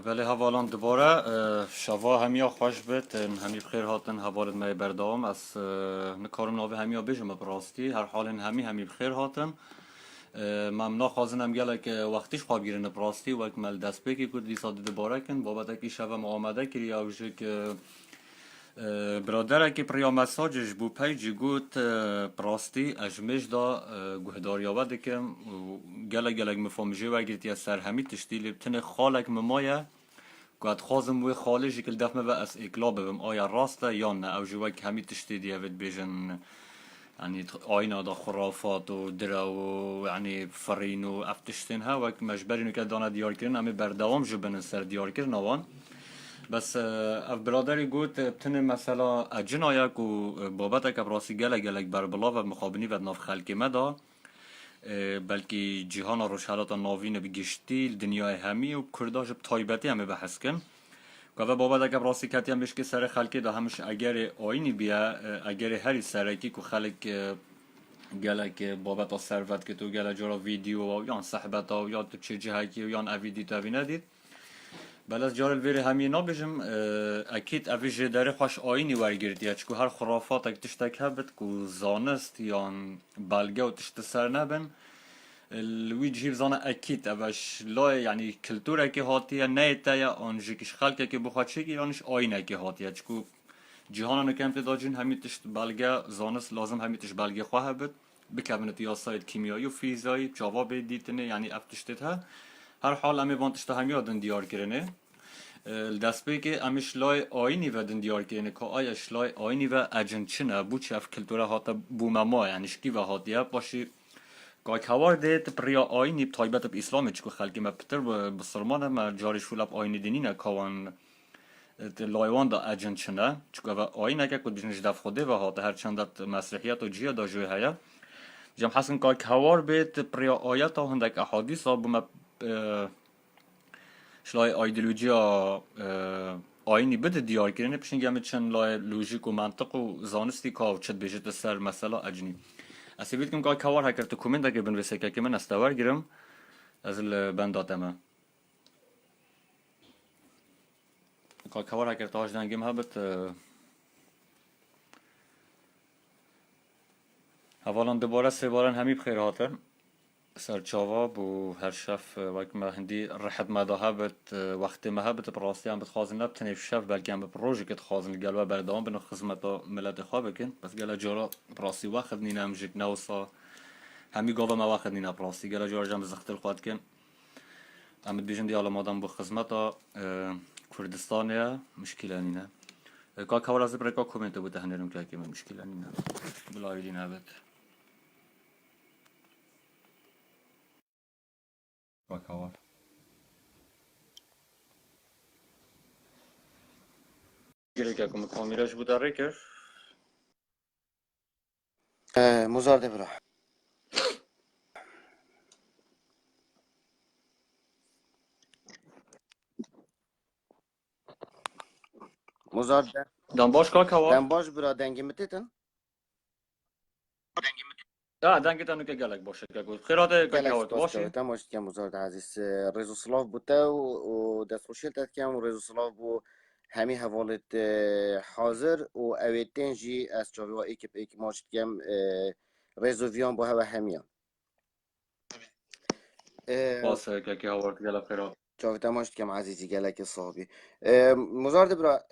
ولی حوالان دوباره شوا همیا خوش بید همی بخیر هاتن حوالت می بردام از نکارم ناوی همیا بیشم براستی هر حال همی بخیر هاتن ممنا خازنم گله که وقتیش خواب گیرن براستی و اکمل دست بکی کد دیسا دوباره کن بابت که شوا آمده کری اوجه که برادر که پریا مساجش بو پیجی گوت براستی اجمش دا گهداری آوده کم گله گله مفهومجه و گرتی از سر همی تشتیل بتنه خالک ممایه قد خازم وی خالي شكل دفمه و اس اقلاب بم آیا راسته یا نه او جوک همی تشتی دیوید بیجن يعني آینا دا خرافات و درا و يعني فرین و افتشتین ها وک مجبرینو که دانا دیار کرن امی بردوام جو بنن سر دیار کرن آوان بس اف برادری گوت بتنه مثلا اجنایا کو بابتا که براسی گله گلک بر بلا و مخابنی و ناف خلکی مدا بلکه جهان روشالات ناوین بگشتی دنیای همی و کرداش بتایبتی همه بحث کن که بابا دکه براسی کتی هم بشک سر خلکی دا همش اگر آینی بیا اگر هری سرکی که خلک گلک بابت ثروت که تو گله جرا ویدیو و یا صحبت و یا تو چه جهتی و یا اویدی تو ندید بل از جار الویری همینا بجم اکید اویج داره خوش آینی ورگردیه چکو هر خرافات اک تشتک هبت که زانست یا بلگه و تشت سر نبن الوی جیب زانه اکید اوش لا یعنی کلتوره که هاتیه نیته یا آنجی کش خلقه که بخواد چه یانش آینه که هاتیه چکو جهان نکم پیدا جین همی تشت بلگه زانست لازم همی تشت بلگه خواه بد بکبنت یا سایت کیمیایی و فیزیایی جواب دیتنه یعنی افتشتت ها هر حال امی وانتشت همی آدن دیار کرنه دست به که امیش لای آینی و دن دیار کرنه که آیش لای آینی و اجنچنه بو چه اف کلتوره هاتا بومما یعنی شکی و هاتیه باشی که کهوار دید پریا آینی بتایبت ب اسلام چکو خلقی ما پتر بسرمانه ما جارش فولاب آینی دینینه کهوان لایوان دا اجنچنه چکو آینه که کد بجنش دف خوده و هاته هر چندت مسیحیت و جیه دا جوی هیا جم حسن که کهوار بید پریا آیت ها هندک احادیث ها بوم شلای ایدئولوژیا آینی بده دیار کرنه پیشن گمه چند لای لوژیک و منطق و زانستی که چت بیجت سر مثلا اجنی اسی بید کم که کار هکر تو کومنت اگه بنویسه که من استوار گیرم از البنداتمه که کار هکر تاج دنگم هبت حوالا دوباره سه بارن همی بخیر هاتن سرچاوا بو هر شف وقت ما هندی رحت ما ذهبت وقت ما هبت براستی هم بتخازن نبتني في شف بلکه هم بروژه که تخازن قالوا بردوام بنو خدمت ملت خواه بکن بس قال جورا براسي واخد نينا مجيك نوصا همي قوضا ما واخد نينا براسي قال جورا جام زخت الخوات كن عمد بيجن دي على مادام بو خدمتا كردستانيا مشكلة نينا كا كوال از بريكا كومنت بو تهنيرم كاكي مشكلة نينا بلا يدين هبت كا كوال گیره که کم کامیرش بود داره که مزارده برا مزارده دان باش که کار دن باش برا دنگی متیتن دنگی تانو که گلک باشه که گفت خیراته که گلک کار تو سپاس باشی که ماشت که مزارده عزیز رزو سلاف بوده و دست خوشیل تد که رزو سلاف بو همی حوالت حاضر و اویتین جی از چاوی و ایک ماشت که رزو ویان بو هوا همیان باسه که هاورد گلک خیرات چاوی تماشت که عزیزی گلک صحابی مزارده برا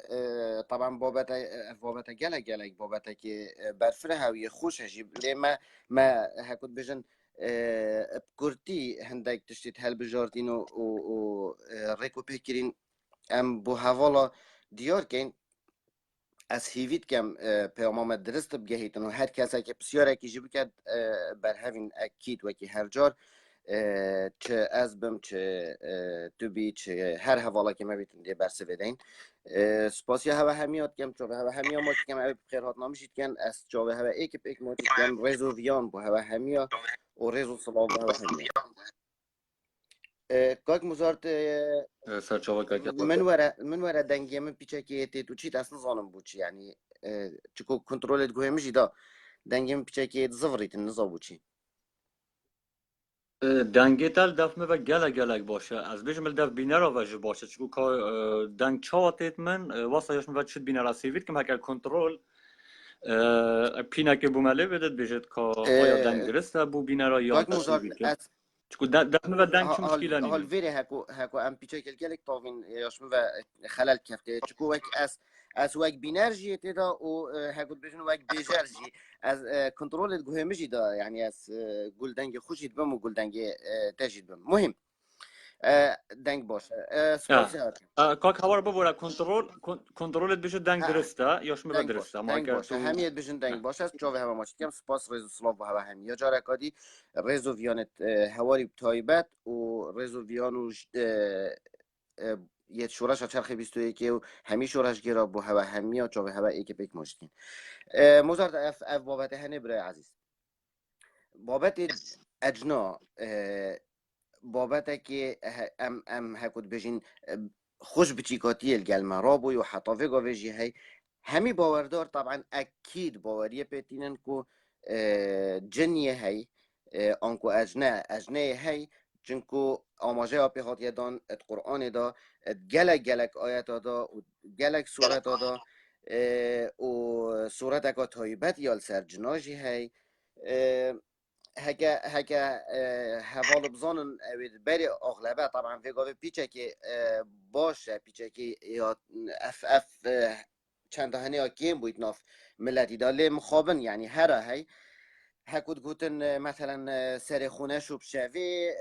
طبعا بابتا گلک بابتا که برفره هاوی خوش هجیب لی ما هکود بجن بکورتی هندک تشتید هل بجاردین و ریکو پیکرین ام بو هوالا دیار کن از هیوید کم پیامام درست بگهیتن و هر کسی که بسیار کی جیب کرد بر همین اکید و که هر جار چه از بم چه تو بی چه هر حوالا که ما بیتون دی برسه بدین سپاسی هوا همیات کم چوب هوا همیا ما کم اب خیر هات نمیشید کن از چوب هوا ایک ما کم رزو ویان بو هوا همیا و رزو صلاح بو هوا همیا کاک مزارت سرچاوا که من ورا دنگی من پیچه که تی تو چیت اصلا ظالم بوچی یعنی چکو کنترلت گوه میشی دا دنگی من پیچه که زفریت نزا بوچی دنگیتل دف مو گله گلک باشه از بیشم دف بینه را وجه باشه چون که دنگ چاوتیت من واسه یاشم وجه شد بینه را سیوید که هکر کنترل پینا که بومله بدت بجد که آیا دنگ درسته بو بینه را یا کاک مزار تسیوید که چون دف مو دنگ چه مشکلی هال نیمن فيري هاكو ام بيتشا كالكالك طاغين يشمو خلال كفته تشكو وك اس وك بينرجي تدا و هاكو بيجن وك بيجرجي از كنترول جوهمجي دا يعني اس قول دنگ خوشي دبم وقول دنگ تاجي دبم مهم دنگ باشه سپاس هاتم کاک هوار ببوره کنترلت بشه دنگ درسته یاش مو دنگ باشه درسته ما دنگ اگر باشه تو همیت بجن دنگ باشه است جاوه هوا ماشید کم سپاس رزو سلاف و هوا همی یا جاره کادی رزو ویانت هواری بتایبت و رزو ویانو یه شورش چرخ 21 و همی شورش گیرا بو هوا همی یا جاوه هوا ای که پیک ماشتین مزارد اف بابت هنه برای عزیز بابت اجنا بابت که ام هکود بجین خوش بچیکاتی الگلمه رابو و حطافه گاوه هی همی باوردار طبعا اکید باوریه پیتینن کو جنیه هی آنکو اجنه هی چنکو آماجه آپی هات دان ات قرآن دا ات گلک آیت دا و گلک صورت دا و صورت اکا تایبت یال سر جناجی هی هكا هفال بزانن بري اغلبه طبعا في قوي بيتشكي باشه بيتشكي يا اف چند هنه كيم بويت ناف ملتي دا لي مخابن يعني هرا هي هكود گوتن مثلا سر خونه شو بشوی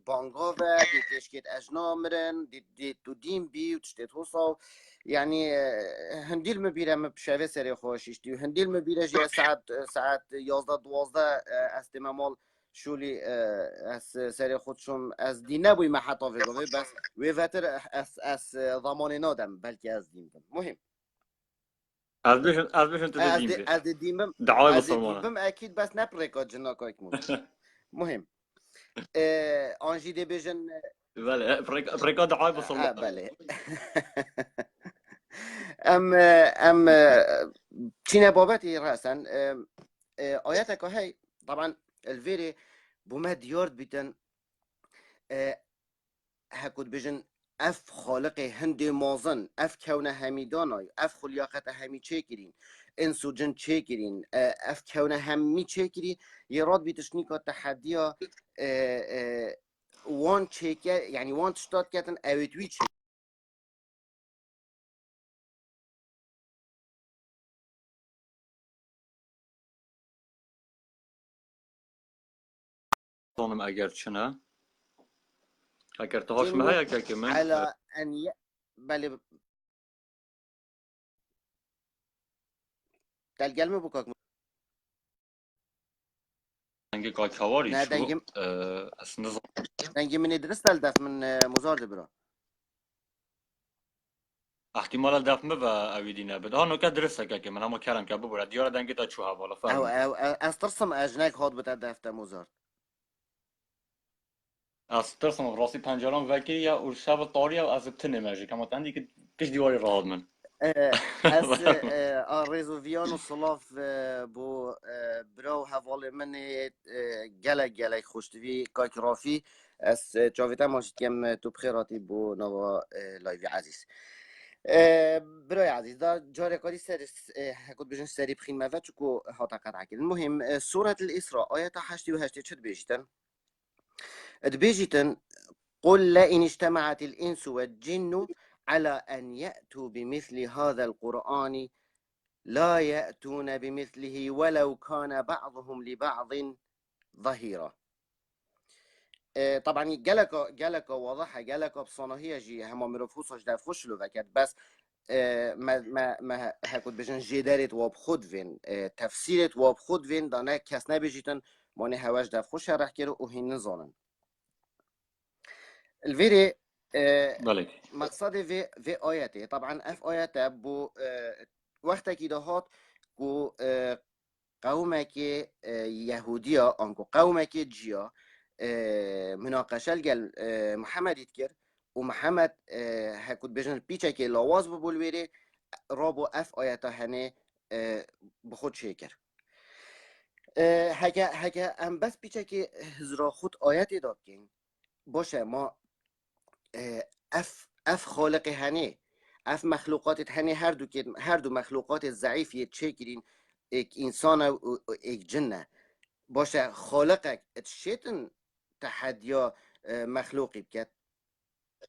بانگاوه دی تشکیت اجنامرن دی تو دیم بی و تشتیت حوصا يعني هنديل مبيرة بشافي سري خوشيش دي هنديل مبيرة جي ساعات 11 12 استمامال شولي اس سري خودشم از دي نبوي ما حتى في قوي بس ويفتر اس ضمان نادم بلكي از دين مهم از بیشن تو دیم بی از دیمم دعای از بسلمانه دیمم اكيد بس نبريكات جنا كايك موزار مهم انجي دي بيجن بله فريقا دعای بسلمانه بله ام چین بابتی راسن آیات که هی طبعا الفيري بوما ديارد بيتن هكود بيجن اف خالق هندي مازن اف كونه هميداناي اف خلياقت همي چيكرين انسو جن چيكرين اف كونه همي چيكري يراد بيتشنيكا تحديا وان چيكر يعني وان تشتات كاتن اويتوي دانم اگر چنه اگر تهاش چينو مه اگر که من على ان بله تلقلمه بوكاك دنگ گاکاواری نه شو دنگ از نظام من درست تلدف من مزار دبرا احتمال دفمه و اویدینه بده ها نوکه درسته که من همه کردم که ببوره دیار دنگی تا چوها بالا فرمید او استرسم اجنك هاد بتدفت مزار از ترسم راستی پنجران وکی یا اور شب طاری از تنه مجی کما تندی که پیش دیواری راهاد من اس ريزوفيان وصلاف بو براو هفال من جلك خوشتوي كايكرافي اس جاويتا ماشت كم تو بخيراتي بو نوا لايفي عزيز برای عزیز دا جاره کاری سر هکود بجن سری بخین مفت چکو هاتا قطع کرد المهم سورة الإسراء آية 88 چد بيجتن بيجتن قل لئن اجتمعت الإنس والجن على أن يأتوا بمثل هذا القرآن لا يأتون بمثله ولو كان بعضهم لبعض ظهيرا طبعا جالك واضحة جالك بصناهية جي هما مرفوصش دا فشلو فكت بس ما هكود بجن جدارت واب خود فين تفسيرت واب خود فين دانا كس نبيجيتن ماني هواش دا فش رح كيرو وهين نزانن الفيري بله مقصد في آياته طبعا اف آياته بو وقتا كده هات كو قومك يهودية انكو قومك جيا مناقشة الجل محمد يتكر ومحمد هكود بجن بيتشاكي لواز ببولويري رابو اف آياته هنه بخود شكر هکه ام بس بیچه که هزرا خود آیت داد کن باشه ما اف خالق هنه اف مخلوقات هنه هر دو مخلوقات ضعیفی چه گیرین ایک انسان و ایک جنه باشه خالقك اتشيتن تحديا مخلوقي بكت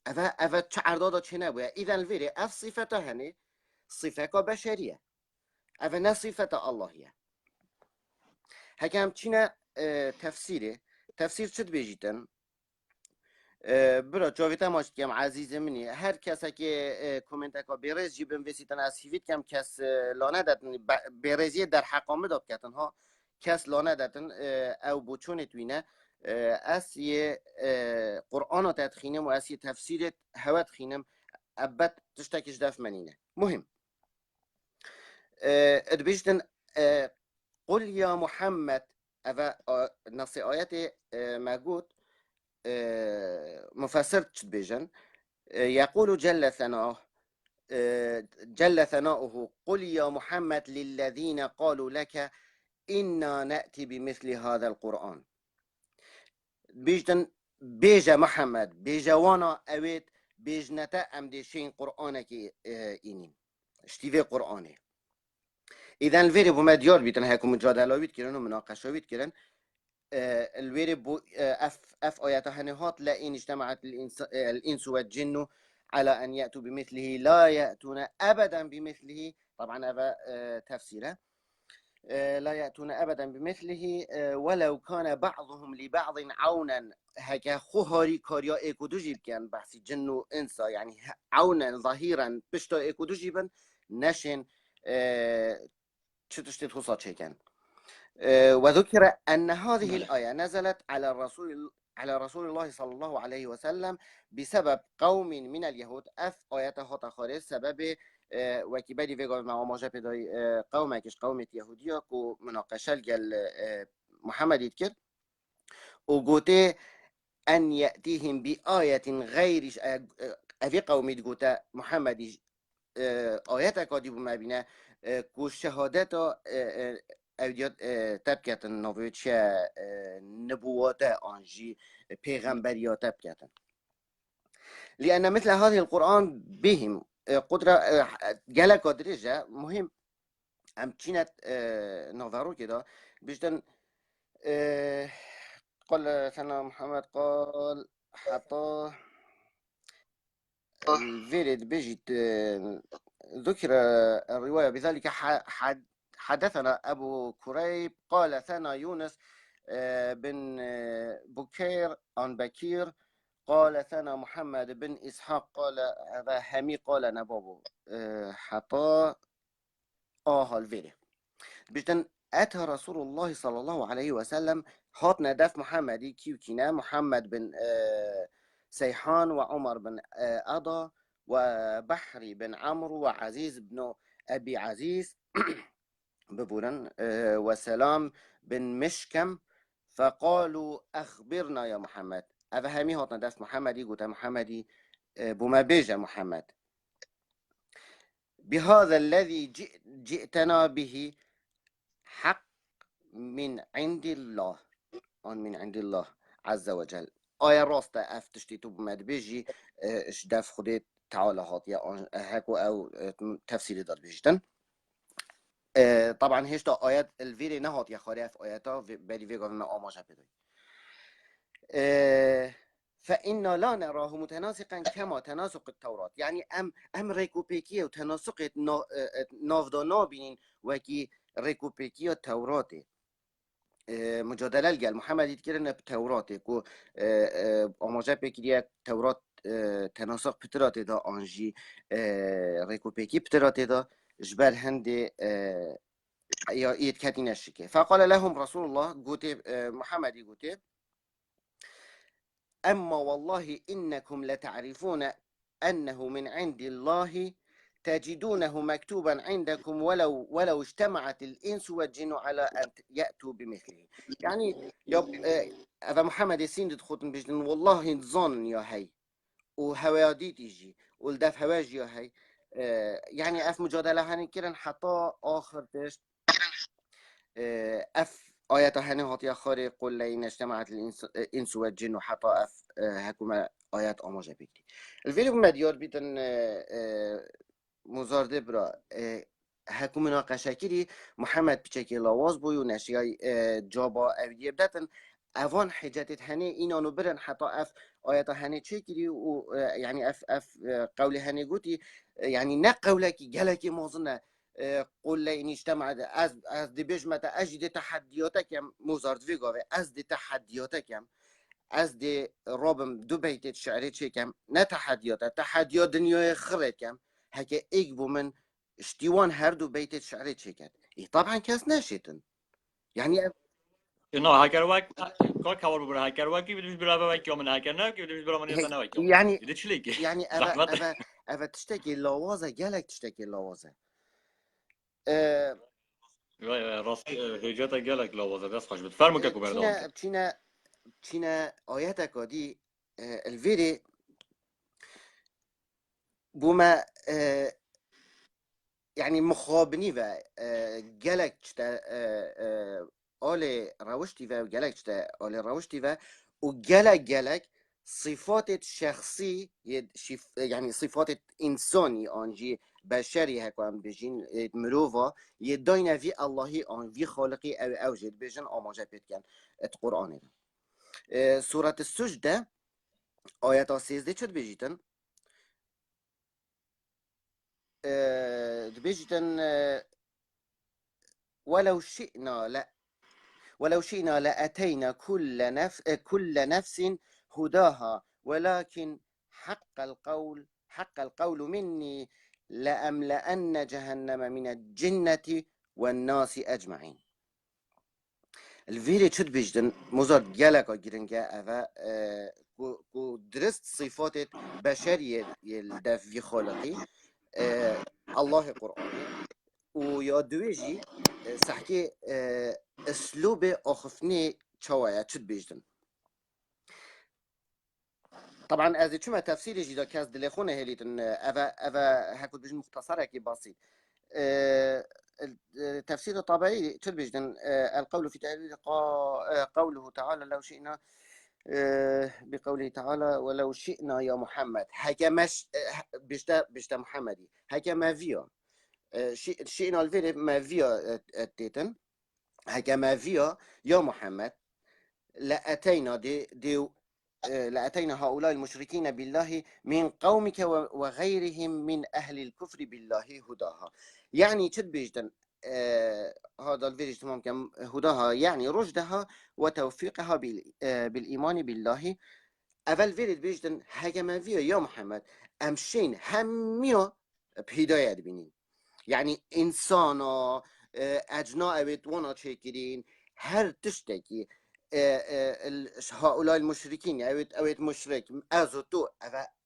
أفا تعرضات چه نبويا إذا الفيري أف صفة هني صفة بشرية أفا نا صفة اللهية هكام چينا تفسيري تفسير چد بيجيتن برا جاویتا ماشت کم عزیز منی هر کسی که کومنت کا بیرز جی بم وسیتن از هیوید کم کس لانه دادن بیرزی در حقامه داد کتن ها کس لانه دادن او بوچون توینه از یه قرآن تدخینم و از یه تفسیر هوا تخینم ابد تشتکش دف منینه مهم ادبیجتن قل يا محمد أفا نص آيات موجود مفسر بيجن يقول جل ثناؤه قل يا محمد للذين قالوا لك إنا نأتي بمثل هذا القرآن بيجن بيجا محمد بيجا وانا أويت بيجنتا أم ديشين قرآنك إنين اشتيفي قرآنه إذا الفيري بما ديار بيتن هيكم مجادلة بيت كيرن ومناقشة بيت كيرن الويري بو اف آياتها نهات لئن اجتمعت الإنس والجن على أن يأتوا بمثله لا يأتون أبدا بمثله طبعا هذا تفسيره لا يأتون أبدا بمثله ولو كان بعضهم لبعض عونا هكا خوهاري كاريا ايكو دوجيب كان بحثي جن وإنسا يعني عونا ظهيرا بشتا ايكو دوجيبا نشن شتشتت خصات شيكان وذكر أن هذه الآية نزلت على رسول الله صلى الله عليه وسلم بسبب قوم من اليهود اف آياتها تخارج سبب وكبالي فيغا مع ما جاب قومكش قومة يهودية كو مناقشة قال محمد يذكر وقوتي أن يأتيهم بآية غير أفي قومي تقوتا محمد آياتك قادي بما بنا كو شهادتا اودیات تبکتن نویچ نبوات آنجي پیغمبریات تبکتن لأن مثل هذه القرآن بهم قدرة جل قدرجة مهم أم كانت نظروا كده بجدن قال سنة محمد قال حتى الفيرد بيجت ذكر الرواية بذلك حدثنا أبو كريب قال ثنا يونس بن بكير عن بكير قال ثنا محمد بن إسحاق قال هذا همي قال نبابو حتى الفيري بجدن أتى رسول الله صلى الله عليه وسلم هات ندف محمدي كيوكينا محمد بن سيحان وعمر بن أضا وبحري بن عمرو وعزيز بن أبي عزيز ببورن وسلام بن مشكم فقالوا أخبرنا يا محمد أفهمي هاتنا دست محمدي قلت محمدي بما بيجا محمد بهذا الذي جئتنا به حق من عند الله من عند الله عز وجل آية راستا افتشتي تو بما بيجي اش دف خديت تعالى هات يا هكو أو تفسير دار بيجتن طبعا هشتا آيات الفيري نهات يا خارف آياتا بلي فيغا ما آماجا بدوي فإنا لا نراه متناسقا كما تناسق التوراة يعني أم ريكوبيكية وتناسق نافدانا بينين وكي ريكوبيكية التوراة مجادلة قال محمد يتكلم بتوراة كو آماجا بكريا توراة تناسق بترات دا آنجي ريكوبيكي بترات دا جبال هندي يتكاتين الشكي فقال لهم رسول الله قوتي محمد قوتي أما والله إنكم لتعرفون أنه من عند الله تجدونه مكتوبا عندكم ولو اجتمعت الإنس والجن على أن يأتوا بمثله يعني أبا محمد يسين تدخل بجن والله نظن يا هاي وهوادي تيجي والدف هواج يا هاي يعني أف مجادلة هاني كيرن حتى آخر تشت أف آيات هني هاتيا خاري قل لئن اجتمعت الإنس والجن حتى هكما آيات أماجة بيكتي الفيديو مديار بيتن مزارده برا هکو مناقشه کردی محمد پیچکی لواز بوی و نشیای جابا اویدیه بدتن اوان حجتت هنه این آنو برن حتی اف آیتا هنه چه کردی و يعني اف قول هنه گوتی يعني نه قوله کی گله کی موزنه قل لئن اجتمعت از دی بجمت اجد تحدياتكم موزارد فيغوه از دی تحدياتكم از دی رابم دو بیت شعری چکم نه تحدیات دنیای خرد کم هکه ایک بو من اشتیوان هر دو بیت شعری چکد ای طبعا کس نشیتن يعني نه هکر وقت کار کار ببره هکر وقتی بدیش برای وقتی من هکر نه که بدیش برای من یه نه وقتی يعني دیده چلی که يعني اوا تشتكي لوازه جالك تشتكي لوازه راستی هجت گلک لوازه دست خوش بد فرمو که بردام کرد تشينا آياتك دي الفيري بوما يعني مخابني و جالك تشتا آل روشتي و جالك تشتا آل روشتي و جالك صفات شخصي يعني صفات إنساني آنجي بشري هكوان بجين مروفا يداينا في الله آن في خالقي أو أوجد بجين آماجة بيتكن القرآن سورة السجدة آيات 13 شد بجيتن بجيتن ولو شئنا لأتينا كل نفس هداها ولكن حق القول مني لأملأن جهنم من الجنة والناس أجمعين الفيري تشد بيجدن مزاد جالك جرنجا أفا كو درست صفات بشرية يلدف في خالقي الله قرآني ويا دويجي سحكي اسلوب اخفني تشوايا تشد بيجدن طبعا از چما تفسير جدا كاز دلخونه هليتن افا هكو بيجن مختصره كي بسيط التفسير الطبيعي تشد بيجدن القول في تأويل قوله تعالى لو شئنا بقوله تعالى ولو شئنا يا محمد هكمش بيشتا محمدي هكما فيا شئنا الفيري ما فيا تيتن هكما فيا يا محمد لأتينا لأتينا هؤلاء المشركين بالله من قومك وغيرهم من أهل الكفر بالله هداها يعني تشد بيجدن هذا الفيرج تمام كم هداها يعني رشدها وتوفيقها بالإيمان بالله اول ویرید بیشتن هجمویه یا محمد امشین همیا بهدایت بینین يعني انسانا اجنا اوید وانا چکرین هر تشتكي هؤلاء المشركين اوید مشرك ازو تو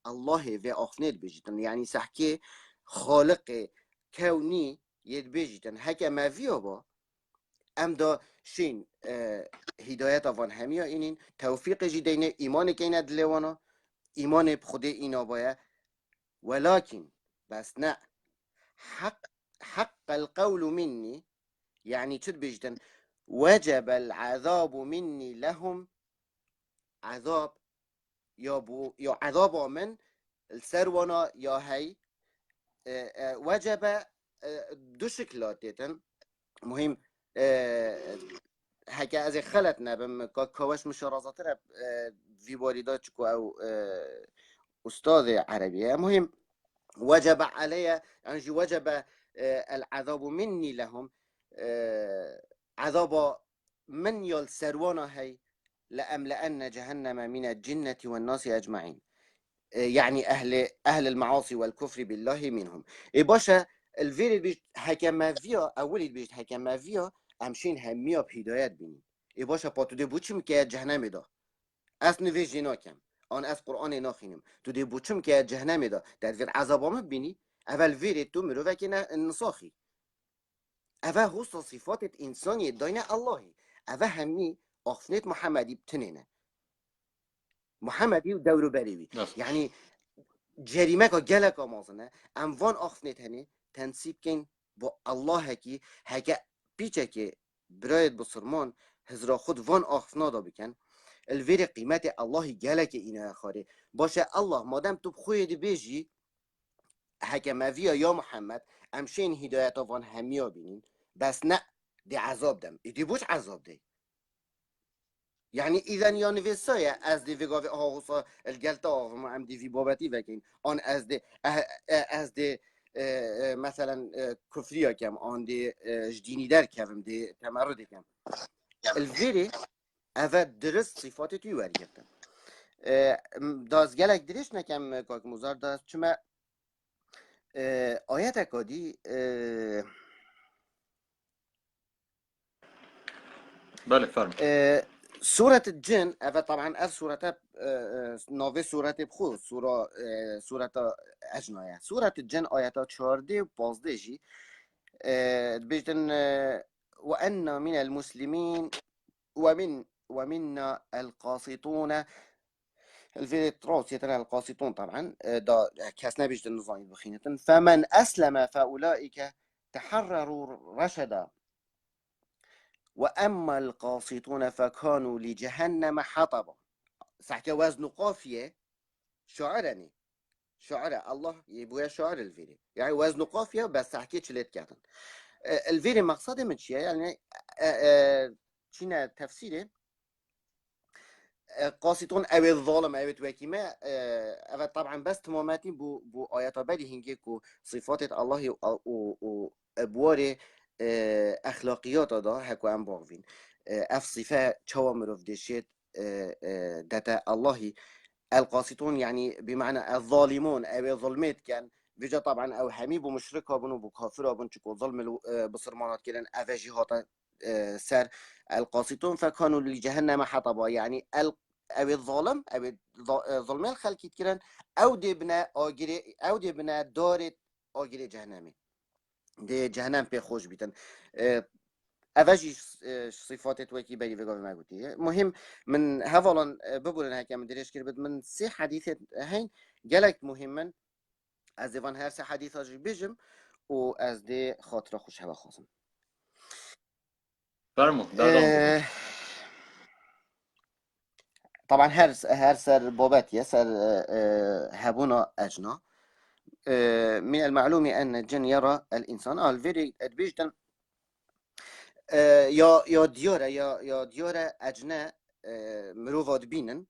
الله في اخنيت بيجتن يعني سحكي خالق كوني يد بيجتن هكا ما فيه با ام دا شين هدایت آوان همیا اینین توفیق جدینه ایمان که اینا دلوانا ایمان بخوده اینا باید ولكن بس نه حق القول مني يعني تشد بيجدن وجب العذاب مني لهم عذاب يا عذاب من السروانا يا هي وجب دو شكلاتيتن مهم هكا از خلت نبم كواش مشارزات رب في والداتكو او استاذ عربية مهم وجب علي يعني وجب العذاب مني لهم عذاب من يل سروانا هي لأملأن جهنم من الجنة والناس أجمعين يعني أهل المعاصي والكفر بالله منهم باشا الفيري بيجت حكما فيها أولي بيجت حكما فيها امشین همیا بهدایت بینیم ای باشا پا تو ده بوچم که جهنم دا از نویجی ناکم آن از قرآن ناخینم تو ده بوچم که جهنم دا در ویر عذابام بینی اول ویرت تو مرو وکی نساخی اول هست صفات انسانی داین اللهی اول همی آخفنت محمدی بتنینه محمدی و دورو بریوی یعنی جریمه که گلک آمازنه اموان آخفنت هنه تنسیب کن با الله کی هکه پیچه که برایت بسرمان هزرا خود وان آخفنا دا بکن الویر قیمت اللهی گلک اینا خاره باشه الله مادم تو بخوی دی بیجی حکمویا یا محمد امشین هدایت وان همیا بینین بس نه دی عذاب دم ایدی بوش عذاب دی يعني اذا يا نفسايا از دي في قاف هاوسا الجلتا ما عم دي في بابتي وكين ان از دي مثلا كفريا كم ان دي جديني در كم دي تمرد كم الفيري اوا درست صفات تو ورگرتن داز گلک درش نکم کاک مزار داز چما آیت اکادی بله فرم سورة الجن أفا طبعا سورة نوفي سورة بخو سورة أجناية سورة الجن آيات 14 و 15 جي بيجتن وأن من المسلمين ومنا القاسطون الفيتروس يترى القاسطون طبعا دا كاسنا بيجتن نظام بخينة فمن أسلم فأولئك تحرروا رشدا وأما القاسطون فكانوا لجهنم حطبا سحكي وزن قافية شعرني شعر الله يبويا شعر الفيري يعني وزن قافية بس سحكي تشلت كاتن الفيري مقصده من شيء يعني شينا تفسيره قاسطون او الظالم او توكيما او طبعا بس تماماتي بو آيات بالي هنجيكو صفات الله و ابوار اخلاقيات دا هكو ام باغفين اف صفة چوا مروف دشيت داتا الله القاسطون يعني بمعنى الظالمون او ظلمات كان بيجا طبعا او حميب ومشركة بنو بكافرة بنشكو ظلم بصرمانات كده افاجي هاتا سر القاسطون فكانوا لجهنم حطبا يعني او الظالم او ظلم الخلق كده او دي بنا آگري او دي بنا دارت آگري جهنمي دي جهنم بي خوش بيتن اوجی صفات توکی بری وگاو ما گویی مهم من هفالان ببورن هکم من درش کرد من سه حدیث هین گلک مهمن از دیوان هر سه حدیث هاجی بجم و از دی خاطر خوش هوا خواستم فرمو دردان طبعا هر سر بابت يسر هبونا أجنا من المعلوم أن الجن يرى الإنسان الفيري أدبيجتن یا دیاره اجنه مروفات بینن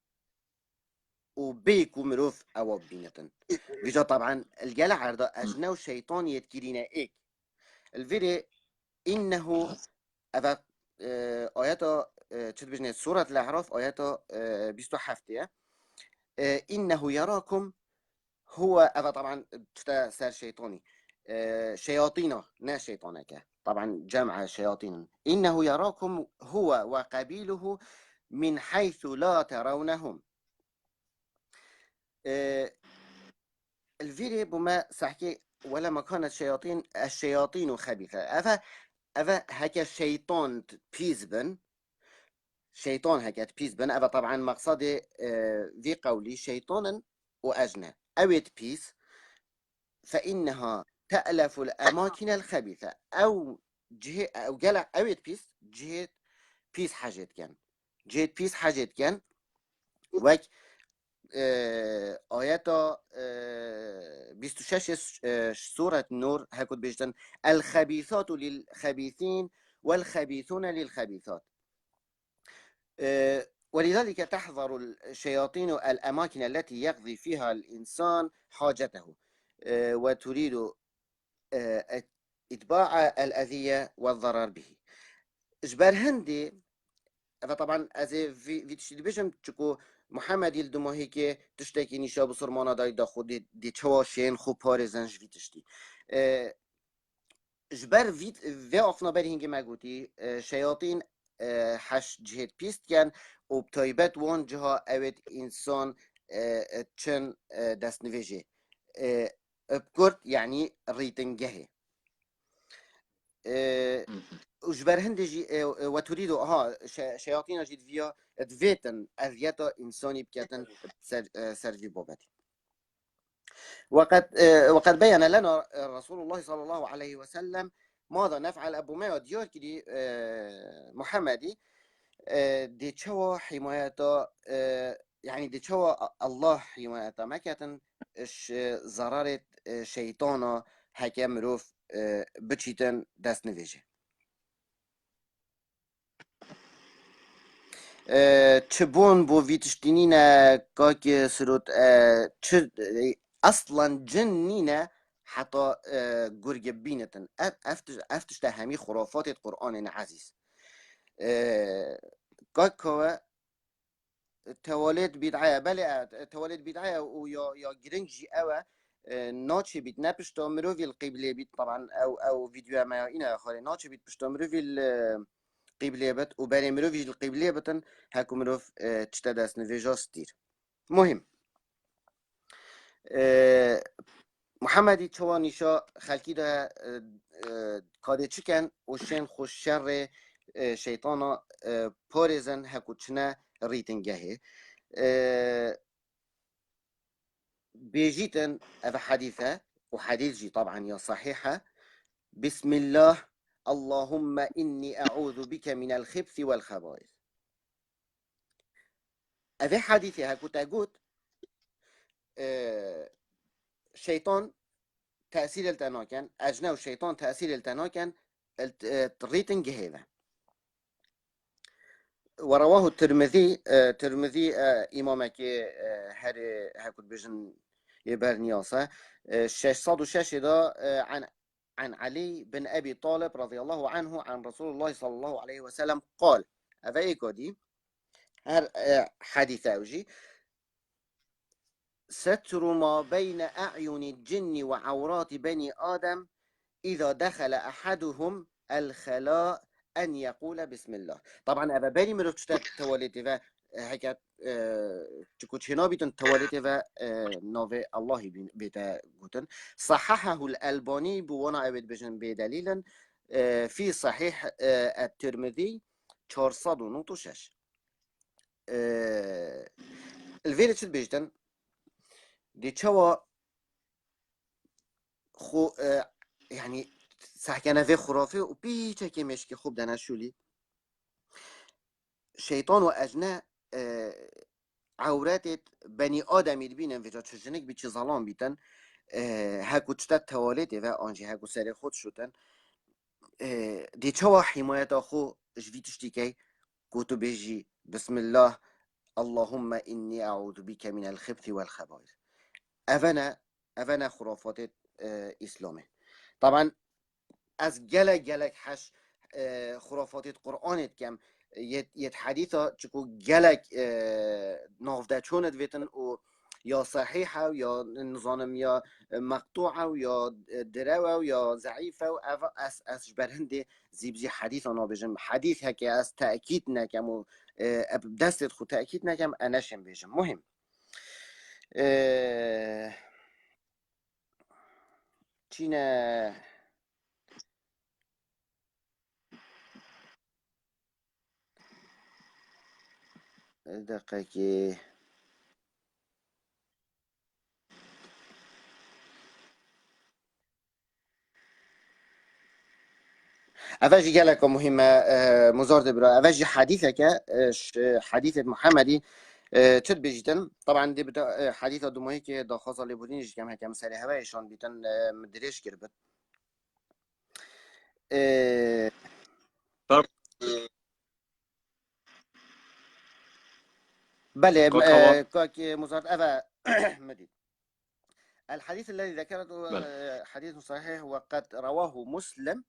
و بيك ومروف أواب بينتن بيجا طبعا الجلع عرضة أجنه وشيطان يتكرين إيك الفيري إنه أفا آياتا تشد بجنة سورة الأعراف آياتا بيستو حفتية إنه يراكم هو أفا طبعا تشتا سار شيطاني شياطينه نا شيطانك طبعا جمع شياطين إنه يراكم هو وقبيله من حيث لا ترونهم الفيري بما سحكي ولا ما كانت الشياطين خبيثة أفا هكا الشيطان بيزبن شيطان هكا بيزبن أفا طبعا مقصدي في قولي شيطانا وأجنة أويت بيس فإنها تألف الأماكن الخبيثة أو جهة أو جلع أويت بيس جهة بيس حاجات كان جهة بيس حاجات كان وك آياتا 26 سورة النور هكذا بيجتن الخبيثات للخبيثين والخبيثون للخبيثات ولذلك تحذر الشياطين الأماكن التي يقضي فيها الإنسان حاجته وتريد اتباع الأذية والضرر به اجبر هندي فطبعا از في تشتي بيجم تشكو محمد يلدمو هيك تشتكي نيشا بصرمانا داي دا خود دي چواشين خو پارزنج في تشتي اجبر في افنا بر هنگي مگوتي شياطين حش جهت بيست كان وبطيبت وان جها اوت انسان چن دست نویجه بكرت يعني ريتنجه اجبر هندجي وتريد شياطين جد فيها دفيتن اذيتا انساني بكاتن سرفي بوبتي وقد بين لنا رسول الله صلى الله عليه وسلم ماذا نفعل ابو ما ديار كدي محمدي دي چوا حمايتا يعني دي چوا الله حمايتا ما كاتن ضرر شيطانا هكا مروف بچيتن دست نویجه چبون بو فيتشتينينا كاكي سروت اصلا جنينا حتى قرق بينتن افتش تهمي خرافات القرآن عزيز كاكوا توالد بدعاية بله توالد بدعاية ويا جرنجي أوا ناتشي بيت نبشتو مروفي القبلة بيت طبعا أو فيديو ما إنا خالي ناتشي بيت بشتو مروفي القبلة بيت وبالي مروفي القبلة بتن هاكو مروف تشتدس نفيجا ستير مهم محمدی چوانیشا خلکی ده کاده چکن و شین خوش شر شیطانا پارزن هکوچنه ریتنگهه بيجيتن هذا حديثة وحديث جي طبعا يا صحيحة بسم الله اللهم إني أعوذ بك من الخبث والخبائث هذا حديثة هكوتا قوت شيطان تأثير التناكن أجنه الشيطان تأثير التناكن الريتنج هذا ورواه الترمذي ترمذي إمامك هاري هاكوت بجن يبرنياسة 606 ده عن علي بن أبي طالب رضي الله عنه عن رسول الله صلى الله عليه وسلم قال أفاي كودي هر حديث أوجي ستر ما بين أعين الجن وعورات بني آدم إذا دخل أحدهم الخلاء أن يقول بسم الله طبعا أبا بني مروتشتا تواليتي و هكا تكوتشينا بيتن تواليتي و نوفي الله بيتا قوتن صححه الألباني بوانا أبد بجن بدليلا في صحيح الترمذي 406 الفيلة شد بيجتن دي تشوا خو يعني سحكنا في خرافي وبيتا كمشكي خوب دانا شولي شيطان وأجناء عورات بني آدمی بینن و چجنک بیچی ظلام بیتن هاكو تشتت تواليتي و آنجي هاكو سري خود شوتن دي چوا حماية أخو جفيت اشتكي كوتو بيجي بسم الله اللهم إني أعوذ بك من الخبث والخبائث أفنا خرافات إسلامي طبعا از گلک حش خرافات قرآن کم یت حدیثا چکو گلک نافده چوند ویتن و یا صحیحه و یا نظام یا مقطوعه و یا دروه و یا ضعیفه و از برهنده زیبزی حدیث آنا بجم حدیث هکه از تأکید نکم و دستت خود تأکید نکم انشم بجم مهم چینه دقیقه أفاجي قالك مهمة مزار برا أفاجي حديثك حديث محمدي تد بجتن طبعا دي بتا حديث دموي كي دا خاصة اللي بودين جي كم هكام سري هوايشان بيتن مدريش كربت بله كاك مزار أفا مدي الحديث الذي ذكرته حديث صحيح وقد رواه مسلم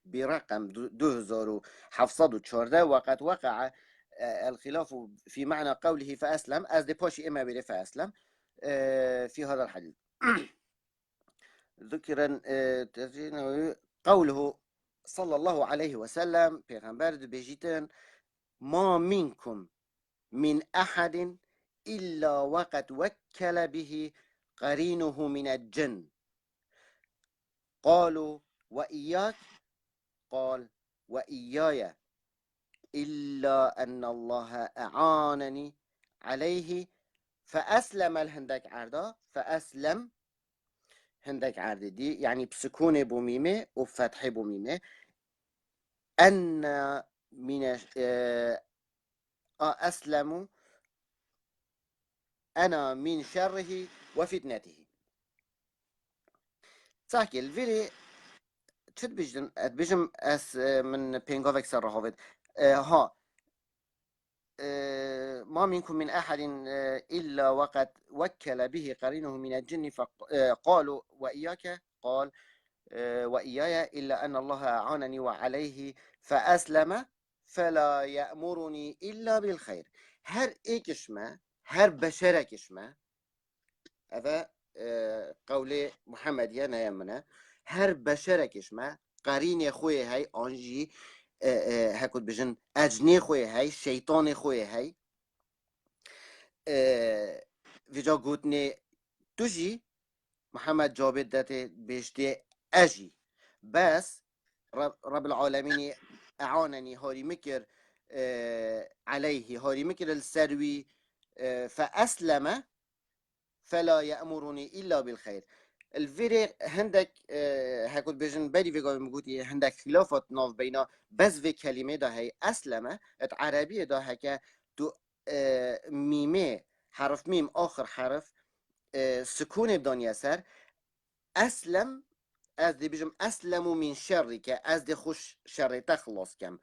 برقم 2714 وقد وقع الخلاف في معنى قوله فأسلم از دباشي إما بره فأسلم في هذا الحديث ذكرا قوله صلى الله عليه وسلم پیغمبر بجيتن ما منكم من أحد إلا وقد وكل به قرينه من الجن قالوا وإياك قال وإياي إلا أن الله أعانني عليه فأسلم الهندك عرضا فأسلم هندك عرض دي يعني بسكون بوميمة وفتح بوميمة أن من أسلم أنا من شره وفتنته. صحكي الفيري چت بيجم أس من بينغوفك سر هافد ها ما منكم من أحد إلا وقد وكل به قرينه من الجن فقالوا وإياك قال وإياي إلا أن الله أعانني وعليه فأسلم فلا يأمرني إلا بالخير. هر ایکش ما هر بشرکش ما هذا قول محمد يا نيمنا هر بشركش ما قرين خوي هاي آنجي هكود بجن أجني خوي هاي شيطان خوي هاي ویجا گوتنی توجي محمد جابت داته بيشتي أجي بس رب العالمين أعانني هاري مكر عليه هاري مكر السروي فأسلم فلا يأمرني إلا بالخير. الفيري هندك هكود بيجن بدي في قوي مقولي هندك خلافات ناف بينا بس في كلمة ده هي أسلمة عربية ده هكا تو ميمة حرف ميم آخر حرف سكون بدون يسار أسلم از دي بيجم أسلم من شرك از دي خوش شر تخلص كم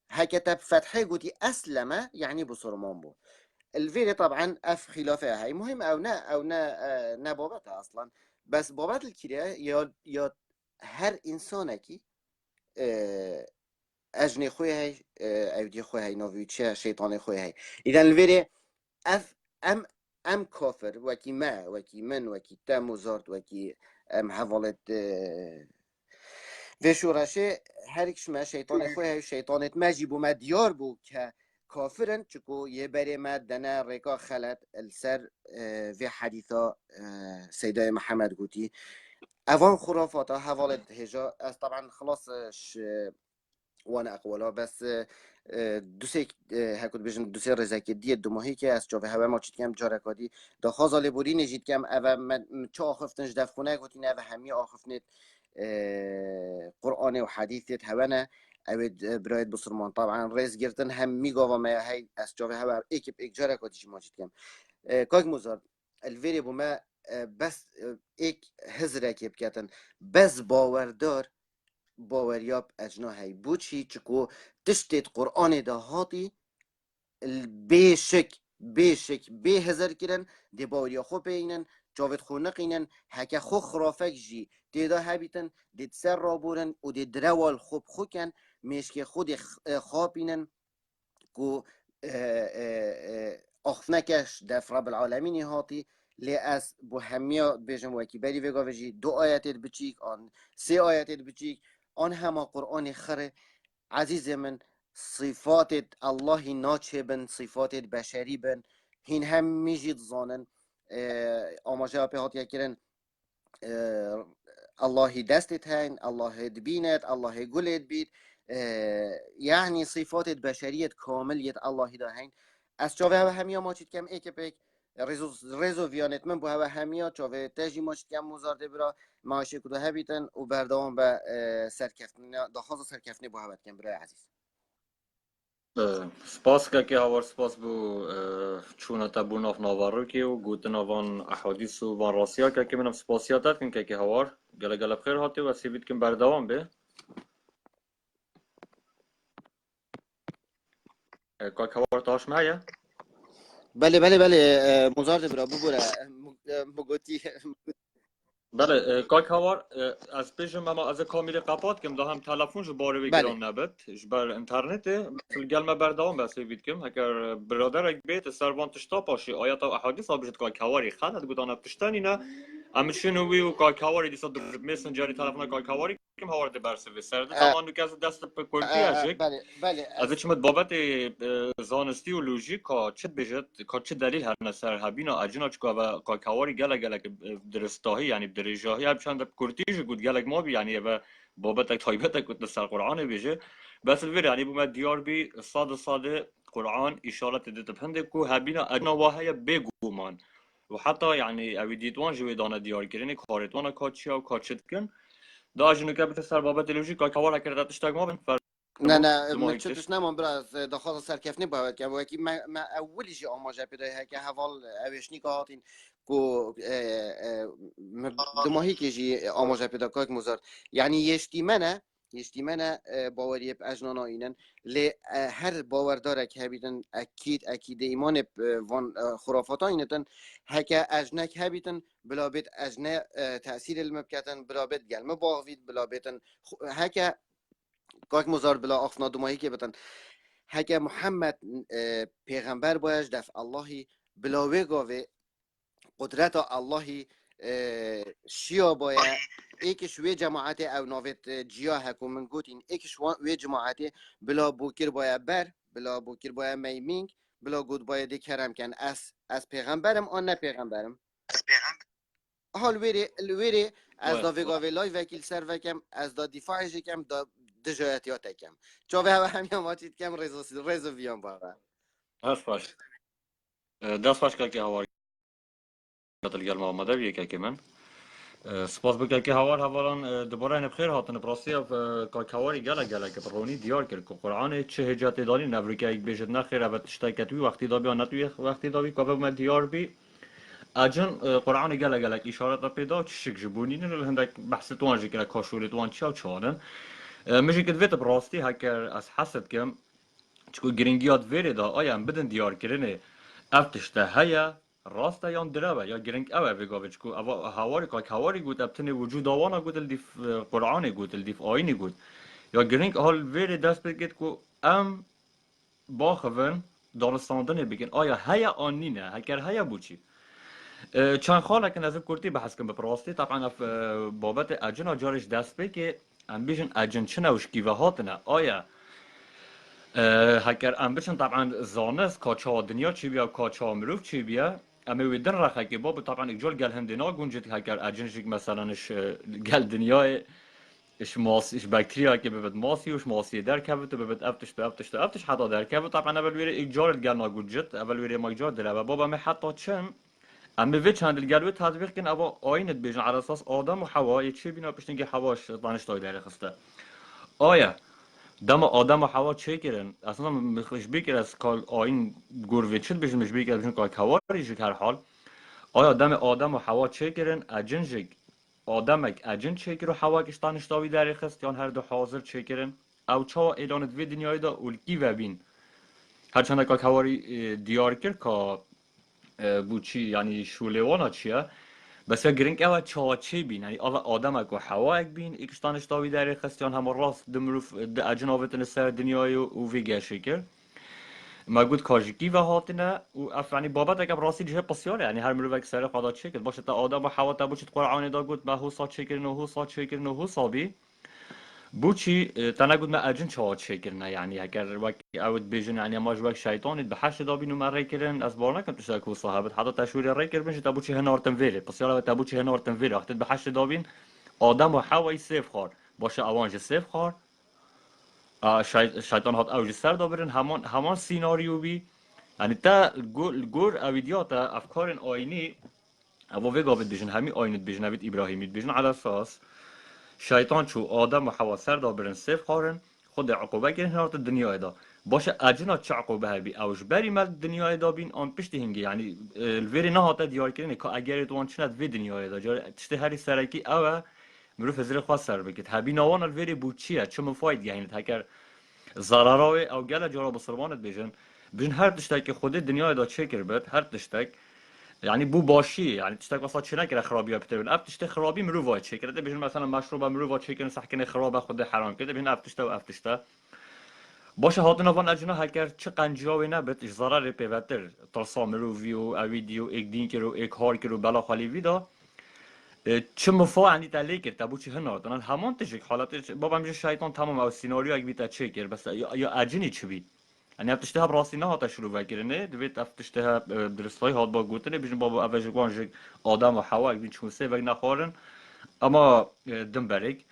هكا تب فتحي قلتي أسلم يعني بصرمان بو. الفيري طبعا اف خلافها هاي مهم او نا بابتها اصلا بس بابت الكريه يا هر انسانكي اجني خوي هاي او دي خوي هاي نوفيتشا شيطاني خوي هاي اذا الفيري اف ام كافر وكي ما وكي من وكي تام وزارت وكي ام حفلت في شورشه هركش ما شيطان خوي هاي شيطانت ما جيبو ما ديار بو که كافرن چكو يبري ما دنا ريكا خلت السر في حديثة سيدة محمد قوتي اوان خرافات حوالت هجا از طبعا خلاص وانا اقوالها بس دوسي هكذا بيجن دوسي رزاكي دي الدماهي كي از جوه هوا ما چيت كم جاركادي دا خازا لبوري نجيت كم اوه من چه آخفتنش دف خونه قوتين اوه همي آخفتنت قرآن وحديثت هوانا اوید براید بسرمان طبعا رئیس گرتن هم میگاوا ما هی از جوه هوا ایک جاركادي ما چيت كم كاك مزار الفيري بما بس ایک هزره که بکتن بس باوردار باوریاب اجنا هی بوچی چکو تشتید قرآن دا هاتی بشک به هزار کرن دی باوریا خو بینن جاوید خو نقینن هکه خو خرافک جی دیدا هبیتن دید سر را بورن و دید روال خوب خوکن میشک خود خوابینن کو اخفنکش دف رب العالمین هاتی لی از بو همیا بیجم وکی بری وگا وجی دو آیتت بچیک آن سه آیتت بچیک آن همه قرآن خره عزیز من صفات الله ناچه بن صفات بشری بن هین هم میجید زانن آماجه اپی هات یکرن الله دستت هين الله دبينت الله قلت بيت يعني صفات بشرية كاملية الله دا هين از چاوه همیا ما چید کم ایک پیک رزو ویانت من بو هوا همیا چاوه تاجی ما چید کم مزارده برا معاشه کده هبیتن و بردوان به سرکفتنی داخواز سرکفتنی بو هوا کم برای عزیز سپاس که هاور سپاس بو چونه تبون اف ناوارو که و گوتن وان احادیث و وان راسیا که منم سپاسیاتت کن که هاور گله گله بخیر هاتی و سیبید کن بردوان به که هاور تاش معايا بله مزارده برا ببوره مگوتی بله کاک هاور از پیشم اما از کامیل قپات کم دا هم تلفون جو باره بگیران نبت جبر انترنت مثل گلمه بردوام بسی بید کم هکر برادر اک بیت سروان تشتا پاشی آیات و احادیث ها بجد کاک هاوری خلد گودان اب تشتانی نه اما شنوی و کاک هاوری دیسا در مسنجری تلفون کاک هاوری کم هاور ده برسی و سرده طبعا نو که از دست پکلتی اشک بله از چمت بابت زانستی و لوژیک کا چه بجد کا چه دلیل هر نسر هبینا اجنا چکا و کاکاواری گله گله درستاهی یعنی بدرجاهی هم چند کورتیج گود گله ما بی یعنی و بابت تایبت کود نسر قرآن بیجه بس الفير يعني بما ديار بي صاد قرآن إشارة تدبهند كو هبينا أجنا وهي بيجومان وحتى يعني أبي ديتوان جوي دانا ديار كريني كارتوانا كاتشيا وكاتشتكن دا أجنو كابت سر بابت لوجيك كاكاورا كردت اشتاق ما بن نه نه من دماغی چطورش تشت نمام براز دخواست سرکفنی باید که وکی ما اولی جی آماجه پیدا که حوال اوشنی که هاتین کو دماغی که جی آماجه پیدا که مزار یعنی یشتی منه باوری اجنانا اینن لی هر باور داره که هبیتن اکید ایمان وان خرافات اینتن هکه اجنک هبیتن بلا بیت اجنه تأثیر المبکتن بلا بیت گلمه باغوید بلا بیتن هکه کاک مزار بلا آخنا دماهی که بتن هکه محمد پیغمبر باید دف اللهی بلاوه گاوه قدرت اللهی شیا باید ایکش وی جماعت او ناویت جیا هکو من گوتین ایکش وی جماعت بلا بوکر باید بلا بوکر باید میمینگ بلا گود باید کرم کن از پیغمبرم آن نه پیغمبرم حال ویری از دا وگاوی لای وکیل سر وکم از دا دیفاعش کم دا دجایتیات کم چاوه همه ماتید کم ریزو ویان بابا هست باش دست باش که هوار تلقى المعمدة بيك كمان سپاس بکر که هواران دوباره این بخیر هاتن براستی که هواری گله که برونی دیار کرد که قرآن چه هجات داری نبری که یک بیشتر نخیر و تشتای کتوی وقتی دابی و نتوی وقتی دابی که من دیار بی اجن قرآن گله اشارت پیدا چه شک جبونی نه هندک بحث توان جکر کاشوری توان چه چانن میشه که دویت براستی هکر از حسد کم چکو گرینگیات ویری دا آیم بدن دیار کرنه افتشته هیا راسته یان دروه یا گرینگ اوه بگاوه چکو هواری که هواری گود ابتنی وجود آوانا گود الدیف قرآنی گود الدیف آینی گود یا گرینگ حال ویری دست بگید که ام باخون دانستاندنه بگین آیا هیا آنینه هکر هیا بوچی چند خاله که نظر کرتی بحث کن بپراستی طبعا اف بابت اجن جارش دست بگی ام بیشن اجن چنه وشکی و هاتنه آیا هکر ام بشن طبعا زانست کاچا دنیا چی بیا کاچا مروف چی بیا اما ویدن رخه که باب طبعا اجول گل هندینا گونجت هکر اجنشک مثلا گل دنیای اش ماس اش بکتریا که ببد ماسی وش ماسی در کبت ببد افتش حتی در کبت طبعا اول ویره اجار گل ناگوجت اول ویره ما اجار دل و بابا ما حتی چن اما وی چند الگلوی تطبیق کن اوا آینت بیشن على اساس آدم و حوا چی بینا پشتنگی حواش دانش داره خسته آیا دم آدم و حوا چه کردن اصلا مخش بکر از کال آین گروه بیشن مش بکر بیشن کال کواریش هر حال آیا دم آدم و حوا چه کردن اجنجک آدمک اجن چه کرد و حوا کش دانش داره خست یا هر دو حاضر چه کردن او چا اعلانت وی دنیای دا اولکی و بین هرچند که کواری دیار کرد که بوچی یعنی شولوانا چیه بس گرینگ اوه چاچی بین یعنی اوه آدم اگه حوا اگ بین اکشتانش داوی داره خستیان همه راست دمروف اجن آوتن سر دنیای و وی گشه کرد ما گود کاجکی و هاتنه و اف یعنی بابت اگه راستی دیگه پسیاره یعنی هر مروف سر خدا چه کرد باشه تا آدم و حوا تا بوچت قرآن دا گود ما هو سا چه کرد هو سا چه کرد هو سابی بوچی تنها گود ما اجن چه چه کرد یعنی اگر وقت اود بیجن یعنی ماج وقت شیطانی به حش دابینو مره کردن از بارنا کم تشتاق کو صاحبت حتی تشویر ری کرد بشه تا بوچی هنارتن ویره پسیاره تا بوچی هنارتن ویره وقتی به حش دابین آدم و حوای سیف خار باشه اوانج سیف خار شیطان هات اوج سر دابرن همان سیناریو بی یعنی تا گور اویدیاتا افکار آینی او وی گاوید بیشن همی آینت بیشن اوید ابراهیمیت بیشن على اساس شیطان چو آدم و حوا سر دابرن سیف خارن خود عقوبه گیرن هنارت دنیای دا باشه اجنا چه عقوبه هبی اوش بری مل دنیای دا بین آن پشتی هنگی یعنی الویری نه هاته دیار کرنه که اگر تو آن چند وی دنیای دا جار تشتی هری سرکی اوه مروف زیر خواست سر بکید هبی نوان الویری بود چیه چه مفاید یعنی هکر ضرراوی او گله جارا بسرمانت بیشن هر تشتک که خود دنیای دا چه کر بد هر تشتک یعنی بو باشی یعنی تشتک واسه چه نکره خرابی ها بترین اف تشته خرابی مرو وای چه کرده بیشن مثلا مشروب مرو وای چه کنه سحکن خراب خود حرام کرده بیشن اف تشته و اف تشته باشه هاتن وان اجنا هکر چه قنجاوی نبت ضرر پیوتر ترسا مرو ویو اویدیو ایک دین کرو ایک هار کرو بلا خالی ویدا چه مفا یعنی تلی کرد تبو چه هنردن همان تشک حالت بابا میشه شیطان تمام او سیناریو اگه بیت چه کرد بس یا اجنی چی بی یعنی افتشته براستی نه هات شروع وکرنه دویت افتشته درستای هات با گوتنه بیشن بابا اوج گوانج آدم و حوا اگه چون سه وگ نخورن اما دم برگ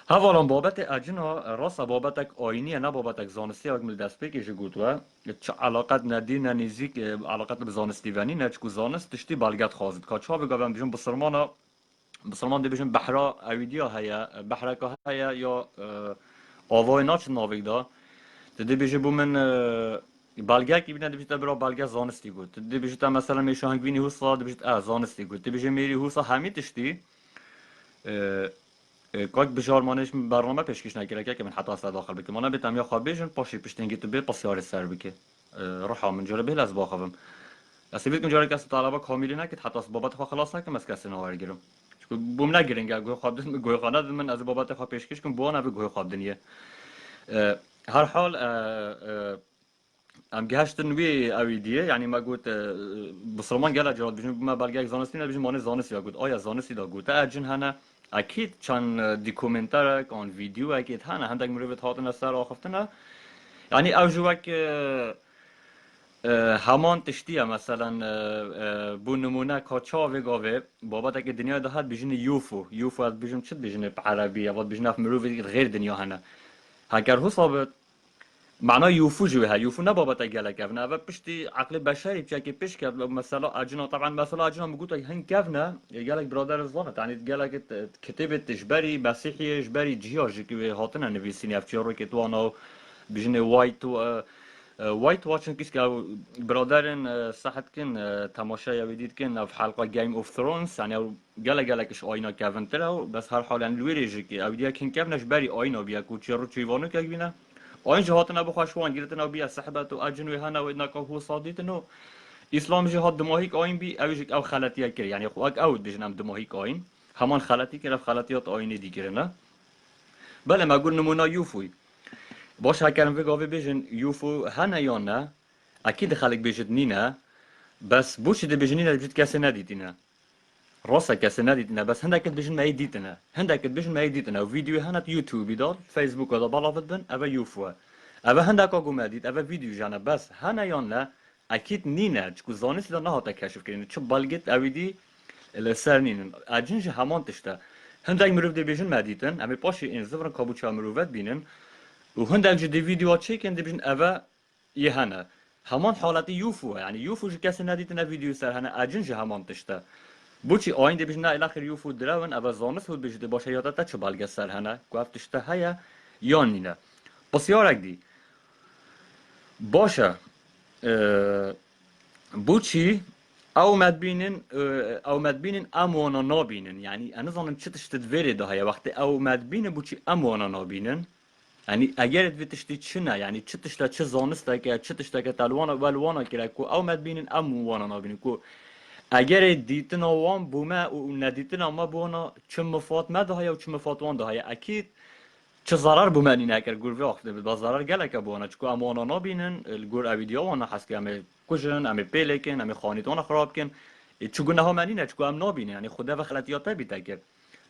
هوالان بابت اجنا راست بابتک آینی نه بابتک زانستی اگه مل دست بکشه گوتوا چه علاقت ندی نه نزیک علاقت به زانستی ونی نه چکو زانست تشتی بالگت خازد که چه بگم بیشن بسرمان دی بیشن بحرا اویدیا هیا بحرا که هیا یا آوای ناچ ناویک دا دی بیشه بو من بالگه کی بینه دی بیشه برا بالگه زانستی گود دی بیشه تا مثلا میشه هنگوینی حوصا دی بیشه زانستی گود دی بیشه میری حوصا همی تشتی کاک بشار مانش برنامه پیشکش نکرده که من حتی اصلا داخل بکم مانا بیتم یا خواب بیشن پاشی پشتنگی تو بی پاسیار سر بکه روحا من جاره بیل از باخوام اصلا بیت کنجاره کسی طالبا کامیلی نکرد حتی از بابت خواه خلاص نکم از کسی نوار گیرم چون بوم نگیرن گل گوی خواب دن گوی خانه من از بابت خواه پیشکش کم بوان اوی گوی خواب دنیه هر حال ام گهشتن وی اوی دیه یعنی ما گوت بسرمان گله جواد بیشم ما بلگه زانستی نه بیشم مانه زانستی دا گوت آیا زانستی دا گوت اجن هنه اكيد كان ديكومنتار كان فيديو اكيد هنا عندك مروفت هاتنا سر اخفتنا يعني او جواك همان تشتیه مثلا بو نمونه که چاوه گاوه بابت اگه دنیا ده هات بیجن یوفو از بیجن چه بیجن بعربی یا بیجن اف مروفی غیر دنیا هنه هکر هو ثابت معناه یوفو جوه ها یوفو نه بابت گله کفنه و پشتی عقل بشری بچه که پیش کرد مثلا اجنا طبعا مثلا اجنا مگوت هن کفنه گلک برادر زانت يعني گلک کتابت اجباری مسیحی اجباری جیاجی که هاتنه نویسینی افچه رو که تو آنها بیجن وایت واتشن کس که برادرن صحت کن تماشای ویدید کن اف حلقه گیم اوف ثرونز یعنی گلکش آینا کفن تره بس هر حال یعنی لویریجی که اودیا کن کفنش بری آینا بیا کوچه رو چیوانو که بینه آین جهات نبو خوشوان گیرتن او بیا صحبت و اجن و هنا و نکه هو صادیت نو اسلام جهات دماهی آین بی اویج او خلطی کر یعنی خو اگ اود بجنم دماهی آین همان خلطی کر خلطیات آینه دیگه نه بله ما گول نمونه یوفوی باش هکرم في قافي بيجن يوفو هنا يونا اكيد خلق بيجد نينا بس بوش دي بيجنينا بيجد كاسي ناديتنا راسا كاسي ناديتنا بس هندك بيجن ما يديتنا هندك بيجن ما يديتنا وفيديو هنات يوتيوب دار فيسبوك ولا بلافت بن ابا يوفو ابا هندك اقو ماديت ابا فيديو جانا بس هنا يونا اكيد نينا چكو زانسي دا نهاتا كشف كرين چو بالگت اويدي السر نينن اجنج همان تشتا هندك مروف دي بيجن ماديتن امي باشي ان زفرن كابوچا مروفت بينن و هندك جدي فيديو تشيكن دي بيجن افا يهنا همان حالتي يوفو يعني يوفو جو كسي نديتنا فيديو سر هنا اجنج همان تشتا بوچی آین دی بيجن الاخر يوفو دراون افا زانس هود بيجد باشه یادا تا چه بالگه سر هنا گفت تشتا هيا يان نينا بس يارك دي باشه بوچی او مدبینن اموانا نابینن يعني انا ظنم چه تشتد ویره ده هيا وقت او مدبینن بوچی اموانا نابینن يعني اگر في تشتي چنا يعني چه تشتا چه زانستا که چه تشتا که تلوانا ولوانا کرد کو او مدبینن اموانا نابینن کو اگر دیتن وان بوما و ندیتن ما بونا چه مفاد مده هيا و چه مفاد وان ده هيا اكيد چه ضرر بومنی نکر گور وی آخده بید با ضرر گلک بوانا چکو اموانا نابینن الگور اویدیا وانا حس که همه کشن همه پیلکن همه خانیتوانا خراب کن چگو نه منی نه چکو هم نابینه یعنی خدا و خلطیات بیتا که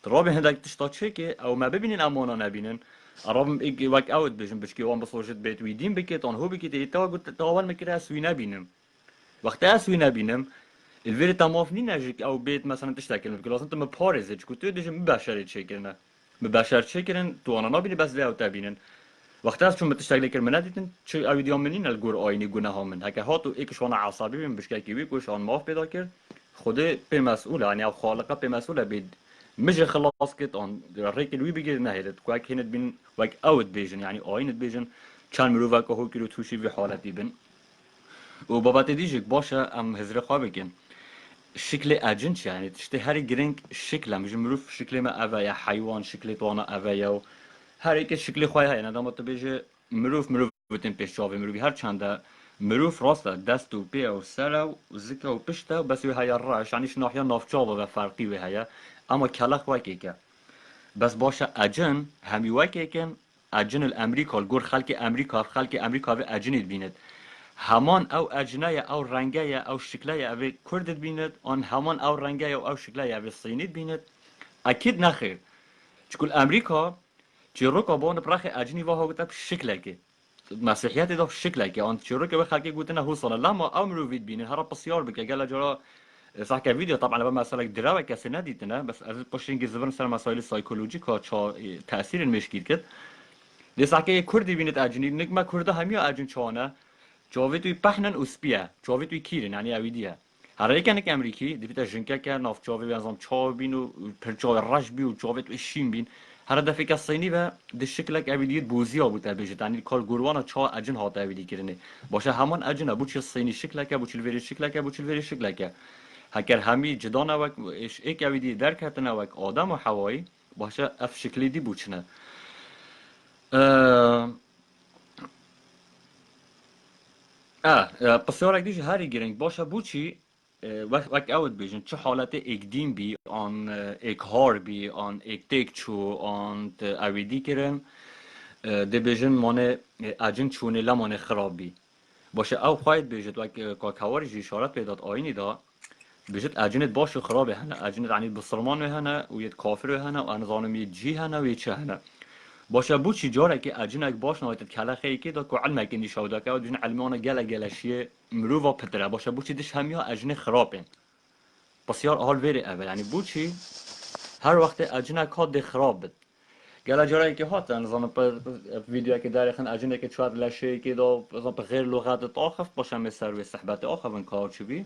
ترابی هندک تشتا چه که او ما ببینین اموانا نبینن عرب ایک وقت اوت بشن بشکی وان بسوجت بیت ویدین بکت آن هو بکت ایتا گفت تاول مکره اسوی نبینم وقت اسوی نبینم الفيري تماف نينجك او بيت مثلا تشتكل بكل اصلا تم باريزج كنت ديش مباشر تشكرنا مباشر تشكرن تو انا نبيني بس لا تبينن وقت از چون بتشتغل کر من دیدن چه اویدیام منین الگور آینی گناه من هک هاتو ایکشون عصبی بیم بشکل کی وی کوشان ماف پیدا کرد خود به مسئول یعنی او خالقه به مسئول بید مش خلاص کت آن ریکل وی بگیر نهیدت کو اک هند بین وک اوت بیجن یعنی آینت بیجن چند مرو وک هو کیلو توشی وی حالتی بین و بابت دیجک باشه ام هزر خواب کن شكل اجنش يعني تشتي هاري جرينك شكله مش مروف شكل ما افايا حيوان شكل طوانا افايا و هاري که شكل خواه يعني دام تو بيجي مروف بتن پیش شاوه مروفی هر چنده مروف راسته دست و پی و سر و زکه و پشته بس وی های راش يعني شناحيا نافچاوه و فرقی وی های اما کلخ وکی که بس باشه اجن همی وکی کن اجن الامریکا الگور خلق امریکا و اجنید بیند همان او اجنای او رنگای او شکلای او کردت بیند آن همان او رنگای او شکلای او صینید بیند اکید نخیر چکل امریکا چیروکا بان پرخ اجنی واه گوته شکله که مسیحیت دا شکله که آن چیروکا به خلقی گوته نه حوصله لما او مروفید بینید هر بسیار بکه گل جرا صح که ویدیو طبعا لما مثلا دراوه کسی ندیدنه بس از پشتینگی زبرن سر مسائل سایکولوژیکا چا تأثیر مشکل کرد دیسا که کردی بینید اجنی نگما کرده همیا اجن چانه جاوی توی پهنن اسپیه جاوی توی کیرن یعنی اویدیه هر یکی که امریکی دیپیت جنکه که ناف چاوی بنظام چاو بین و پرچاو رش بی و چاوی تو شیم بین هر دفعه که صینی و ده شکل که اویدیت بوزی ها بود بیشتر یعنی کار گروان چا اجن هات اویدی کرنه باشه همان اجن ابو چه صینی شکل که ابو چه وری شکل که ابو چه وری شکل که هکر همی جدا نوک اش یک اویدی در کت نوک آدم و حوایی باشه اف شکلی دی بوچنه پسیارک دیش هری گرنگ باشه بوچی وقت اود بیشن چه حالت اکدیم بی آن اک هار بی آن اک تک چو آن اویدی کرن ده بیشن مانه اجن چونه لمانه خراب بی باشه او خواهد بیشت وقت کاکاواری جی اشارت پیداد آینی دا بیشت اجنت باشه خرابه هنه اجنت عنی بسرمان هنه و یه کافر هنه و انظانم یه جی هنه و یه چه هنه باشه بو چی جاره که اجنک باش نهایت کلاخه که دا کو علمه که نشاوده که دیجن علمانه گله گلشیه مرو و پتره باشه بو چی دش همیا اجنه خرابن بسیار حال ویره اول یعنی بو چی هر وقت اجنک ها ده خراب بد گله جاره که هات نظام پر ویدیو که در خن اجنه که چواد لشه که دا نظام پر غیر لغت آخف باشه مثل و صحبت آخف ان کار چی بی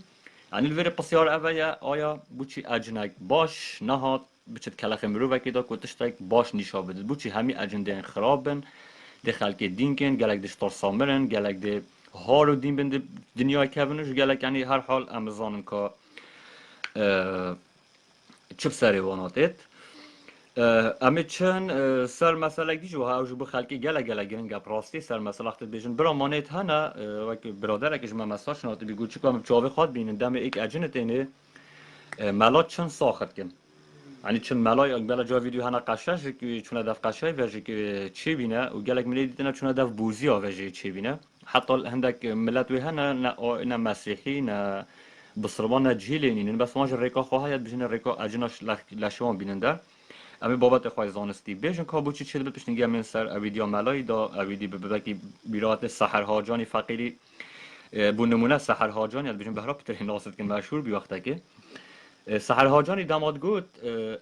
یعنی الویره بسیار اول یا آیا بو چی اجنک باش نهات بچت کلاخ مرو و که دا کتشتک باش نشا بده بو چی همی اجنده خرابن ده خلق دین کن گلک دشتار سامرن گلک ده هارو دین بند دنیای کبنش گلک یعنی هر حال امزانن که چپ سری واناتت اما چند سر مسئله دیجو ها جو بخلقی گله گله گرنگ پراستی سر مسئله وقت بیشن برا مانیت هنه وقت برادر اکش من مساج ناتی بگو چی کنم چاوی خواد بینن دم ایک اجنت اینه ملات چند ساخت کن یعنی چون ملای اقبال جا ویدیو هنر قشش که چون هدف قشای وجه که چی بینه و گلک منی دیدن چون هدف بوزی ها وجه چی بینه حتی هندک ملت وی هنه نه مسیحی نه بسرمان نه جهیلینین بس ماج ریکا خواهد بجن ریکا اجناش لشوان بیننده اما بابت خواهی زانستی بیشن کابوچی چه دل پشنگی من سر اویدیا ملای دا اویدی ببکی بیرات سحر هاجانی فقیری بو نمونه سحر هاجانی از بجن بهرا پتر ناصر که مشهور بی وقتا که سحر هاجانی داماد گوت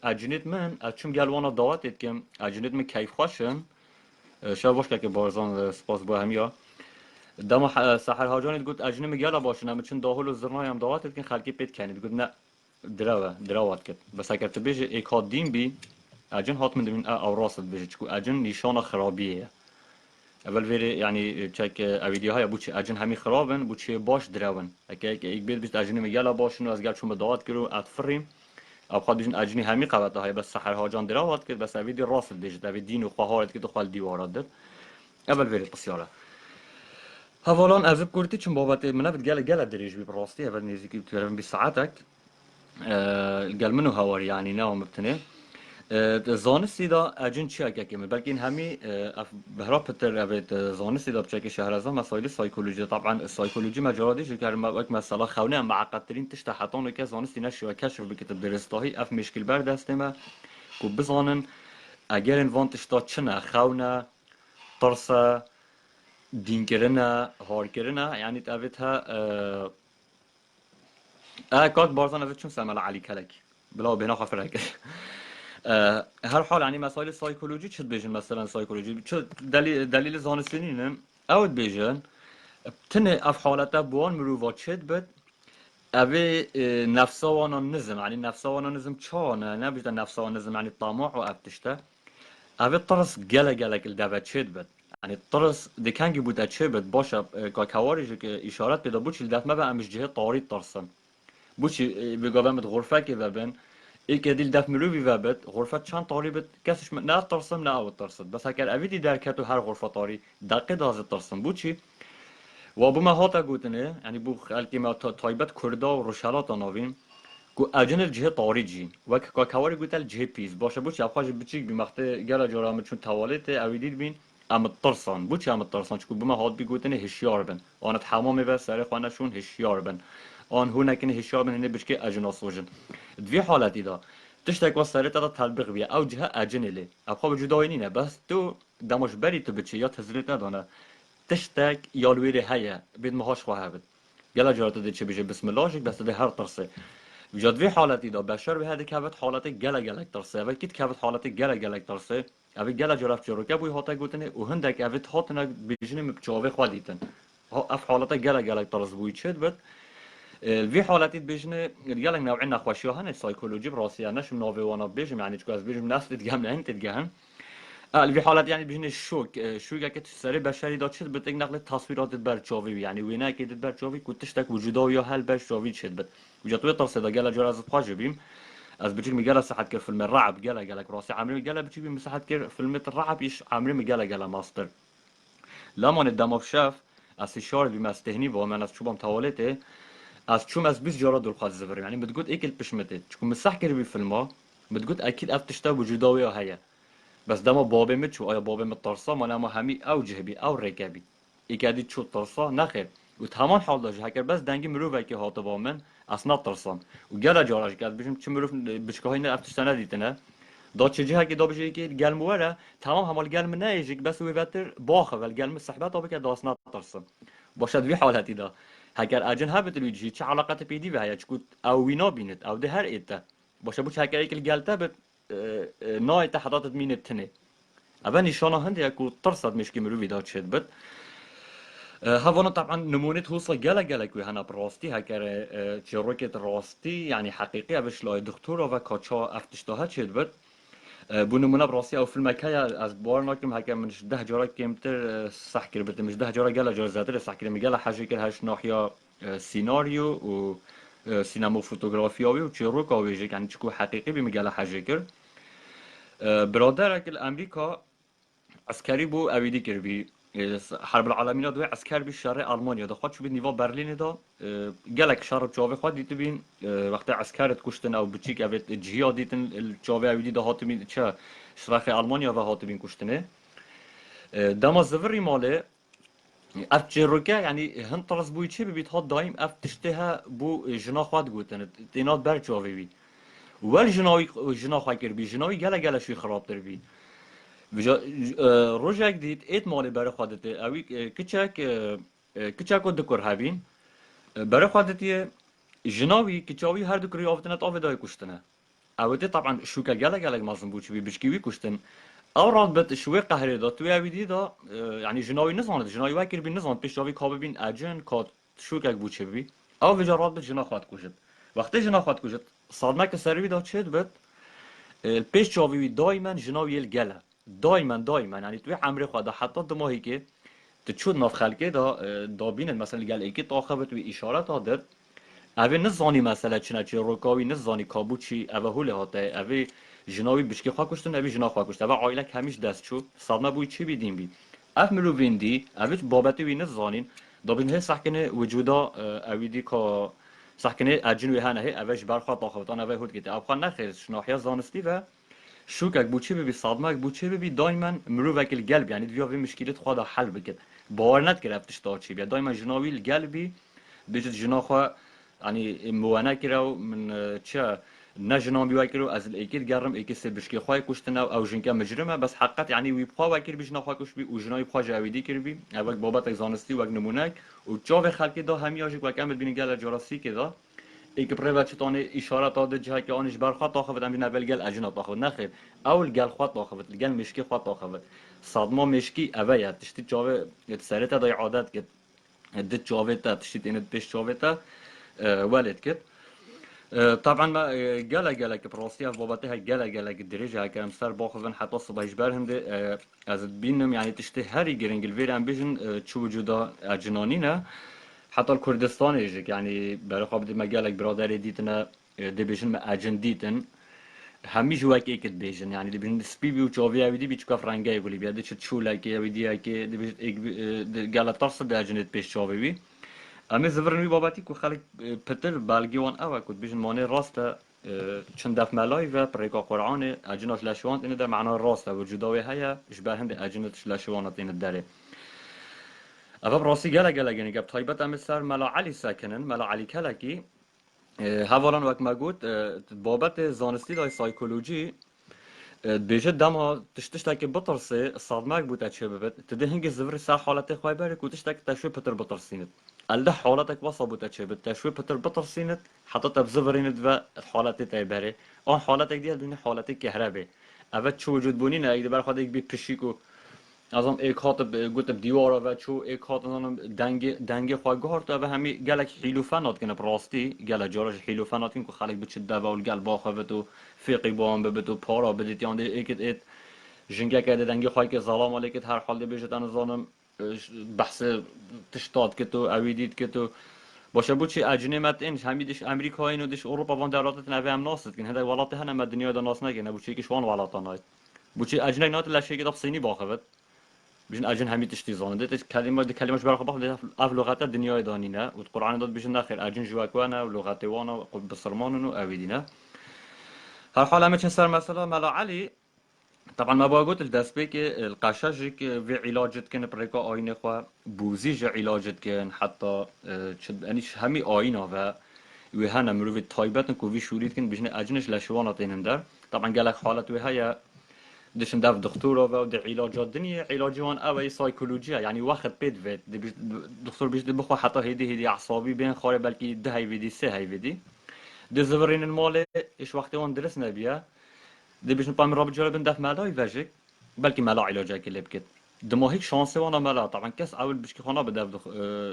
اجنید من از چون گلوانا دعوت کم اجنید من کیف خوشن شاید باش که بارزان سپاس با همیا دام سحر هاجانی گوت اجنید مگلا باشن اما چون داخل و زرنای هم دعوت کن خلقی پیت کنید گوت نه دراوات کرد بس اگر تو بیش ایکاد دین بی اجن هات من دمین او راست بیش چکو اجن نشان خرابیه اول ویری یعنی چک اویدیو های بوچه اجن همی خرابن بوچه باش دراون اگه یک بیت بیت اجن مگلا باشن و از گل چون به دعوت کرو اتفریم اب خود بیشن اجنی همی قوته های بس سحر هاجان دراوات کرد بس اویدی راست بیش دوید دین و خواهارت که دخوال دیوارات داد اول ویری بسیاره هوالان ازب کردی چون بابت منو گل دریج بی براستی اول نزدیکی تقریبا 20 ساعتک قال منو هوار يعني ناو مبتني زانستی دا اجن چی اگه کمی بلکه این همی بهرا پتر اوید زانستی دا بچه که شهرزا مسائل سایکولوژی طبعا سایکولوژی مجرادی شو که وقت مثلا خونه معقد ترین تشت حتان که زانستی نشی و کشف بکتب درستاهی اف مشکل بر دسته ما که بزانن اگر این وان تشتا چنه خونه ترسه دین کرنه هار کرنه یعنی اوید ها كاك بارزان اوید چون سمال علی کلک بلا بنا خفر هر حال یعنی مسائل سایکولوژی چه بیشن مثلا سایکولوژی چه دلیل زانستینینه اود بیشن تنه اف حالتا بوان مرووا چد بد اوی نفسوانا نظم یعنی نفسوانا نظم چانه نه بیشتر نفسوانا نظم یعنی طماع و افتشته اوی طرس گله کل دوت چد بد یعنی طرس دکنگی بود چه بد باشه که کواریجی که اشارت پیدا بود چیل دفت ما به امش جهه طاری ترسن بوچی بگویم غرفه که ببین ای که دیل دف مروی وابد غرفه چند طاری بد کسش نه ترسم نه او ترسد بس اگر اویدی درکتو هر غرفه طاری دقیقه دازه ترسم بوچی و بو ما هاتا گوتنه یعنی بو خلقی ما تایبت کردا و روشالات ناوین کو اجن جهه طاری جی و که کاواری گوتل جهه پیز باشه بوچی افخاج بچیک بی مخته گلا جرام چون توالت اویدی بین ام ترسان بوچی ام ترسان چکو بو ما هات بگوتنه هشیار بن آنت حمام و سر خانهشون هشیار بن آن هو نکنه هشیار بن هنه بشکه اجناس وجن دوی حالتی دا تشتك وصلت هذا تلبغ بيا او جهه اجنلي ابخو جداينينه بس تو دمش بري تو بچي یا تزريت ندانه تشتك يالويري هيا بيد مهاش خواهد يلا جرات دي چه بيجي بسم الله شك بس ده هر طرسه جدوی حالتی دا بشر به هده کبت حالت گلک ترسه و کیت کبت حالت گلک ترسه اوی گل جرف جرو که بوی هاتا گوتنه و هندک اوی هاتنه بیجنه مبچاوه خوالیتن اف حالت گلک ترس بوی چد بد في حالاتي بيجني قالك نوعي نخوشي هن سايكولوجي براسي انا شو نوفي وانا بيجم يعني تشكو از بيجم ناس تتجمع انت تتجهن في حالات يعني بيجني الشوك اكيد سري بشري دات شد بتك نقل تصويرات برشوفي يعني وينا اكيد برشوفي كنت تشتك وجوده ويا هل برشوفي شد بت وجاتوي طرس ده قال جرى از بخاجبيم از بتجي مقاله صحة كير فيلم الرعب قالك راسي عمري قال بتجي مساحة كير فيلم الرعب ايش عمري قال ماستر لما ندم شاف از شار بما استهني و من از شوبم توالته از چوم از 20 جارا دل خواست زبر يعني بتقول اكل بشمته تكون مسح كير بالفيلم بتقول اكيد افتشتا وجوداوي هيا بس دما بابي متشو آیا بابي متطرسا ما نما همي او جهبي او ركبي ايكادي تشو طرسا نخير وتهمان حال داشت هکر بس دنگی مروفه که هاته با من اصلا ترسان و گلا جاراش کرد بشم چه مروف بشکاهی نه افتشتنه دیتنه دا چه جهه که دا بشه که گلم وره تمام همال گلم نه ایجک بس وی وتر باخه ول گلم صحبت آبه که دا اصلا ترسان باشد وی حالتی دا هکر اجن هبت الویجی چه علاقت پیدی و هیا چکود او وینا بینت او ده هر ایتا باشه بوش هکر ایکل گلته بت نای تحداتت مینت تنه اول نشانه هندی اكو ترصد مش كي مروي دات شد بد هافانا طبعا نمونة توصل جلا كوي هنا براستي هكر جروكة راستي يعني حقيقية باش لاي دكتورة و كاتشا افتشتاها شد بد بو نمونه براستي او فيلم هكايا از بار ناكم هكا من 10 جرا كيمتر صح كير بد مش 10 جرا جلا جرا زادر صح كير مجلا حاجة كير هاش ناحية سيناريو و سينما فوتوغرافياوي و جروكا ويجي يعني تشكو حقيقي بمجلا حاجة كير برادرك الامريكا عسكري بو اویدی کر بی حرب العالمین دو عسكر بی شارع آلمانیا دا خود شو بی نیوا برلین دا گلک شهر جاوه خود دیت بین وقتی عسكرت کشتن او بچیک اوید جهیا دیتن جاوه اویدی دا هات بین چه شرخ آلمانیا و هات بین کشتنه دما زوری ماله اف جروکه يعني هن طرز بوي چه ببيت هات دايم اف تشتها بو جنا خواد گوتن تینات بر جاوه بی ول جنا خواه کر بی جناوی گله شوی خراب تر بی روزك ديت ایت مالی برای خودته اوی کچک و دکر هبین برای خودتی جناوی کچاوی هر دکری آفتنت آفدای کشتنه اوتی طبعا شوکه گله مازن بود چوی بشکیوی کشتن او راد بت شوی قهره دا توی اوی دی دا يعني جناوی نزاند جناوی وکر بین نزاند پیش جاوی کابه بین اجن کات شوکک بود چه بی او ویجا راد بت جنا خواهد کشد وقتی جنا خواهد کشد صادمه که سروی دا چید بت پیش جاوی دائما جناوی الگله دائما يعني توی عمر خدا حتی دماهی که تشود ناف خلقه دا بینن مثلا قال ایکی طاقه توی اشارت داد اوی نزانی مثلا چنه چه روکاوی نزانی کابو چی اوی هوله هاته اوی جناوی بشکی خواه کشتن اوی جنا خواه کشتن اوی عائله کمیش دست شد صدمه بوی چی بیدیم بی اف ملو ویندی اوی بابتی وی نزانین دا بین هی سحکنه وجودا اوی دی که سحکنه اجنوی هنه هی اویش برخواه طاقه اوی هود گیته ابخواه نخیر شناحیه زانستی و شوكك بوچه ببي صدمك بوچه ببي دايما مروفك القلب يعني ديو في مشكلة خدا حل بكت باور نتكر افتش تاچي بيا دايما جناوي القلبي بيجت جناخوا يعني موانا كراو من تشا نجنام بيواكرو از الاكيد قرم اكيس بشكي خواي كشتنا او جنكا مجرمه بس حقت يعني وي بخوا واكر بيجنا خوا كش بي وجناي بخوا جاويدي كربي اوك بابا زانستي وك نمونك وجاو خلقي دا همياجك وكامل بين قال جراسي كده ایک پروا چتونه اشاره داده جایی که آنش برخواد تاخود امین اول گل اجنا تاخود نخیر اول گل خواد تاخود گل مشکی خواد تاخود صدما مشکی اویا تشتی جاوه سرت دای عادت کد دت جاوه تا تشتی اینت پیش جاوه تا ولد کد طبعا ما جلا که براستي بابته جلا الدرجة كلام سر باخذن حتى الصبح يجبر هندي از بينهم يعني تشتي هاري جرينج الفيران بيجن شو وجودا جنانينا حتى الكردستان يجيك يعني برای خواب مجالك برادر دیتن دبیشن ما اجن دیتن همی جواك ایکت بیشن يعني دبیشن سپی بیو چاوی اویدی بیچ کاف رنگای گلی بیاده چه چولا که اویدی که دبیشن ایک گالا ترس بیاجنت پیش چاوی بی اما زورنوی بابتی که خالق پتر بالگی وان اوه کد بیشن مانه راسته چند دف ملای و پریکا قرآن اجنات لشوانت اینه در معنی راسته وجوداوی هیا اشبه هند اجنات لشوانت اینه داره اول براستی گله گنی گب تایبت ام سر ملا علی ساکنن ملا علی کلکی هوالان وقت مگود بابت زانستی دای سایکولوژی بیشتر دما تشتشتا که بطرسه صدمه بود اچه ببد تده هنگ زور سر حالت خواه بره کتشتا که تشوی پتر بطرسیند الده حالتك وصا بود اچه بد تشوی پتر بطرسیند حتی تبزوریند و حالت تای بره آن حالتك دیه دونی حالت کهربه اول چه وجود بونی نه ایده بر خود یک بی پشیکو ازم ایک هات گوت دیواره و چو ایک هات ازم دنگ خواه گهارت و همی گلک حیلوفنات کنه براستی گل جارش حیلوفنات کن که خلق بچه دوا و گل باخه و تو فیقی با هم به تو پارا بدید یعنی ایکت ایت جنگه که دنگ خواهی که ظلام علیکت هر حال بیشتر انا زانم بحث تشتاد که تو اویدید که تو باشه بوچی اجنه مت اینش همیدش امریکا اینو دش اروپا وان دراتت نوی هم ناست کن هدا ولات هنه مد دنیا دا ناس نگه بوچی که شوان ولات ناید بوچی اجنه نات لشه که صینی باخه بيجن اجن همي تشتي زون ديت كلمه دي كلمه برخ بخ اف لغات الدنيا دانينا والقران دات بيجن داخل اجن جواكوانا ولغات وانا بصرمانو اويدينا هر حال همه چه سر مثلا ملا علي طبعا ما باقول الدست بك القشاج في علاجت كان بريكا آينه خوا بوزيج علاجت كان حتى يعني همي آينه و وهنا مروي تايبتن كوفي شوريت كان بيجن اجنش لشوانا تينن در طبعا قالك حالت وهي دشن داف دكتوره و ده علاجات دنيا علاجوان اوي سايكولوجيا يعني واخد بيت فيت دكتور بيش بخوا حتى هيدي اعصابي بين خاري بلكي ده هاي فيدي سه هاي فيدي ده زفرين المال ايش وقت وان درس نبيا ده بيش نبقى من رابط جرب ندف مالا يفاجك بلكي مالا علاجك اللي بكت دماغك شانسه وانا مالا طبعا كاس اول بشكي خانه بده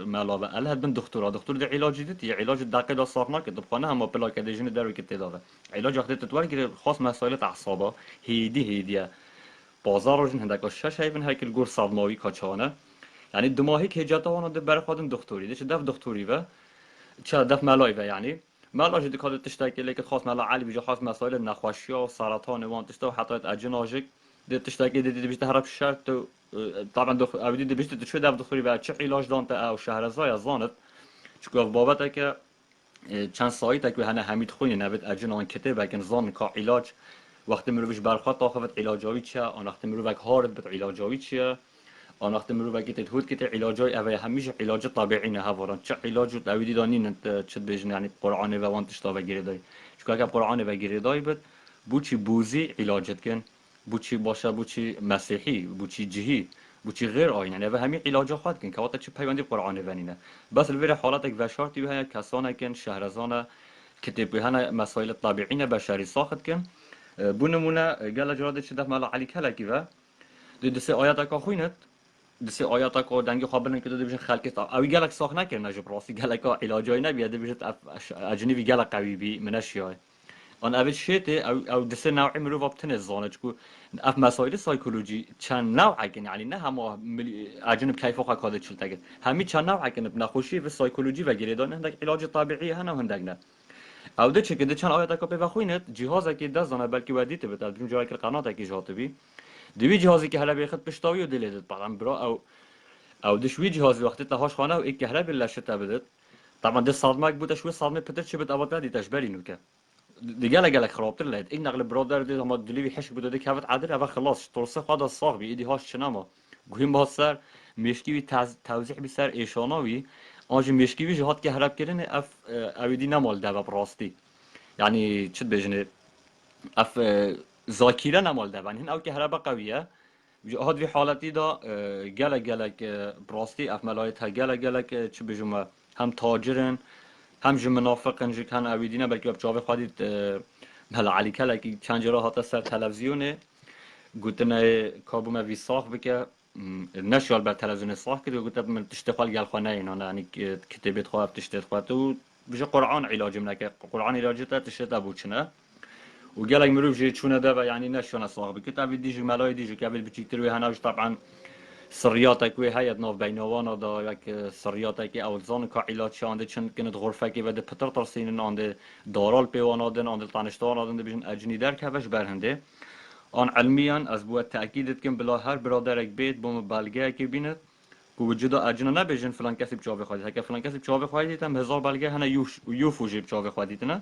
مالا بقى لها بن دكتوره دكتور ده علاج دي علاج دقيقه ده صافنا كده بخانه هم بلا كديجن دارو كده علاج وقت تتوالي خاص مسائل اعصابه هيدي بازارشون هندک شش هیون هیکل گور سالماوی کاچانه یعنی دماغی که جاتا وانا ده برای خودن دکتوری ده چه دف دکتوری و چه دف ملای و یعنی ملاج دی کادت تشتکی لیکت خاص ملا علی بیجا خاص مسائل نخوشی و سرطان وان تشتا و حتی اجناجک ده تشتکی دی بیشتر هرب شرط تو طبعا اودی دی بیشتر تشوی دف دکتوری و چه علاج دانت او شهرزای زانت چکو بابت که چند سایت که هنه حمید خونی نبید اجنان کتاب کن زان کا علاج وقتی مرویش برخواد تاخذت علاجاوی چیه آن وقتی مرویک هارد بت علاجاوی چیه آن وقتی مرویک تهود کت علاجای اوی همیشه علاج طبیعی نه هوارن چه علاج اویدی دانی انت چه بیشتر یعنی قرآن و وان تشتا و گریدای چون که قرآن و گریدای بد بوچی بوزی علاجت کن بوچی باشه بوچی مسیحی بوچی جهی بوچی غیر آین یعنی و همین علاج خواهد کن که وقت چه پیوندی قرآن و نینه بس الویر حالات یک وشارتی و کسانه کن شهرزانه کتاب به مسائل طبیعی نه بشری ساخت کن بونمونه قال جراد شده مال علی کلا کیوا دسه آیات کا خوینت دسه آیات کا دنگ خبرن که دو بشه خلق تا او گلک ساخ نکرد نجب راستی گلک علاجای نبیاد بشه اجنبی گلک قوی بی منشیای آن اول شیته او دسه نوعی مرو وابتن زانج کو اف مسائل سایکولوژی چند نوع کن یعنی نه هم اجنب کیف خو کاده چل تگه همی چند نوع کن نخوشی و سایکولوژی و گریدان هندک علاج طبیعی هنه هندک نه او ده چه که ده چند آیات که به خوینت جهازی که دزانه بلکه ودیت به تدبیر جایی که قناته که جاته بی دوی جهازی که حالا بیخت پشتاوی و دلیدت بعدم برا او دشوی جهازی وقتی تهاش خانه و یک کهربی لشته بدت طبعا ده صدمه بود شوی صدمه پتر چه بد آباد دیتش برینو که دیگه لگه خرابتر لید این نقل برادر دید اما دلیوی حش بود ده که وقت عادل اول خلاص ترسه خود از صاحب ایدی هاش چنما گویم با سر مشکی توضیح بی سر ایشاناوی آنج مشکی وی جهات که هرب کردن اف اویدی نمال ده براستی يعني تشد بجنة اف ذاكرة نمال ده هن او كهرباء قوية هاد في حالتي دا جلك جلك براستي اف ملايتها جلك جلك تش بجمع هم تاجرن هم جو منافقن جو كان اويدينا بلكي بجاوه خاديت هلا علي كلا كي چند جرا هاتا سر تلفزيونه گوتنه کابو ما وی ساخ بکه نشال بر تلویزیون ساخ کرد و گوته من تشتغل گل خانه اینا یعنی کتابت خواه تشتغل خواه تو بشه قرآن علاج منه که قرآن علاجت تشتغل بوچنه و گلک مروف جي چونه ده و يعني نشون ساخ بکه تا دیجی ملای دیجی که بچیکتر و هنوش طبعا سریاتک و هیئت ناف بینوان دا یک سریاتک اول زان که علاج شانده چند کنید غرفه که بده پتر ترسینن آنده دارال پیوانادن آنده تانشتان آدن بجن اجنی در که بش برهنده آن علميا از بود تأكيد كم بلا هر برادرك بيت بوم بلگه که بينت وجود اجنا نبيجن فلان کسی بچاوه خواهید هکر فلان کسی بچاوه خواهید هم هزار بلگه هنه یوفوجی بچاوه خواهید نه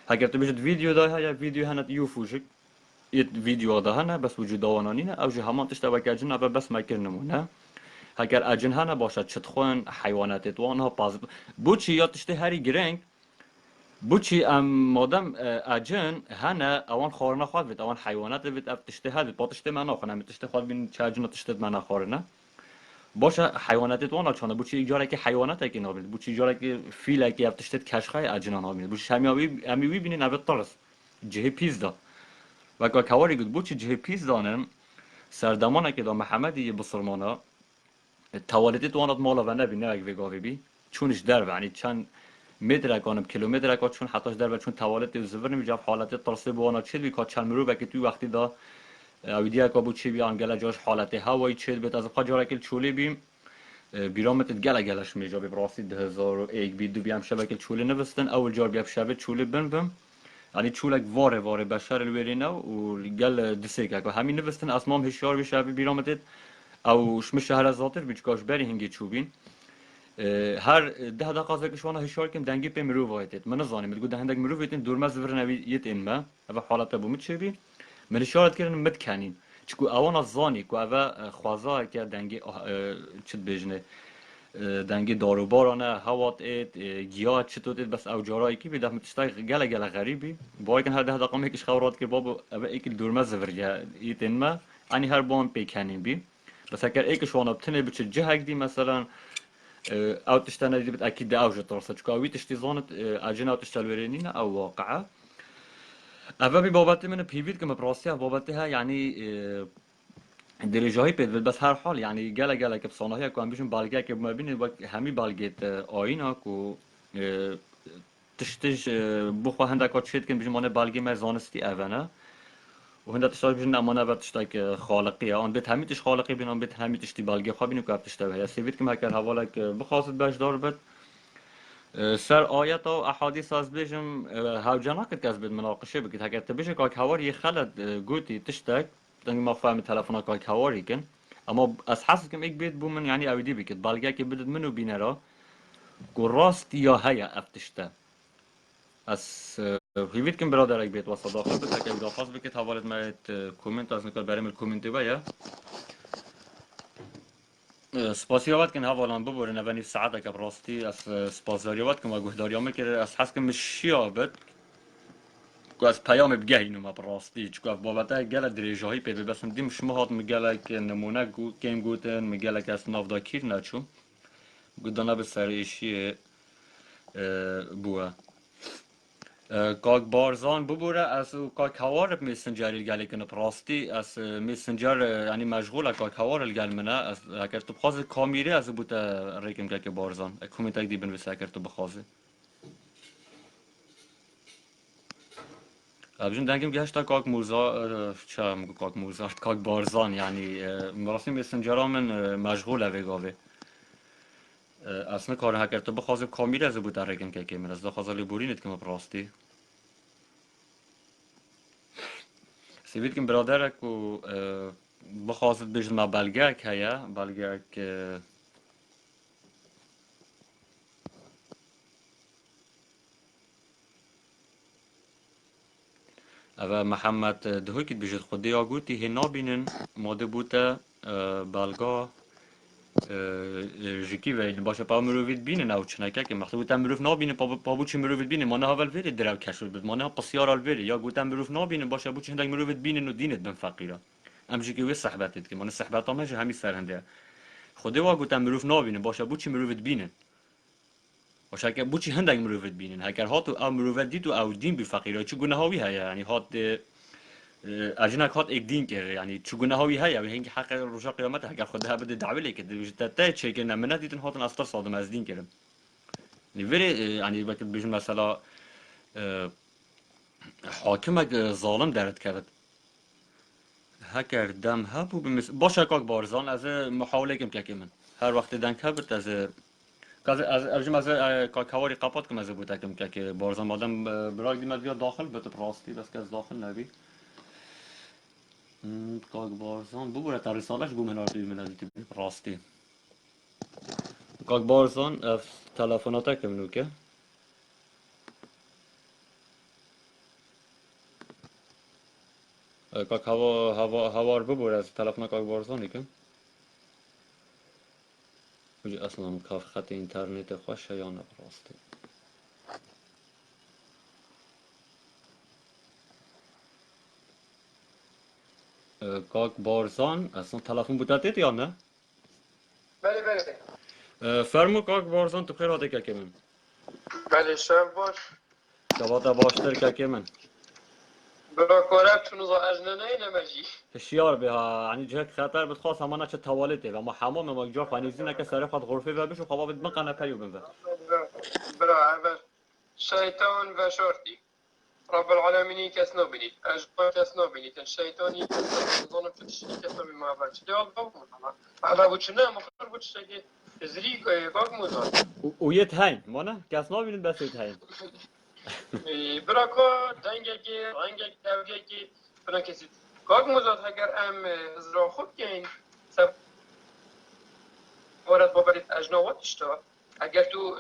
هکر تو بيجد فيديو ده هيا فيديو هنه یوفوجی ایت فيديو ده هنه بس وجود آوانانی نه او جه همان تشتبه که اجن ابا بس مکر نمونه هکر اجن هنه باشد چتخون حیوانات توانها پاز بوچی یا تشته هری گرنگ بوچی ام مادم اجن هنه اوان خورنا خواد بید اوان حیوانات بید اف تشته هد با تشته من آخونه هم تشته خواد بین چه اجنا تشته من خورنه باشه حیوانات تو چانه بوچی جاره که حیوانات که نابید بوچی جاره که فیل که اف تشته کشخای اجنا نابید بوچی همیاوی بینین اوت طرس جه پیز دا و که کواری گود بوچی جه پیز دانم سردمانه که دا محمدی بسرمانا توالدی توانت مالا و نبی نه اگه وگاوی بی چونش در یعنی چند متر کانم کیلومتر کا چون حتاش در چون توالت زبر نمیجا حالت ترسه بوانا چه بی کا چند مرو که توی وقتی دا اویدیا کا بو چی بی انگلا جاش حالت هوایی چه بیت از خجاره کل چولی بیم بیرامت گله گلش میجا به راستی 2001 بی دو بیم شبکه چولی نوستن اول جار بیا شبه چولی بم یعنی چولک واره بشر الورینه و گل دسیکه که همین نوستن اسمام هشیار بشه بیرامت او شمش شهر زاتر بیچکاش بری هنگی چوبین هر 10 دقیقه که شما هشیار کم دنگی په مرو وایتید من نزانم میگه ده هندک مرو ویتین دور مز ور نوی یت این ما و حالت بو متشبی من اشارت کردن مت کنین چکو اوان از زانی کو اوا خوازا که دنگی چت بجنه دنگی داروبارانه هوات ات گیا چطوت بس او جارایی کی به دفعه تشتای گله غریبی با کن هر 10 دقیقه میکش خورات که بابا اوا ایک دور مز ور یت این ما انی هر بون پیکنین بی بس اگر ایک شونا بتنه بچ جهک دی مثلا او تشتنا دي اكيد اوجه طرصه كاوي تشتي زونت اجنا تشتلورينين او واقعه اما ببابت من بيفيد كما براسيا بابتها يعني درجه بيد بس هر حال يعني جلا كبصانه كان بيشن بالجا که ما بين همي بالجيت آينا كو تشتش بخوا هندك شيت كان بيجي مانه بالجي ما زانستي اوانا وهندا تشتاق بيجن امانه بر تشتاق خالقي آن بيت همي تش خالقي بين آن بيت همي تشتي بالجي خابين كو تشتاق هيا سيفيت كما كان حوالك بخاصت باش دار بت سر آیت و احادیث از بیشم هاوجانا کد که از بید مناقشه بکید هکر تبیشه که هواری خلد گوتی تشتک دنگ ما فهم تلفنا که هواری کن اما از حس کم ایک بید بومن یعنی اویدی بکید بالگه که بدد منو بینه را که راست یا هیا افتشته از هیوید کم برادر اک بید و صداقه بکید که اضافاز بکید حوالت مایت کومنت از نکال بریم الکومنتی بایا سپاسیوات کن حوالان ببورن اونی ساعت که براستی از سپاسداریوات کن و گهداریامه که از حس کم مشیا بد که از پیام بگه اینو ما براستی چون بابته گله دریجایی پیدا بسم دیم شما هات مگله که نمونه کم گوتن مگله که از نافدا کیر نچوم گودانا به سریشی بوه کاک بارزان ببوره از کاک هوار میسنجری گله کنه براستی از میسنجر یعنی مشغول کاک هوار الگل منه از اگر تو بخواد کامیره از بوده ریکم که بارزان کامنت دی بنویس اگر تو بخوازی ابجن دنگم گشت کاک موزا چه میگو کاک موزا کاک بارزان یعنی مراسم میسنجرا من مشغول وگاوه اصلا کار هکر تو بخواد کامیره از بوده ریکم که من از دخوازالی بورینت که ما براستی سیوید کم برادر کو بخواست بجن ما بلگه که یا بلگه که و محمد دهوی که بجد خودی آگوتی هی نابینن ماده بوده بلگا جکی و باشه پا مروفید بینن او چنکه که مخصوص بودن مروف نابینه پا بود چی مروفید بینه مانه هاول ویری درو کشور بود مانه ها پسیار آل ویری یا گوتن مروف نابینه باشه بود چی هندک مروفید بینن و دینت بن فقیره ام جکی وی صحبتید که مانه صحبت همه همی سرهنده خودی وا گوتن مروف نابینه باشه بود چی مروفید بینن باشه که بود چی هندک مروفید بینن هکر هاتو او مروفید دیتو او دین بی فقیره چی گناه هاوی هیا یعنی هات اجناك هات اك دين كير يعني شو قلنا هوي هيا وهيك حق رجاء قيامتها حق خدها بده دعوه لك تتا شيء كنا من هذه تنحط اصفر صادم از دين كير يعني فيري يعني وقت بيجي مثلا حاكمك ظالم درت كرد هكر دم هبو باشه كاك بارزان از محاوله كم كمن هر وقت دن كبرت از از ارجم از كاكاوري قاپات كم از بوتا كم که بارزان مادم براك دي مديا داخل بت براستي بس كاز داخل نبي کاک بارزان ببوره تا رسالش بو من آردوی من ادیتی راستی کاک بارزان اف تلفوناتا که منو که کاک هوار ببوره از تلفونا کاک بارزانی که کجا اصلا کاف خط اینترنت خوشه یا نه راستی کاک بارزان اصلا تلفون بودتید یا نه؟ بله فرمو کاک بارزان تو خیر هاته که من بله شب باش شباتا باشتر که من برا كوراب تنوضا أجنانين مجي هشیار بها يعني جهت خطر بتخواست همانا چه توالته و ما حمام ما جا خانیزینه که سر خود غرفه و بشو خوابا بد مقنه پیو بنده برا عبر شيطان وشرطي رب العالمين كسنا بنيت أجنان كسنا بنيت الشيطاني ظلم تشتي كسنا بما باتش دي الله على وجهنا مخرب وجهك زري كاك مزار و یه هین مانه کس نبینید بس یه هین براكو دنگكي رنگك داويكي فلان كسيت كاك مزار هگر ام زرا خود كين سب ورد بابرت أجنوات اشتا اگر تو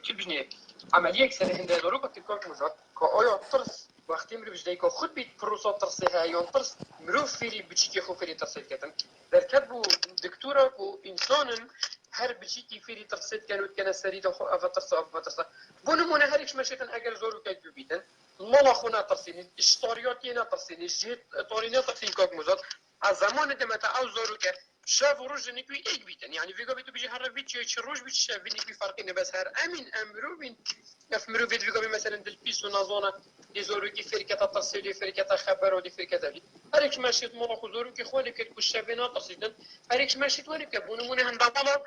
چی بجنی عملیه یک سر هنده دارو که تکاک مزاد که آیا ترس وقتی مرو بجدی که خود بید پروسا ترسه ها یا ترس مرو فیری بچی که خو فیری ترسید کتن در کتبو دکتورا کو انسانن هر بچی که فیری ترسید کنود کنه سری دو خو افا ترسا بونمونه هر ایش مشکن اگر زورو که بیدن مالا خونا ترسینی اشتاریاتی نا ترسینی جهت طارینه ترسین کاک مزاد از زمان دمتا او زورو که شاف روز نيكوي ايك بيتن يعني فيجو بيتو بيجي هر فيتشي روج بيتش شاف نيكوي فرقين بس هر امين امرو بين افمرو فيت فيجو مثلا دل بيسو نازونا دي زورو كي فرقه تصل دي فرقه خبر ودي فرقه دالي هريك ماشيت مو خو زورو كي خولي كي كشبينا تصيدن هريك ماشيت وني كبون من هندبالا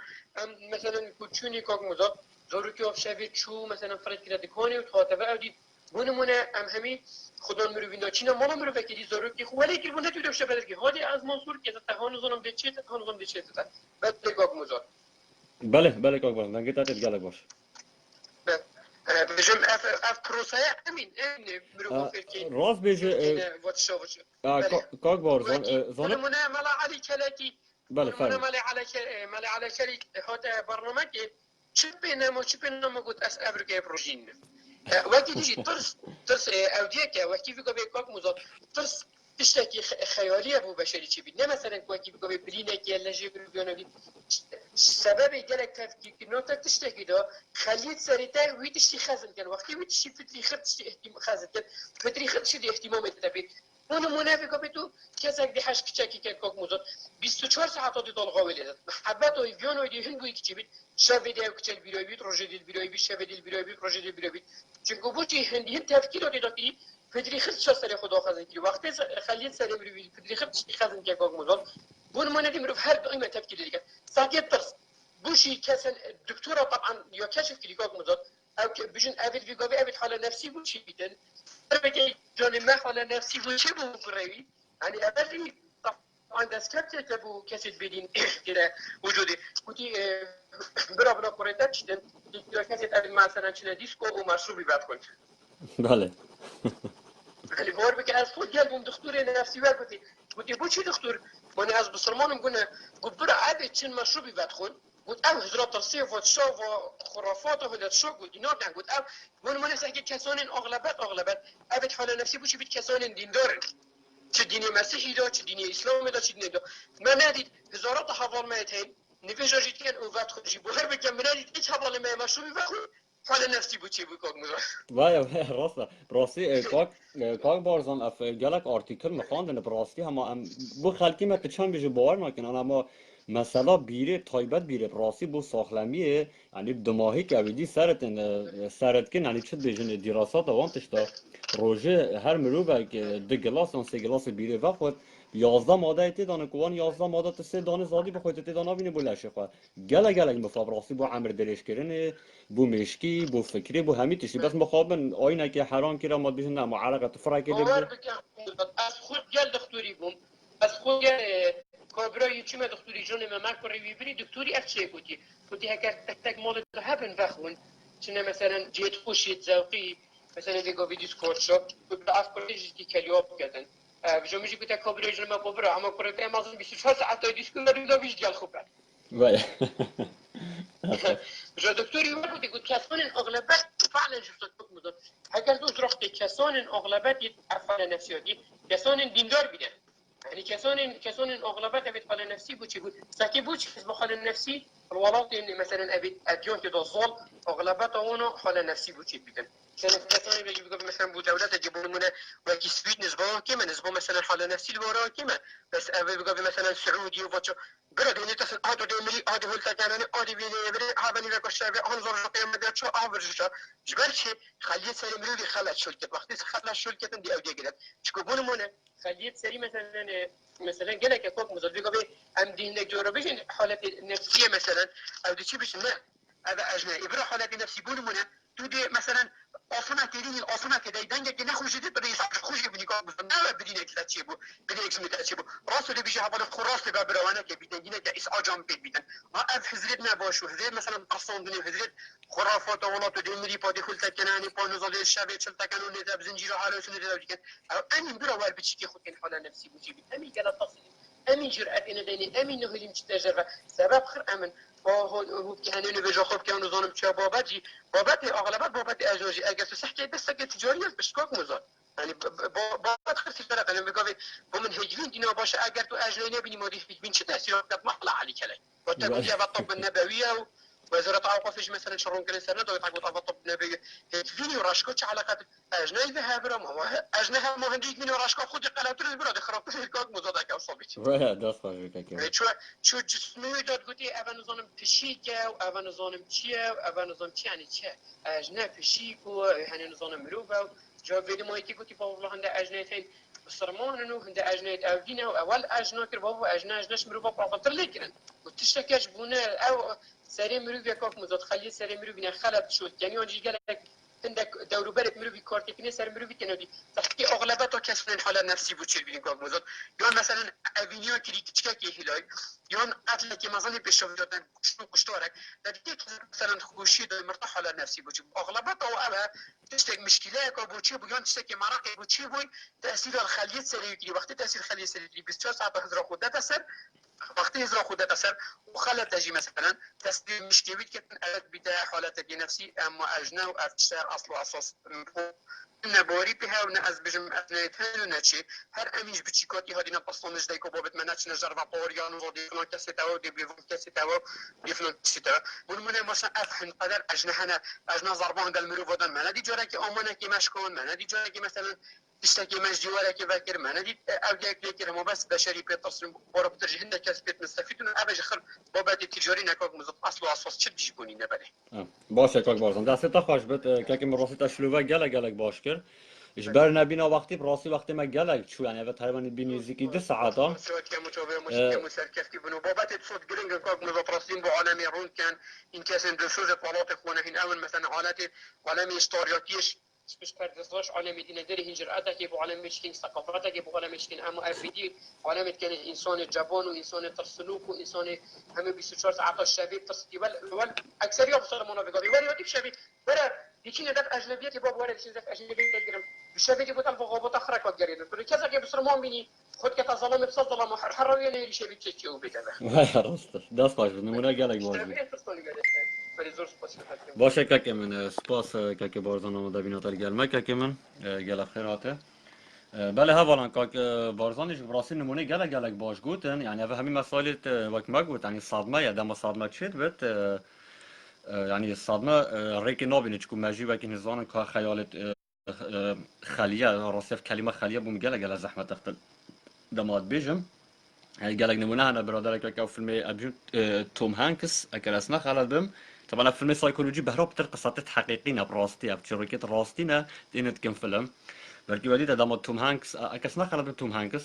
مثلا كوتشوني كوك موزا زورو كي اوف شافيت شو مثلا فرق كده دكوني وتخاطبه اودي بونمونه ام همي خدا مروینا چینا مالا مرو وکیلی ضرورت که ولی که بونه تو داشته بدل که هادی از منصور که تهان زنم به چه تهان زنم به چه تا بعد لگاگ مزار بله بله کاک باش من گیتات گله باش بجم اف پروسه امین مرو فکر راست بیجه کاک بار زانه منا ملا علی کلاکی بله منا ملا علی کلی هات برنامه که چه بینم گفت اس ابرگه پروژین وقتی دیجی ترس اودیه که وقتی فکر به کاک موزا ترس تشتكي خياليه ابو بشري تشبي نه مثلا كوكي بيقول برينك يلا جيب بيونبي سبب جالك تفكير نوتا تشتكي ده خليت سريتا ويتشتي خازن كان وقتي ويتشتي فتري خرتشتي اهتمام خازن كان فتري خرتشتي اهتمام تبي انا منافق بتو كسك دي حش كتشكي كان كوك موزا 24 ساعه تدي طلقه محبته يفيونو دي هنگو يكتشبي شافيدي او كتل بيروبيت روجي بيروبيت شافيدي بيروبيت روجي بيروبيت چونكو بوتي هندي تفكير دي دكتي فدري خرت شو سري خدا خزن كي وقت خليت سري بروي فدري خرت خزن كي كوك موزون بون ما ندي مرو هر قيمه تفكير ديك ساكيت ترس بوشي كسن الدكتوره طبعا يو كشف كي كوك موزون او بيجن ابيت في قبي ابيت حاله نفسي بوشي بيدن بكي جون ما حاله نفسي بوشي بو قروي يعني ابي طبعا دسكت تبو كسد بيدين كده وجودي كنتي برا قريتك جدا كسد ابي مثلا شنو ديسكو ومشروبي بعد كنت بله خلي بور بك از خود قلبهم دكتور نفسي قلت بو چی دكتور من از بسلمانم قلنا قلت برا عادي تشين مشروبي بدخل قلت او هجرات تصيف وتشوف خرافات وهذا شو قلت نوع قلت او من سحكي كسان اغلبت ابد حال نفسي بو چی بيت كسان ديندار چه ديني مسيحي دا چه ديني اسلامي دا چه ديني دا ما ناديد هزارات حوال مايتين نفيجا جيتين او فتخل جي بوهر بكم ناديد ايش حوال ما مشروبي بدخل حال نفسي بو چی بو کاک مزار وای راستی کاک بارزان اف گلک آرتیکل مخواندن براستی هم بو خلکی ما تچان بیجه باور نکنن اما مثلا بیره تایبت بیره براستی بو ساخلمیه یعنی دماهی که اویدی سرت کن یعنی چه بیجن دراسات وانتش تا روژه هر مروبه که 2 گلاس یا 3 گلاس بیره وقت 11 ماده ایتی دانه کوان 11 ماده تا 3 دانه زادی بخوید ایتی دانه بینی بلشه خواهد گلک مفابراسی بو عمر درش کرنه بو مشکی بو فکری بو همی تشتی بس مخابن آینه که حرام کرا ما بیشن نه معرقه تفرق کده باور بکن از خود گل دکتوری بوم از خود گل کابرای چی ما دکتوری جون ما مکر ویبری دکتوری اف چه گوتی هکر تک مال ده هبن وخون چنه مثلا جیت خوشید ذوقی مثلا دیگه ویدیو سکوت شو بود اف کلیج دی کلیوب کردن بجو میگه که کابرای جون ما بابرا اما کرده امازون 24 ساعت تا دیسکو داریم بیش گل خوب وای بجو دکتوری ما گفت کسان اغلبت فعلا شفت مدت اگر دوست رخت کسان اغلبت افعال نفسیاتی کسان دیندار بیدن يعني كسون اغلبها ابي حال نفسي بوشي يقول ساكي بوشي حزب حال نفسي الولاد إن مثلا ابي اديون تدو الظل اغلبها هنا حال نفسي بوشي بيدن كسون بيجي مثلا بو دولة تجيبون من وكي سبيد نسبه كما نسبه مثلا حال نفسي الورا كما بس ابي بيجي مثلا سعودي وباتشو برد يعني تصل هذا دمري هذا هو التكاني هذا بيني بري هذا اللي لك الشعب انظر قيام مدار شو افرج جبر شيء خليت سري مريض خلت شركه وقت خلت شركه دي او دي قلت تشكبون منه خليت سري مثلا قال لك كوك مزدوجه به ام دين لك جوربيشن حالتي نفسيه مثلا او دي شي بش لا هذا اجنبي ابرا حالتي نفسي بون منه تودي مثلا اصلا تريني اصلا كده دنجك نخرج دي بريس خرج ابني كوك ما بدينك لا تشيبو بدينك سمي تشيبو راسه اللي بيجي هبل خراس تبع بروانا كي بيدينا كاس اجام بيدن ما اف حزرتنا باشو حزر مثلا قصون دنيا حزرت خرافات ولات دمري بادي خلت كناني بانوزال الشباب شلت كانوا نذاب زنجير حاله سنه ذا أمين برا وال بتشكي خد كان حالا نفسي بوجي أمين قال تصل أمين جرأة إن ديني أمين نهلي مش تجربة سبب خير أمن هو كهنين بيجا خب كانوا ظالم شاب باباتي باباتي أغلبات باباتي أجوجي أجلس سحكي بس سكت تجارية بشكوك مزار يعني بابات خير سفرة أنا بقول بمن هجرين دينا باش أجر تو أجريني بني مودي في بين شو تأثيرات ما طلع عليك عليه وتقول يا بالطب النبوية وزارة أوقافش مثلا شرون كان سنة دو يتعقد أبطب النبي هتفيني وراشكوش علاقات أجنبي ذهب رما أجنها ما هنديك مني وراشكو خد قلاتر البراد خربت الكوك مزادك أو صبيت واه دست خواهی که شو جسمي داد قلتي أبا نظام بشيكا وأبا نظام تشيا وأبا نظام تشي يعني تشا أجنا بشيكو يعني نظام مروبا جواب فيديو ما يكي قلتي بابا الله عنده أجنتين بصرمان إنه عنده أجنات أو دينا وأول أجنا كر بابا أجناش مروبا بقطر ليكرن وتشتكاش بونا أو سري مروبا كوك مزاد خلي سري مروبا خلط شو يعني أنجي قالك عندك دورو برد مروبي كارتي كني سر مروبي كندي تحكي اغلبته كسرن حاله نفسي بوتشيل بين كوك مزود يون مثلا افينيو كريتيكا كي هلاي يون قتل كي مازال بيشوفيوتن شنو كشتورك دقيق مثلا خوشي دو مرتاح على نفسي بوتشي اغلبته وابها تشتك مشكله كو بوتشي بيون تشتكي مراقي بوتشي بوي تاثير الخليه سري كي وقت تاثير الخليه سري 24 ساعه تحضر خدها تاثر وقت يزرع خدها تاثر وخلت تجي مثلا تسديد مشكلة كتن بداية حالتك نفسي أما أجنا وأفتشار أصل أساس نبوري بها ونأز بجم أثناء ونأتشي هر أميش بتشيكاتي هادينا بصنش دايكو بابت مناتش نجر وطوريان وضي فلان كسيتاو دي بيفون كسيتاو دي فلان كسيتاو ونمنا مثلا أفحن قدر أجنا ضربان دل مروفودان منا دي جاركي أمانا كي مشكون منا دي جاركي مثلا تشتكي مش جوارك فاكر ما ندي أوجاك لكن هم بس بشري بيتصل بورب ترجع هنا كسبت مستفيد إنه أبى جخر بابات التجاري نكوك مزط أصل وأساس شد جيبوني نبله. باشه کاک بارزان دست تا خوش بد که مراسم تشلوه گلک باش کرد ايش بر نبينا وقتی براسي وقتی ما گلک شو يعني اوه تقريبا بنزيكي 2 ساعات سوت كمتابع مش كمسركفتي بنو بابات تصد جرينج كوك مزط راسين بعالمي رون كان إن كاسن دشوز بلاط إخوانا هن أول مثلا عالمي اشتارياتيش مش پردازش عالم دین داری هنجرأت که با عالم مشکین ثقافت که با عالم مشکین اما افیدی عالم که انسان جوان و انسان ترسلوک و انسان همه 24 ساعت شبیه تصدی ول اکثریت بصر منافقات ولی وقتی شبیه برا یکی ندف اجنبیت با وارد چیز دف اجنبیت گرم بشبیه بودن فوقات خرکات گرید تو کذا که بصر ما بینی خود که تظلم بصر ظلم حروی نه شبیه چی او بده راست دست خوش بد نمونه گلک بازی باشه که من سپاس که بارزان آمده بیناتر گلمه که من گل خیراته بله هوالا کاک بارزانش براسي نمونه گلک باش گوتن يعني في همين مسائل وقت ما قلت يعني الصدمه يا دام الصدمه تشد بت يعني الصدمه ريكي نوبين تكون ماجي وقت نزان كا خيالت خليه راسف كلمه خليه بوم گلک زحمه تختل دماد بيجم قالك نمونه انا برادرك كاو فيلم ابجون توم هانكس اكل اسمه خلال بم طبعا فيلم سايكولوجي بهرب بتر قصات حقيقية براستي اب شركة راستينا دينت كم فيلم بلكي وليد دام توم هانكس اكسنا خلال بم توم هانكس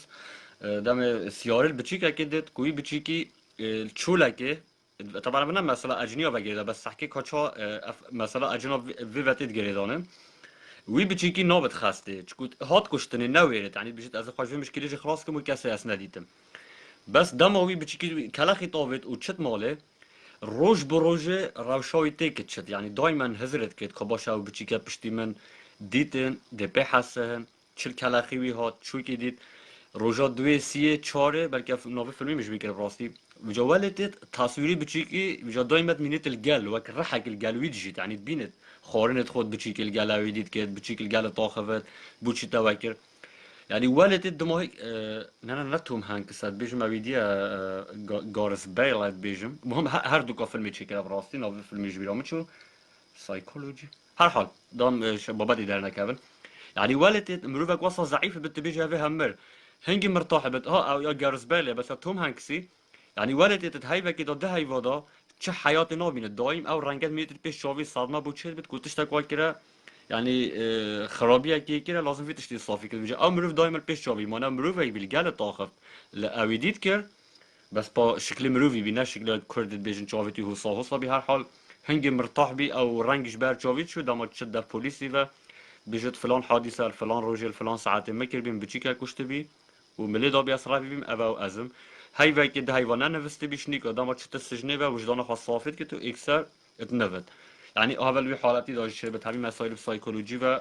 دام سيارل بتشيك اكيد كوي بتشيكي الشولكي طبعا من مثلا اجنيا بغيره بس احكي كاتشا مثلا اجنيا فيفتيت غيريدانه وي بتشيكي نوبت خاسته چكوت هات كشتني نويرت يعني بيجت از خوش مشكله خلاص كمو كاسه اسنديتم بس دماوی بچیکی کلاخی طاوت و چت ماله روش بروجه روشای تیکت شد يعني دائما هزرت كت كباشا و بچیکه پشتی من دیتن ده بحثن چل کلاخی وی هات شو کی دید روجا دوی سیه چاره بلکه نوبه فیلمی مش بیکر راستی وجوالتت تصویری بچیکی وجا دائما مینت الجل وك رحك الجلوي جيت يعني بينت خورنت خود بچیک الجلاوی دید که بچیک الجل طاخفت بوچی توکر يعني والدي دموي نه توم هانکس اد بیجم اویدی گارس بیل اد بیجم مهم هر دو کا فیلمی چیکر براستی ناو فیلمی جبیرام چو سايكولوجي هر حال دام بابا دي دارنا كابل يعني والدي مروفك وصل ضعيف بنت بيجي فيها مر هنجي مرتاح بت او يا جارس بالي بس توم هانكسي يعني والدي تتهيبه كده ده هي ودا چه حياتي نابين الدايم او رنگت ميت پیش شاوي صدمه بو چه بت كنتش تاكل كده يعني خرابيه كي كده لازم في تشتي صافي كده بيجي او مروف دايما پیش شاوي ما انا مروف هي بالجال طاخف لا اويديت كر بس با شكل مروفي بي نه شكل كرد بيجن شاويتي هو صاحب بي هر حال هنگی مرتاح بی او رنگش بر جاوید شد اما چه در پلیسی و بجد فلان حادثه فلان روز فلان ساعت مکر بیم بچی که کشته بی و ملی دا بی اسرا بیم او ازم هی وقتی ده حیوانه نوسته بیش نیک آدم چه تسجنه و وجدان خاص صافید که تو اکثر اتنفد يعني اول وی حالتی داشته به همین مسائل سایکولوژی و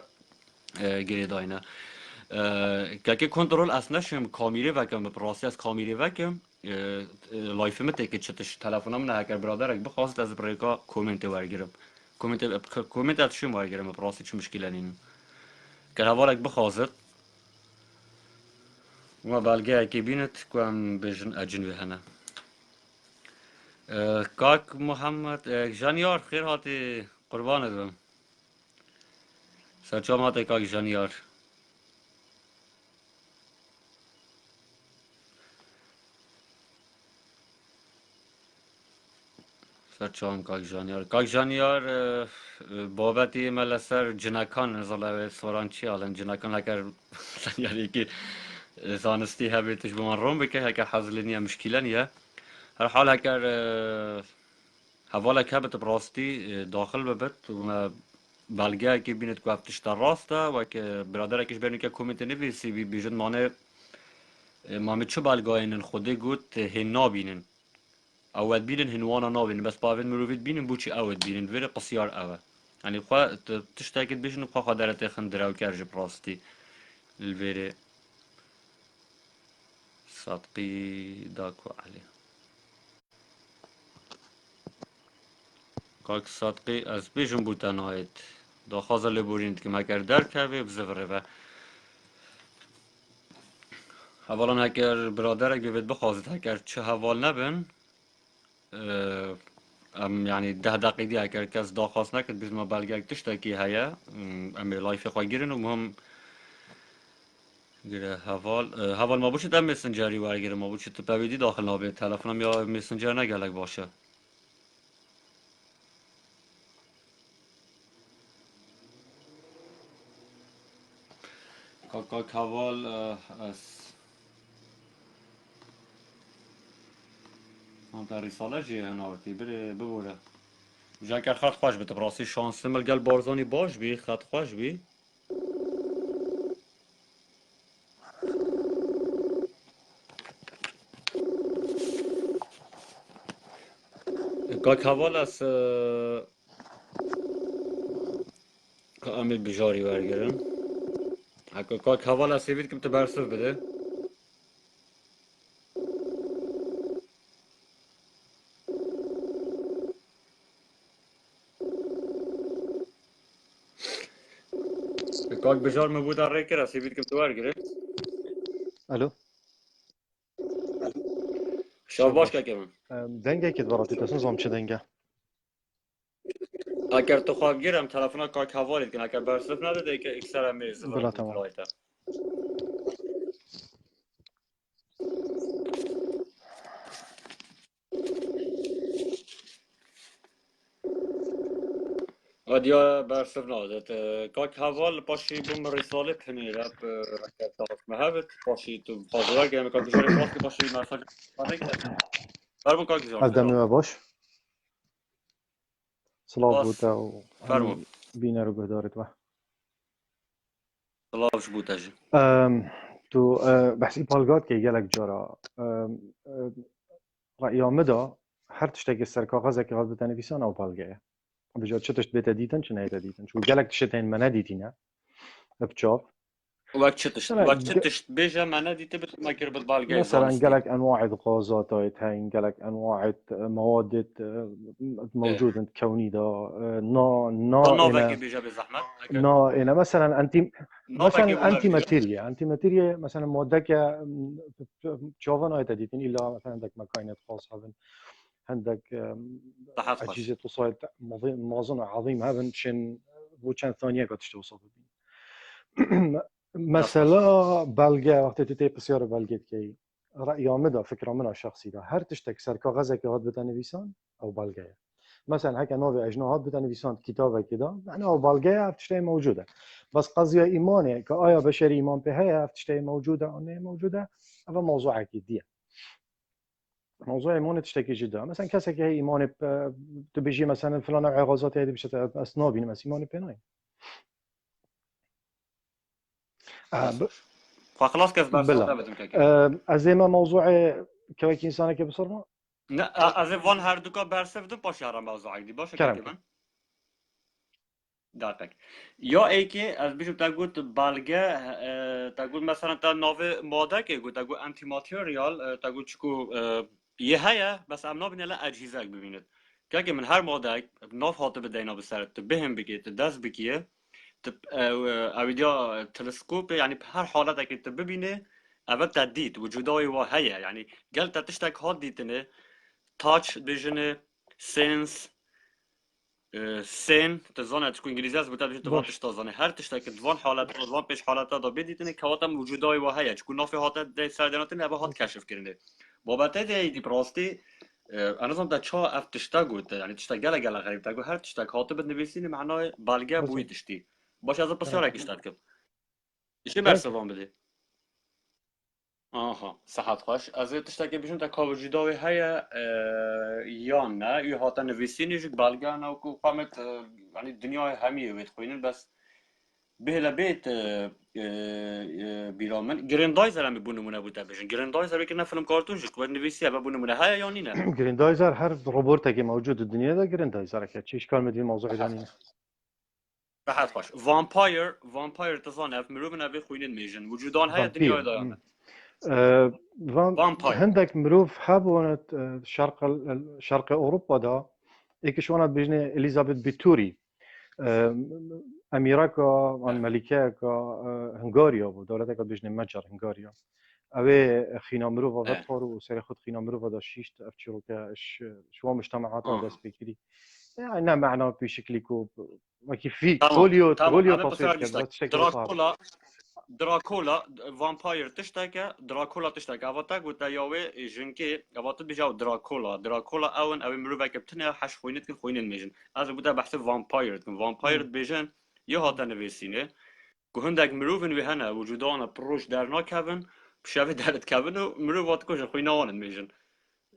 گری داینه که کنترل اسنشم کامیره و کم پراسی از کامیره و کم لایفم تکه چتش تلفنم نه اگر برادرک بخواست از بریکا کومنت ورگیرم کومنت از شما ورگیرم پراسی چه مشکلی نین که حوالک بخواست و بلگه که بینت کوم بجن اجن و هنه کاک محمد جانیار خیر هاتی قربانت بم سرچام هاتی کاک جانیار سرچام کاک جانیار بابتی ملسر جنکان نزاله سوران چی آلن جنکان هکر یعنی که زانستی هبیتش به من روم بکه هکر حزلینیه مشکله نیه هر حال هکر حوالك هبت براستی داخل ببت و بلگه که بینید که افتش در راسته و که برادرکش برنی که کومنت نویسی بیجن مانه مامه چه بلگه اینن خوده گوت هن نابینن اوید بینن هنوانا نابینن بس باید مروفید بینن بوچی اوید بینن ویره قصیار اوه يعني خواه تشتاكد بيشن خواه خدارت خندراو كارج براستی الویره صدقي داكو عليه کاک صدقی از بیشم بودن آید دا خوازه لبورینید که مگر در که بزفره و اولا اگر برادر اگه بید بخواست اگر چه حوال نبن ام يعني ده دقيقة اگر کس دا خواست نکد بیز ما بلگه تشتاکی هیا ام لایف خواه گیرن و مهم گیره حوال ما بوشید ام مسنجری ورگیره ما بوشید تپویدی داخل نابه تلفنم یا مسنجر نگلک باشه کاک حوال از هم در رساله جیه هنارتی بره ببوره جا که خط خوش بده براستی شانس ملگل بارزانی باش بی خط خوش بی کاک حوال از امیر بجاری ورگرن کاک حوال از سیوید که برسف بده کاک بجار مبود در ریکر از سیوید که ورگره الو شاب باش که من دنگه که براتی تاسن زام چه دنگه اگر تو خواب گیرم تلفن کاک حوالیت کن اگر برسف نده که اکثر هم میرزه بلا تمام ادیا برسف نادت کاک حوال پاشی بوم رساله پنی رب رکت تاف مهبت پاشی تو خواهدوار گرم کاک بجاری خواست که پاشی مرسال فرمون کاک از دمی جان و باش سلاف باس بوده و فرمون بینه رو گدارت و سلاوش بوتاجي تو بحثی پالگات که گلک جارا رأیامه هر تشتكي سر کاغذ که غاد بتنفيسان او پالگه بجد چه تشت بيتا ديتن چه نيتا ديتن شو گلک تشتين ما نديتينا بچاف مثلا وقت تشت بيجا معناه دي تبت ما كربت بالجاي مثلا زانستي قالك انواع الغازات هاي قالك انواع مواد موجوده كونيه نوفا كي نائنه بيجا بزحمة هكا نائنه مثلا نوفا كي بوما انتي بيجا ماتيريا مثلا مواد تشوفن هاي تديتين الا مثلا عندك مكاينات خاصه عندك صحات خوش اجهزه توصل موازنه عظيمه هذا شن وكان ثانيه قد توصل راست خوش مثلا بلغه وقتی تیتی بسیار بلگید که رأی مدا فکر منا شخصی ده هر تشتك سر کاغذ که هات بتنویسان او بلغه مثلا هكا نوع اجنهات بتنویسان کتابه كده يعني او بلغه تشتي موجوده بس قضيه ايمانه كآية بشري ايمان بها تشتي موجوده او نه موجوده هذا موضوع اكيد دي موضوع ايمان تشتكي جدا مثلا كسا که ايمان تبيجي مثلا فلان نوع غازات هذه بشت اسنابين بس ايمان بناي راست خوش فخلاص كيف بار بلا سودا بدم كاكي ازيما موضوع كويك انسانه که بصرنا نا از وان هر دوكا برسه بدم باش يارم موضوعك دي باشه كلام كاكي كده من داتك يا ايكي از بيجو تاقول بالغا تاقول مثلا تا نوفي مودا كي تاقول انتي ماتيريال تاقول شكو يهيا بس ام نوبين لا اجهزه ببينت كاكي من هر مودا نوف هات بدينا بسرت بهم بكيت داس بكيه اویدیا تلسکوپ يعني بهر حالة که ببینه اول تدید وجودای و هيا يعني قال تشتك هاد ديتنه تاتش بيجنه سنس سن تزانه تكون انجليزي از بتاع دوان باش تشتازانه هر تشتك دوان حالت دوان پیش حالت دا بدیتنه کواتم وجودای و هيا چكون نافي هات ده سردناتن ابا هات کشف کرنه بابت دی براستی انا زم دا چا اف تشتاگوت يعني تشتاق گله گله غریب تاگو هر تشتاق هات بد نویسینه معنای بالگه بوی بزين تشتی باش از كلام بسیار كده اكشتاد کب ایشی كلام برسه كده وان بده آها صحت خوش از تشتاق بیشتر تا کاوجی داوی هيا یا نه یه هات نویسینه جک بالگه نه کو قامت يعني الدنيا همية بتخوينن بس به لبيت بیرامن گرندایزر هم بونه مونه بوده بشن گرندایزر بکنه فیلم کارتون جک باید نویسیه و بونه مونه هيا یانی نه جريندايزر هر روبوت که موجود الدنيا ده جريندايزر که چی اشکال مدی موضوع صحت دانینه خوش صحت خوش وامپایر تزانه اف مروب نبی خوینن میجن وجودان هيا دنیا فامبير دایانه وامپایر عندك مروف حابونت شرق اوروبا ده ایکش وانا بجنه اليزابيث بيتوري اميراكا عن ملكاكا هنغاريا و دولتك بجنه مجر هنغاريا اوه خينا مروفا اه فتفر وسري خد خينا مروفا ده شيشت افتشرو شو مجتمعاتها آه. دست بكري يعني معنى بشكل كوب ما كيف في تمام تمام غوليو انا تصوير بسرعه كده قشتك بس شكله صعب دراكولا فامباير تشتكى دراكولا تشتكى افاتاك وتايوي جنكي افاتت بيجاو دراكولا اون او مروفا بتنها حش خوينت كل خوين الميجن از بودا بحث فامباير بيجن يهاتا نفيسينه كهندك مروفن وهنا وجودانا بروش دارنا كافن بشافي دارت كافن ومروفات كوش خوينوان الميجن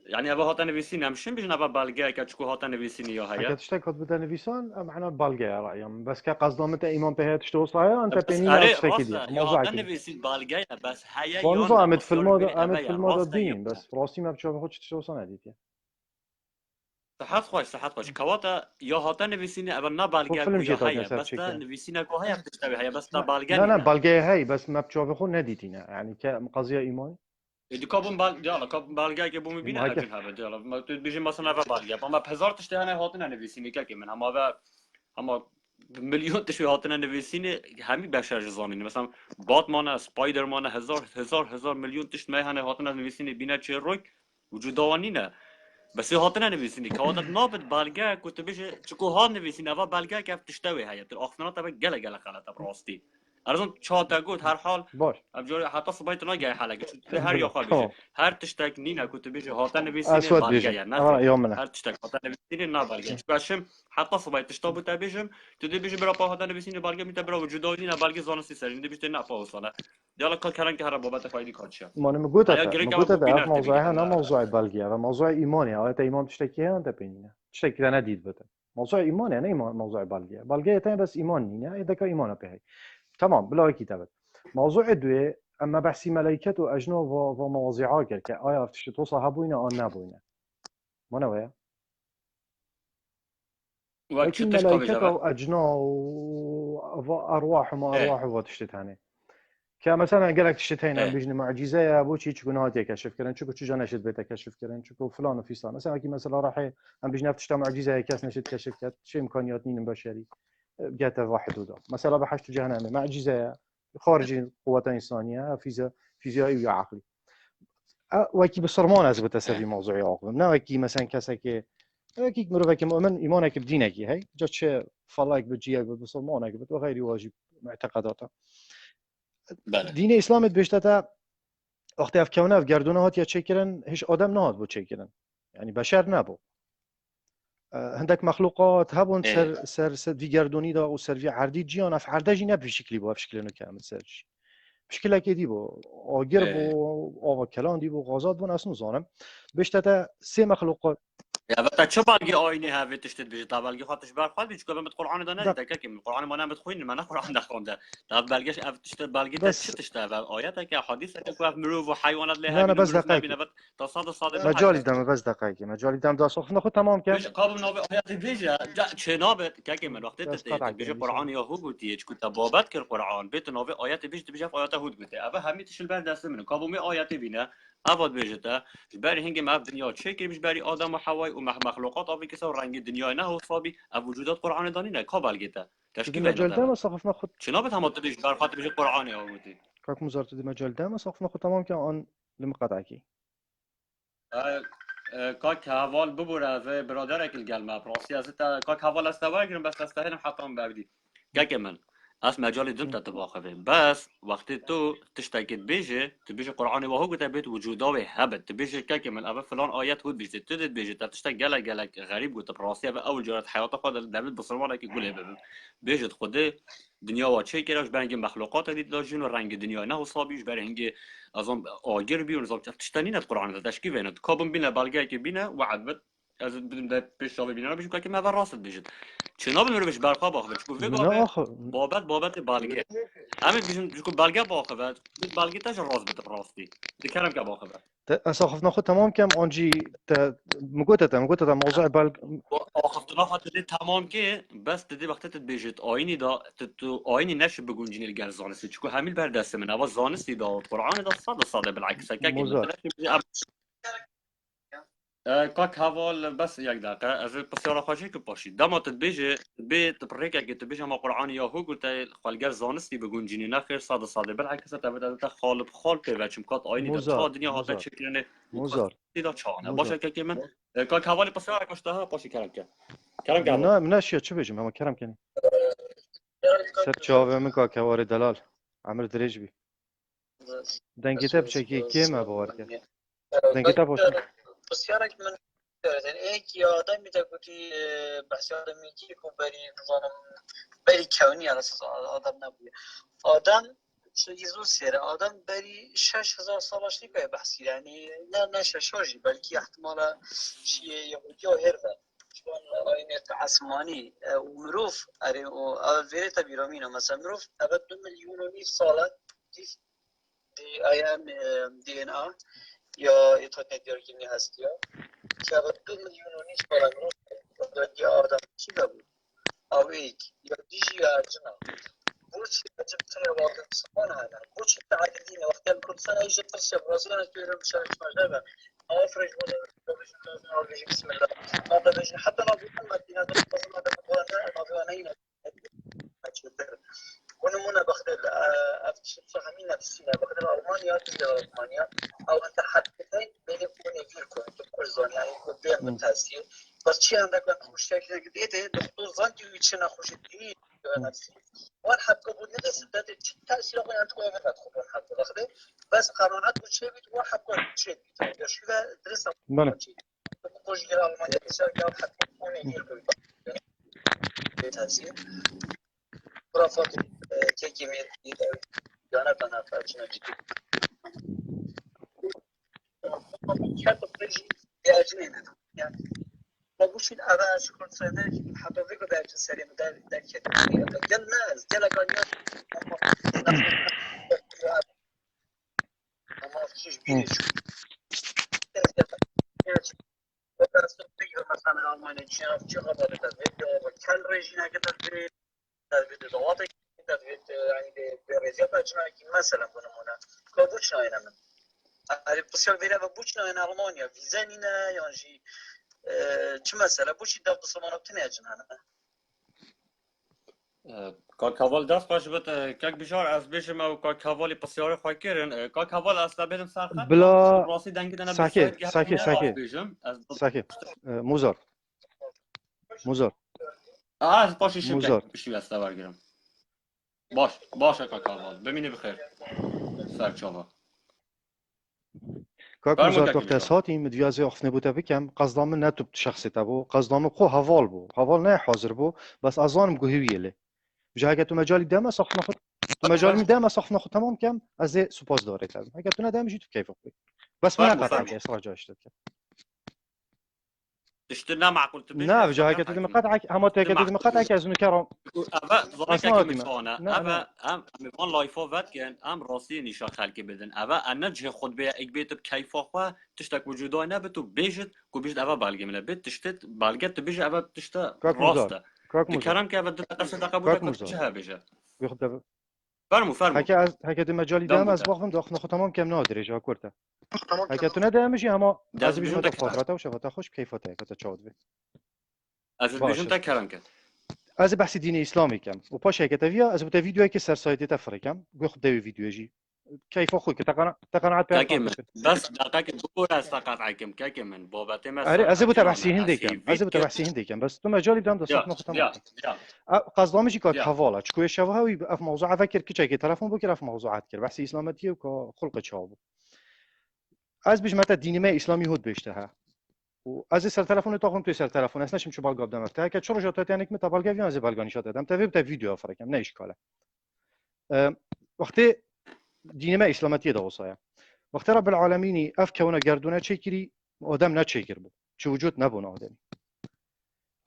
يعني ابا هاتا نفيسينه همشين بيجن ابا بالجاي كاتشكو هاتا نفيسينه يا اگه هيا تشتكت بتلفزيون معنا بالجا رأيهم بس كقصد متى إيمان بها تشتوصها أنت بس بينينا اري تشتكي دي راستا يا موضوع هاتا كده نفيسين بالجاي بس هيا بونزو يانا عمد في بسيار الموضة بيني ابا يا راستا الدين يبدا بس براسي ما بتشوف خودش تشتوصنا دي صحت خوش كواتا يا هاتا نفيسينه ابا نا هو بالجا كو فيلم يا جيتا هيا كاسات بس تا شكل نفيسينه كو هيا بتشتبه هيا بس تا لا بالجاني نا بالجا هاي بس ما بتشوف خود نديتينا يعني كقضية إيمان دي كابون يلا كاب بالجا كي بومي ما بينا هيك اجن هذا يلا ما بيجي مثلا افا بالجا اما بهزار تشتهي هاتنا نفيسينه كاكي من اما مليون تشوي هاتنا نویسینه همین بشر جزانینه مثلا باتمان سپایدر مان هزار ملیون تشت ما هنه هاتنا نویسینه بینه چه روی وجود داوانینه بس هاتنا نویسینه که هاتت نابد بالگه کت بشه چکو هات نویسینه و بالگه که تشتوي هيا تر آخرنا تبع گله خلاص براستی ارزم چهار گود هر حال باش ابجور حتی صبایت نگه حلقه هر یا بلا خواه بشه تمام هر تشتک نینه کت بشه هاتن نویسینه أسود بالگه بيجي یا نه أنا خیر يوم منه هر تشتک هاتن نویسینه نه بالگه چکاشم حتی صبایت تشتابو تبیشم تو دی بیش برای پاهات نویسینه بالگه میتونه برای وجودانی نه بالگه زانستی سرین دی بیش نه پاوسانه دیالا کار کردن که هر بابت فایدی کاتشه ما أنا هيا جريك ابو مقولته بينار أف تبيني موضوعها أنا هنا موضوع بالجا هذا موضوع إيماني هذا إيمان تشتكيها أنت بينينا تشتكي أنا ديد بته موضوع إيماني أنا إيمان موضوع بالجا تاني بس إيماني يعني إذا كان إيمانه بهي تمام بلا كتابة موضوع دوی اما بحثی ملائکت و اجنا و مواضيعها کرد که آیا افتش توصل هبوینه آن نبوینه ما نویا وقت لكن شتش كافي ملائكت جابه و اجنا و ارواح وما ايه ارواح و تشتت هنه كمثلا قال لك تشتين إيه. بيجني معجزه يا ابو شي تكون هاتي كشف كرن شو كنت جانا شد بيتك كشف كرن شو فلان وفي صار مثلا كي مثلا راح ام بيجني تشتا معجزه هي كاس نشد كشف كات شي امكانيات نين بشري جات واحد ودا مثلا بحشت جهنم معجزه خارج القوات الانسانيه فيزيائي وعقلي وكي بصرمان از بتسوي موضوعي عقل نه وكي مثلا كسا كي مرة كي مؤمن إيمانك بدينك هاي جاتش فلاك بتجيك بصرمانك بتغير واجب معتقداته بله دين الإسلام بيشتتا وقتی اف کونه اف گردونه هات یا چکرن هیچ آدم نهاد بو چکرن يعني بشر نبو هندك مخلوقات هبون إيه. سر في گردوني دا وسر في عردي جيان اف عرده جي نب بشكلي بو بشكل انه كامل سرش بشكل كدي بو آگر إيه. بو آوا کلان دی بو غازات بون اسنو زانم بيشتتا سه مخلوقات يا بتا شو بالقي آيني هذي تشتت بيجي طب بالقي خاطش بار بيجي كلام القرآن ده نادي دق تكاكي من القرآن ما نام تخوين ما نقرأ ده قرآن ده طب بالقيش أف تشتت بالقي بس تشتت آياتك يا حديثك كواف مروف وحيوانات لها لا بين بس مروف نبي دقائق نبت تصاد صاد مجالي بالحق دم بس دقائق مجالي دم دا صف ناخذ تمام كم بيجي قابل نبي آيات بيجي جا شنابت كاكي من وقت بس قطع بيجي كلام قرآن بيسان يا هو قلتي كنت بابات كر قرآن بيت نبي آيات بيجي في آيات هود قلتي أبا همي تشيل بعد دست منه قابل مي آيات بينا أبد بيجتا جباري هنگي ما في دنيا شيء مش باري آدم وحواء ومخلوقات أبي كسر رنگ الدنيا نه هو صابي أب وجودات قرآن داني نه قابل جتا تدي تشكي بينه مجال دم تبع صف ناخذ شنابت هم تديش بار خاطر بيجي قرآن يا ودي كاك مزار تدي مجال دم صف ناخذ تمام كم آن لمقاطعكي کاک حوال ببوره و برادرک الگلمه پراسی از تا کاک حوال استوار گرم بس استهنم حتی هم ببدی که من از مجال دم تتباخه بس وقتی تو تشتکید بیجه تبیجه قرآن و هو گوته بیت وجوداوی هبت تبیجه که من اول فلان آیت هود بیجه تدید بیجه تشتک گلک گلک غریب گوته پراسی و اول جورت حیات خود دبید بسرمانه که گله ببین بیجه خوده دنیا و چه کراش برنگ مخلوقات دید لاجین و رنگ دنیا نه حسابیش برنگ azon agir bir nizam tiştani net Kur'an'da teşkil venet. Kabın bine belge ki bine vaad bit. Az bidim de peş abi bine bişim ki meva rast bijit. Çına bin örbeş berqa bax. Çünkü ve لا gabe آخر babet belge. Ama bijim çünkü belge bax ve bit belge taş rast bit rasti. Dikarım ki bax ve. أساخف ناخذ تمام كم أنجي مقوتة موضوع بالك آخفتنا خاطر تمام که بس دیدی وقتی تبیجت آینی دا تو آینی نشه بگونجینی الگر زانستی چکو همیل بر دست من اول زانستی دا قرآن دا صد بالعکس که مزار کاک حوال بس یک دقیقه از بسیار خواهشی که باشید دما تبیجه بی تبریک اگه تبیجه ما قرآن یاهو گلت خالگر زانستی بگونجینی نخیر صد بالعکس تبدت خالب خال پیوچم کات آینی دا تا دنیا هاته چکنه مزار دا چانه باشه که من کاک حوالی بسیار کشته ها باشی کرم که من أشياء شو بيجي ما كلام كني سر جواب من كاك وارد دلال عمر دريجبي دنگیته بچکی کیمه باورکه دنگیته باشه بسیارک من ایک یا آدم میده گوتی بحثی آدمی که بری نظام بری کونی اساس آدم نبوده آدم چیزو سر آدم بری 6000 سالش نیکه بحثی یعنی نه ششاجی بلکه احتمالا چیه یهودی و هرفه چون آینه عصمانی و مروف اره و اول تبیرامینه مثلا مروف ابد 2 میلیون و 9 ساله دی آیم دی ان ا یا ایتوت نتورکینگ هست یا که ابد 2 میلیون و 9 ساله مروف دی آدم چی بود اویک یا دیجی یا جنا بوش جبتنا واقع سبحان هذا بوش تعددين وقت كل سنه يجي ترشح برازيل كبيره مش مجربه افرج ولا بسم الله هذا بيجي حتى لو بيكون مدينه لازم هذا موضوعنا ونمونا باخذ افتش فهمين نفسنا باخذ المانيا تجي المانيا او انت حدثين بين يكون فيكم كل زون يعني قدام بالتاثير بس شيء عندك مشكله جديده دكتور زانتي ويتشنا خوش الدين نفسي وان حد قبول ندس ده تاثير وين انت كيف تدخل حد باخذ بس قرارات وشيء واحد قول شيء شو درس بله بوش غير المانيا تشارك حد يكون يجيكم تاثير خرافات كيمياء جانا بنا فاجنا جدي حتى بيجي ياجنين يعني ما بوش الأراس كل سنة حتى ذيك ده سريع ده كده قال ناس قال قال ما فيش بيش مثلا ألمانيا شاف شغل هذا كل رجينا كده في الفيديوهات تدويت يعني بريزيات أجنبي مثلا بنمونا كابوتشنا هنا من هذه بسيار بينا ببوتشنا هنا ألمانيا فيزانينا يعني شو مثلا بوشي دافد صمانة بتناجن هنا کاکاوال دست باش بت کاک بشار از بیشم او کاکاوالی پسیار خواه کرن کاکاوال اصلا بدم سرخط بلا راستی دنگی دنه ساکت بسایت ساکت گرمینه آف ساکت بیشم از ساکت موزار موزار از باشیشم موزار که بشی بسته برگیرم باشه کاکاوال ببینی بخیر سرچاوا كاك فرمون مزار کاکی وقت بشار هاتي مدفيازي أخفني بوتا بكم قصدام من نتوب شخصي تبو قصدام خو هفال بو هفال نه حاضر بو بس أظن بقوهوية له بجا تو مجالي دام صح ناخد تو مجالي فرمون دام صح ناخد تمام كم از سپاس داره تام هكا تو ندام جيت كيف أخوي بس من قطع فرمون كي إصلاح جاشت تشترنا معقول تبيش نه بجا هكا استقاط تو حكيم مقطع هم تو هكا تو مقطع كي أزنو كرام اما ظني أصلا كاكي هاتي ما متفانا نه اما نه ام من لايفو فات كان ام راسي نيشا خالكي بدن اما انا جه خود بي اك بيت بكيف اخوا تشتك وجودو انا بتو بيجت كو بيجت اما بالغي من بيت تشتت بالغت بيجي اما تشتا كاك مزار راستا كاك مزار دكرم كي بده قصه دقبوتا كاك كنت مزار بيجها بيجا بياخد فرمو هكا تو مجالي دام دام از بوتا باخم داخل ناخد تمام كم نادر جا كورتا هكا تو ندام جي أما داز از بيجي بيجون متى تكرم بخاطرته وشفته خوش بكيفته هكا تشاود بي از بيجون باشه تكرم كان از بحث دینی اسلامی کم و پاش هيك تفيا از بتا فيديو هيك سر سايتي تفركم بياخد داوي فيديو يجي كيف اخوي تقنعت بها كاكي قام من بك بس دقاك بقول استقاط حكيم كاكي من بوباتي ما اري از بتا سرخطي بحثي رونا هندي اسي كم از فيت بتا كت بحثي هندي كم بس تو مجالي بدم يا صح ناخذ تمام يا كم يا قصدامي جي كات يا حواله شكوي شوها في موضوع فكر كي تلفون بكره في موضوعات كر بحثي اسلامتي وخلق شابو از بيج متى ديني ما اسلامي هود بيشتها و از سر تلفون تاخم تو سر تلفون اصلا شو بالغ قدام افتها كات شو رجعت يعني متى بالغ في از بالغاني شات دم تبي بتا فيديو افركم نه اشكاله وقتی ديني ما اسلامتي ده وصايا وقتی رب العالمینی اف کونه گردونه چکری آدم نچکر بود چه وجود نبون آدمی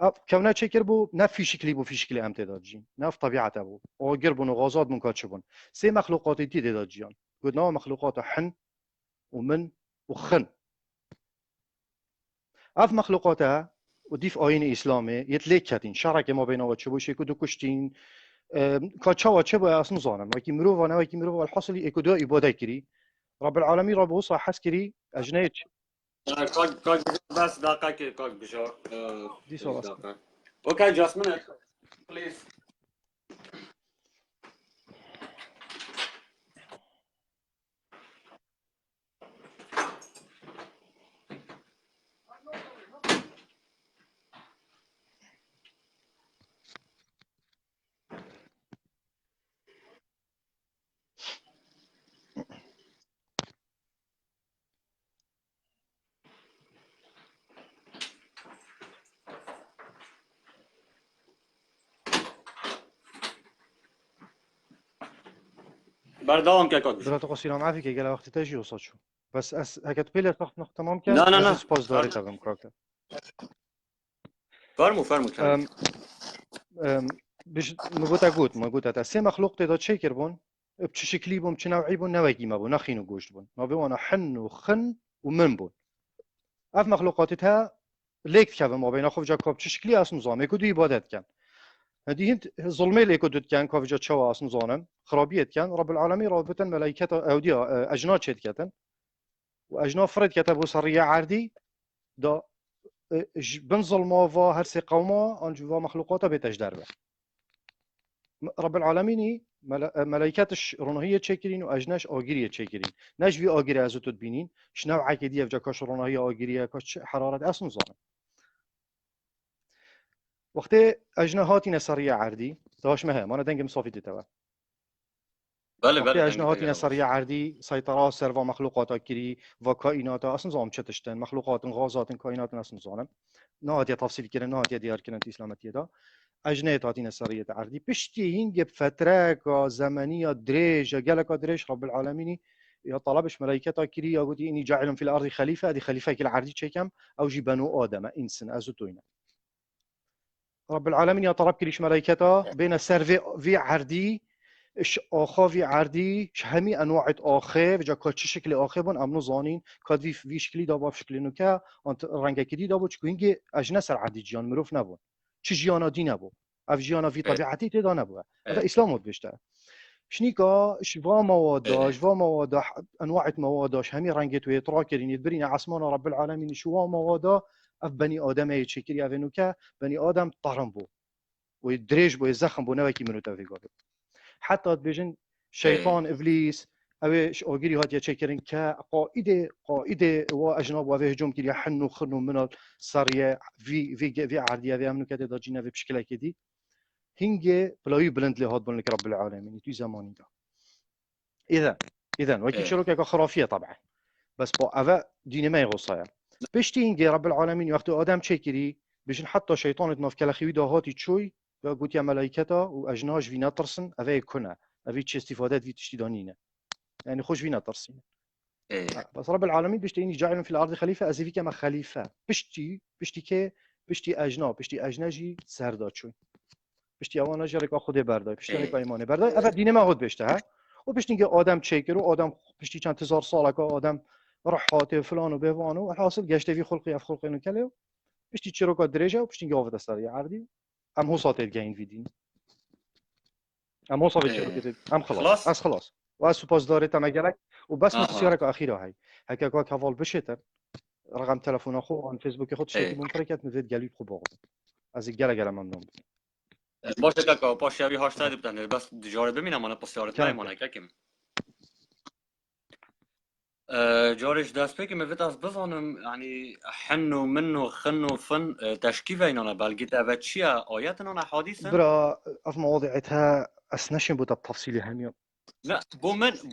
اف کونه چکر بود نه فیشکلی بو فیشکلی امتداد جین نه في طبیعته بود آگر بون و غازات بون کات شبون سه مخلوقات دی داد جیان قلنا مخلوقات حن ومن وخن اف مخلوقاتها وديف آین اسلامي يتليك كاتين شرك ما بين واتشبوش يكدو كشتين كاتشا واتشبو اصلا زانم وكي مروف وانا وكي مروف الحصل يكدو عباده كري رب العالمين رب وصا حسكري اجنيت كاك بس دقيقة كاك بشار دي سال بليز اصلا دقيقة اوكي just minute please بردوام كاك بلا بشار تقصير معافي كي قال وقت تجي وصل شو بس هكا بيلي صح نقطة تمام كان لا لا لا از سباس داري تبم كاكا فرمو كلام ام بش ما قلت تا سه مخلوق تدا تشي كربون بچ شكلي بون بچ نوعي بون نوعي ما بون نخين وجوشت بون ما بون حن وخن ومن بون اف مخلوقاتها ليك كذا ما بين اخو جاكوب چ شكلي اصلا زامي كدو عبادت كان هدي هند ظلمي اللي كدو كان كوف جا تشوا اصلا زانم خرابيت كان رب العالمين رابطا ملائكته اودي اجنات شت كتن واجنات فرد كتبوا صريع عردي دا بن ظلماوا هر سي قوما انجوا مخلوقاته بتجدر رب العالمين ملائكتش رونهيه تشكرين واجناش اوغيريه تشكرين ناش في اوغيري ازو تدبينين شنو عاكي دي فجا كاش رونهيه اوغيريه كاش حراره اصلا زان وقت اجنا هاتي نصريه عردي داش مها ما انا دنگ مصافي توا بله وقتی بله دنگی اجنهاتی تگرا باش نصرية عردي سيطرة سروا مخلوقات كري وكائنات اصلا زام تشتن مخلوقات غازات كائنات اصلا زانم نهات تفصيل كده نهات ديار كده اسلامتيه دا اجنهات هاتي نصرية عردي بشتي هنج بفترة زمنية دريج جالك دريج رب العالمين يا طلبش ملائكة كري يقول اني جاعل في الارض خليفة هذه خليفة كل عردي شيكم او جي بنو ادم انسان ازوتوين رب العالمين يا طلب كريش ملائكته بين السيرفي في عردي اش آخاوی عردی همی انواع آخه و جا که چه شکل آخه بون امنو زانین که وی شکلی دا با شکلی نکه انت رنگ کدی دا بود چه اینگه اجنه سر عردی جیان مروف نبود چه جیانا دی نبود اف جیانا في إيه. طبيعتي تدا نبوه هذا إيه. اسلام بيشتا شنيكا شفا مواداش إيه. فا مواد انواع مواداش همي رنجت ويتراكرين يدبرين عصمان رب العالمين شوا موادا اف بني ادم يتشكري افنوكا بني ادم طهرن بو ويدريج بو يزخم بو نوكي منو تافيغو حتى بيجن شيطان ابليس اوش اوغيري هات يتشكرين قائده واجناب وهجوم كي يحنوا خنوا من السريه في عرديه في امنو كده جينا في بشكل كدي هنجي بلاوي بلند لي هاد بلنك رب العالمين تو زماني ده اذا وكي إيه. شروكه خرافيه طبعا بس بو افا ديني ما يغصايا بشتي هنجي رب العالمين وقت ادم تشكري بيجن حتى شيطان تناف كلا خوي ده هاتي تشوي قلت يا ملائكته واجناش فينا ترسن افا يكون افي تشي استفادات في تشتي دانينا يعني خوش فينا ترسين إيه. بس رب العالمين بيشتيني جاعل في الارض خليفه ازي كما خليفه بشتي كي بشتي اجناجي سردات شوي بشتي اوانا جرك خود بردای بشتي إيه. نکا ایمانه بردای اول دینه ما هود بشته ها و بشتي که آدم چیکر و آدم بشتي چند هزار ساله که آدم رحاته فلان و بوانو الحاصل گشته في خلقي اف خلقي نكلو بشتي چرو که درجه و بشتي گاو دستاری عردی ام هو صاتل جاين في دين ام هو صابت چرو إيه. كده ام خلاص. خلاص و سپاس داره تما گلک و بس آها. متصيره اخيره هاي هكا كا كفال بشتر رقم تلفون اخو عن فيسبوك خود شتي إيه. منفركت مفيد گلي خو باغ از گله ممنون باشه كاكا باش يابي هاشتاج بتاعنا بس دجارة بمينا أنا بسيارة كلام ما أنا كاكم جارش دست بكم مفيت از بزنم يعني حنو منو خنو فن تشكيفة أنا بلقيت أبتشيا آياتنا حديثا برا اف مواضيعتها اسنشن بودا بتفصيلي هميون لا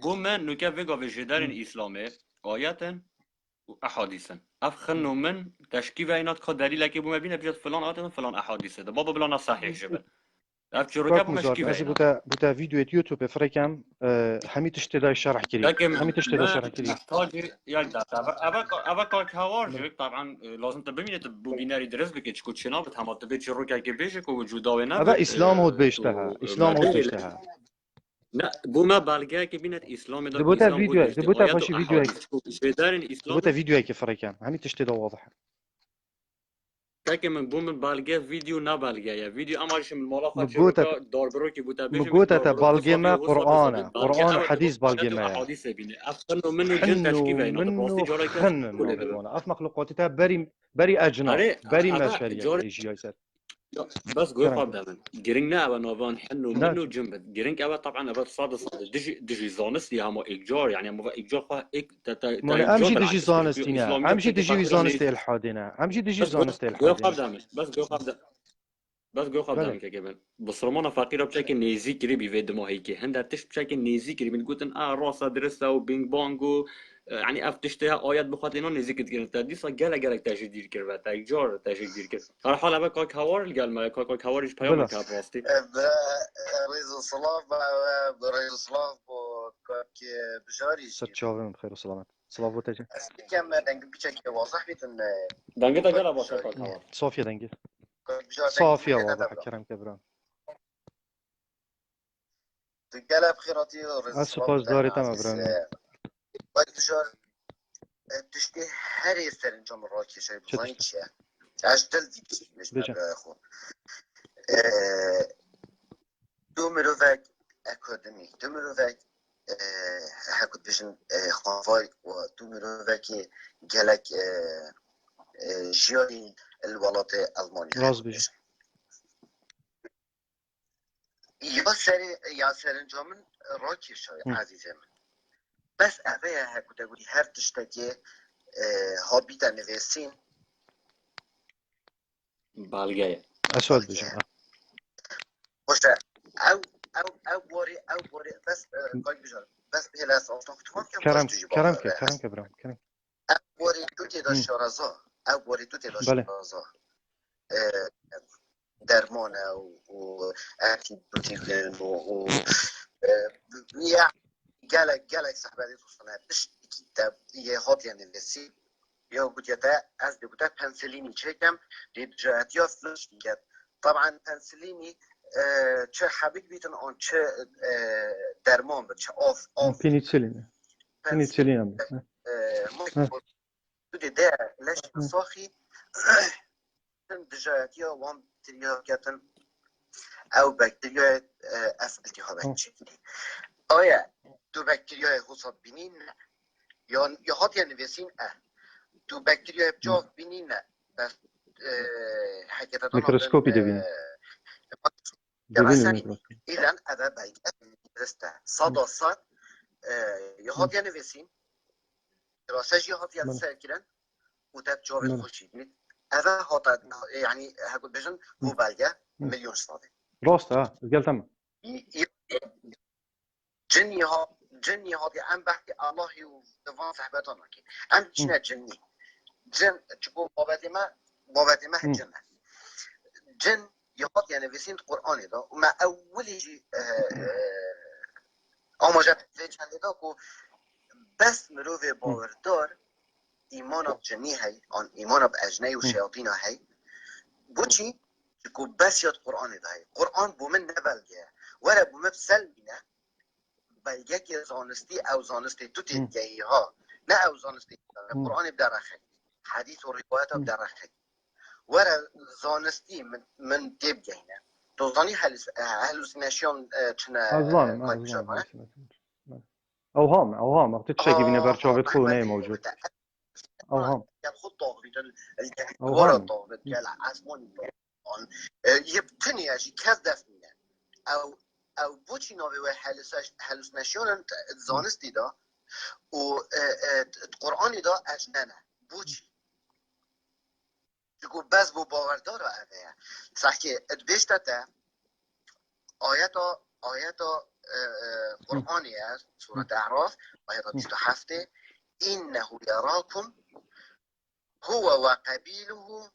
بومن نكا فيغا في جدار إسلامي آياتا وأحاديثا أف خنو من تشكيفة أنا تخد دليل لكن بوما بينا بجد فلان آياتا فلان أحاديثا ده بابا بلا صحيح جبل أف شروكا كاك بوما مزار شكيفة از أنا بوتا فيديو يوتيوب فريكام همي تشتي دا شرح كري لكن همي تشتي دا ما شرح كري محتاج يقدر أباك هوارجي طبعا لازم تبين بوبيناري درس بك تشكو تشينا بتهم تبي تشروك كي بيجك وجودا هذا ونبت اسلام هود بيشتها تو اسلام هود مدير بيشتها لا بوما بالجا كبينة إسلام دار دبوتا إسلام هود فيديو بيشت دبوتا آيات باشي فيديو هيك وأحاديث جدار إسلام دبوتا فيديو هيك فريكام همي تشتي دا واضح كاكي من بوم بالجا فيديو نبالجا يا فيديو أمرش من ملاقات مقوتا شروكا دار بروكي بوتا بيجم مقوتا دار بروك بالجيما بصابي وصل بصابي قرآن بالجا أول وحديث تبقى آيات بالجيما وأحاديث بينه أفضل منه جن حنو تشكيفة هنا منو تبراستي جاري كاس خن كله النوفي بلا بوانا اف مخلوقاتها بري اجنا أري بري أبا مشاريع جاري ايجي هاي بس قول كلام قاب كده دامن جريننا أبا نوفان حنو لا منو جنبت جرينك أبا طبعا أبا صاد دجي زانستي هم إيجار يعني هم إيجار خواه تا ماني إيجار امشي دجي بالعكس كده في زانستينا إسلاميات امشي بشكل دجي فرق رامي زانستي الحادنا امشي دجي بس زانستي قول قاب الحادنا دامن بس قول قاب بله دامن كجبن بصرمانة فقيرة بشكل نيزي كريبي في دمو هيك هندا تش بشكل نيزي كريبي نقولن راسا درسة وبينج بونجو يعني افتشتها آيات بخاطر نيزي كتير تديسا جالا تجدير كربا تاجار تجدير كر على حال أبا كاك هوار قال ما كاك هوار إيش بيوم بله كابراستي رئيس الصلاة رئيس الصلاة بجاري ست شاورم بخير وسلامات صلاة تجي كم دنگ بشكل واضح بيتن دنگتا گلا باشه کاک هوار صافية دنجي بجار صافية واضحة كلام كبران تقال بخيراتي رئيس الصلاة السپاس داري تمام عزيز ابراهيم باید بجار تشتي هر يستر انجام الراكي شيء چه بزاين تشتي چيه عجل دي مش بيجا نبرا خو دو مروفك اكاديمي دو مروفك هكذا بيجن خافاي ودو مروفك جالك جيارين الولايات الألمانية راز بيجا يا سر انجامن راكي شوي عزيزي من بس اوه هكذا قولي هر تشتكي هابيتا نويسين بالگاية اسود بيجا وشتا او بوري بس قاي بجار بس بهلاس اوفتاق تخوان كم باش تجي كلام باقر كبران كلام او بوري دوتي دا شارزا او بوري دوتي دا بله شارزا درمانه و انتي بروتين و يعني جالك صاحبتي توصلنا بش كتاب يهات يعني نسي يا بوديتا از بودتا بنسليني تشيكم دي جات يا فلش ديت طبعا بنسليني چه حبيك بيتن اون چه درمان بچه اوف بنسلين ما دي ده ليش صاخي دجات يا وان تريا كاتن او بکتریای از التهاب شکلی آیا تو بکتریای حساب بینین نه یا هاتی نویسین تو بکتریای بجاف بینین نه بس حقیقتا میکروسکوپی دبینه إذا هذا بعيد صدى صد يهودي نفسين راسج يهودي الساكنة وتتجاوز خوشي هذا هذا يعني هقول بجن هو بلغة مليون صادق راست قال تمام جني هذه أم بحكي الله يوفان صحبتنا كي أم جنة جني جن تقول بابتي ما هالجنة جن يقط يعني في سين القرآن ده وما أول شيء أما جاب فيش عندي ده كو بس مروه باوردار إيمان بجني هاي عن إيمان بأجناي وشياطين هاي بوشي كو بس يد القرآن ده هاي القرآن بومن نبلجه ولا بومن بسلمنا بلجه كي زانستي أو زانستي توتي جايها لا أو زانستي القرآن بدرخه حديث وروايات بدرخه ورا زانستی من دیب گینه دوزانی هلوسیناسیون چنه أظن أوهام وقت تشيكي بينا برشاوت خونه موجود أوهام خود طاغوت الجهوار طاغوت قال عزمان يبتني أجي كذ دفنه أو بوشي نوبي هلوسیناسیون زانستی دا و القرآن دا أجنانه بوشي يقول بس بو باوردار اوه صح که ادبشت تا آیت قرآنی است سورة اعراف آیت 27 انه یراکم هو وقبیله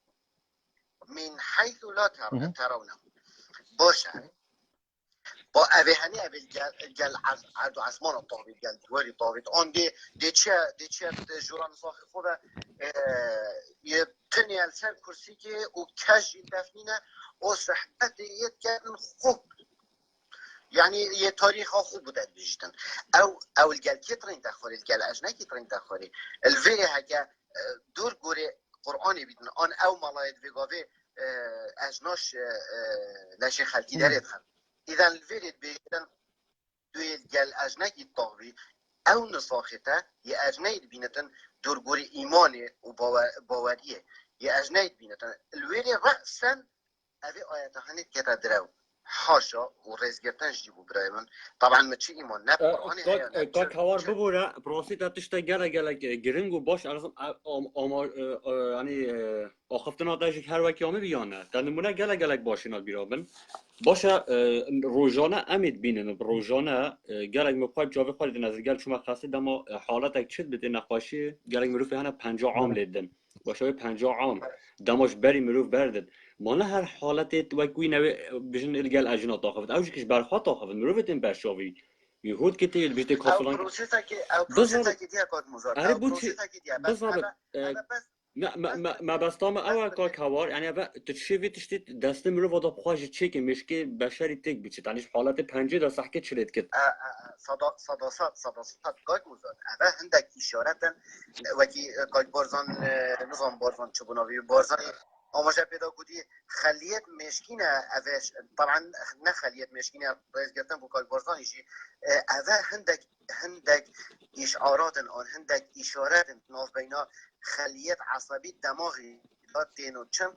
من حيث لا ترونه باشه با اوهنی اول گل عرض و عصمان الطاوید گل دواری طاوید آن دی چه جوران ساخ خود یه تنی السر کرسی که او کجی دفنینه او صحبت یه کردن خوب یعنی یه تاریخ ها خوب بوده بیشتن او الگل کترین تخوری الگل اجنه کترین تخوری الویه هکه دور گوره قرآنی بیدن آن او ملاید ویگاوه اجناش لشه خلقی دارید خم إذا الفيرد بيدن دويل جال أجناي الطاغي أو نصاخته يا أجناي بينتن دورجوري إيماني وباوريه يا أجناي بينتن الويري رأسا أبي آيات هنيت كتدرو حاشا ورزقتن جيبو برايمن طبعا ما تشي إيمان نب قرآني هاي كاور ببورا بروسيت تشتا جلا جرينجو باش أرزم يعني آخفتنا داشت هر وكيامي بيانه تنمونه جلا باشينات بيرابن باشه روزانه امید بینن روزانه گرگ مقایب جاوی خالد نظر گل شما خاصی دما حالت یک چیز بده نقاشی گرگ مروف هنه 50 عام لیدن باشه 50 عام دماش بری مروف بردد ما نه هر حالت وکوی نوی بجن الگل اجنا طاقفت اوش کش برخوا طاقفت مروفت این برشاوی یهود که تیل بیشتر کافلان او پروسیسا که دیا کاد مزار او پروسیسا که دیا بس ما بستام اول کار کوار یعنی اول تشوی تشتی دست مرو ودا بخواهش چه که مشکی بشری تک بیچه یعنی حالت پنجه دا صحکه چلید کد صداصات کار مزار اول هندک اشارتن وکی کار بارزان نظام بارزان چبوناوی بارزان آماجه پیدا کدی خلیت مشکینه اوش طبعا نه خلیت مشکینه رئیس گرفتن بو کار بارزان ایشی اول هندک اشعارات آن هندک اشارات ناف بینا خلیت عصبی دماغی دادین چم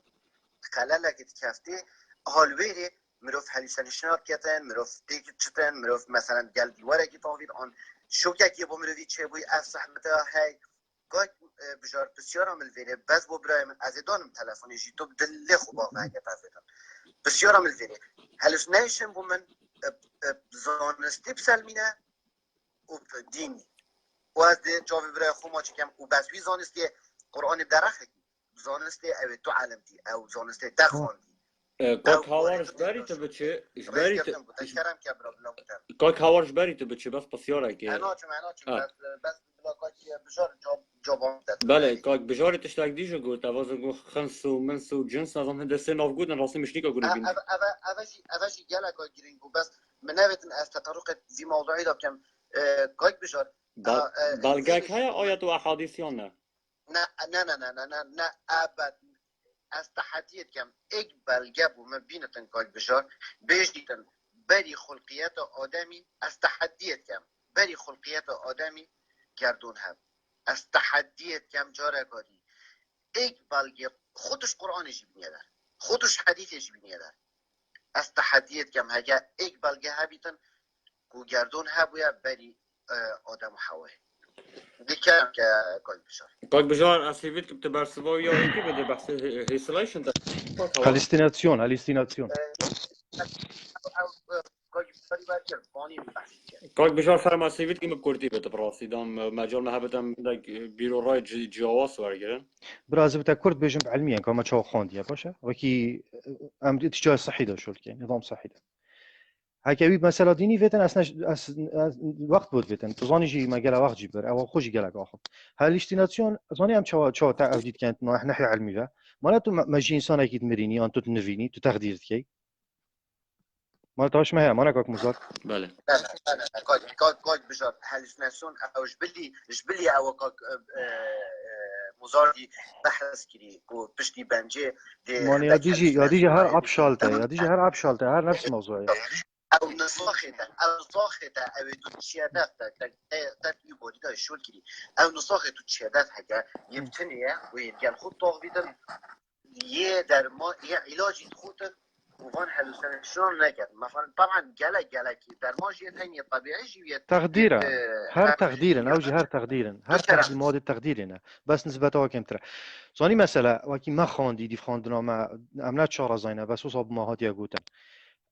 خلل که کفتی حالویری مروف هلیسنشنات کتن مروف دیگه چتن مروف مثلا گل دیواره که تاوید آن شوکه که با مروفی چه بوی افسحمته های گاهی بجار بسیار عمل ویره بس با برای من از دانم تلفنی جی تو بدل خوبا فهمه تفیدم بسیار عمل ویره هلیسنیشن بو من زانستی بسلمینه و دینی و از جاوی برای خوما چکم و بس وی زانستی قرآن بدرخه زانستی او تو علمتی او زانستی دخواندی کاکاورش بری تو بچه بری تو کاک هاورش بری تو بچه بس پسیاره که انا چم بس بلا کاکی بجار جواب بله کاک بجاری تشتاک دیجو گفت اوازو گفت خنس و منس و جنس از آن دسته ناف گودن راستی مشنیکا گونه بین اوشی گله کاک گرینگو بس منویتن از تطرق زی موضوعی داب کم کاک بجار بلگک های آیت و احادیثیان نه نه ابد از تحدیت کم ایک بلگه بو من بینتن کاک بجار بیش دیتن بری خلقیت آدمی از تحدیت کم بری خلقیت آدمی گردون هم از تحدیت کم جاره کاری ایک بلگه خودش قرآنش بینیده خودش حدیثش بینیده از تحدیت کم هگه ایک بلگه هبیتن کو گردون هبویا بری آدم و حواه دیکم که کاک بجار Как بجار اسیویت که بتبر سوا یا اینکه بده بحث هیسلیشن تا هالوسيناسيون هالوسيناسيون کاک بجاری باید کرد فانی بحثی کرد Как بجار فرم اسیویت که مکردی بده براسی دام مجال محبتم بیرو رای جواس ورگرن برازي بتا كرد بيجم علميا كما تشاو خونديا باشا وكي ام اتجاه صحي ده شول كي نظام صحي ده هكاوي مثلا ديني فيتن أس وقت بود فيتن تظاني جي ما قال وقت جبر او خوش قال اخر هالاشتيناسيون ظاني ام تشاو تعوديت كانت ناحيه علمي ذا معناته ما جي انسان اكيد مريني انت تنفيني تقدير كي معناته واش ما هي معناها كاك مزار بله لا کاک بجار هلوسیناسیون او جبلی او کاک مزاردی بحث کری و پشتی بنجه معناها يا ديجي هر ابشالته هر نفس موضوعي او نساخته او تو چیادف تا یبودی دا شول کری او نساخته تو چیادف هگه یبتنیه و یدگل خود تاغویدن یه در ما یه علاجی خودت وان هلوسیناسیون نکرد مثلا طبعا جلك درماج يتهني طبيعي جيت تقديرا هر تقديرا اوجي هر تقديرا هر تقدير مواد تقديرنا بس نسبته كم ترى زاني مثلا وكي ما خواندي دي خواندنا ما امنات شارع زينه بس وصاب ما هاتي قوتن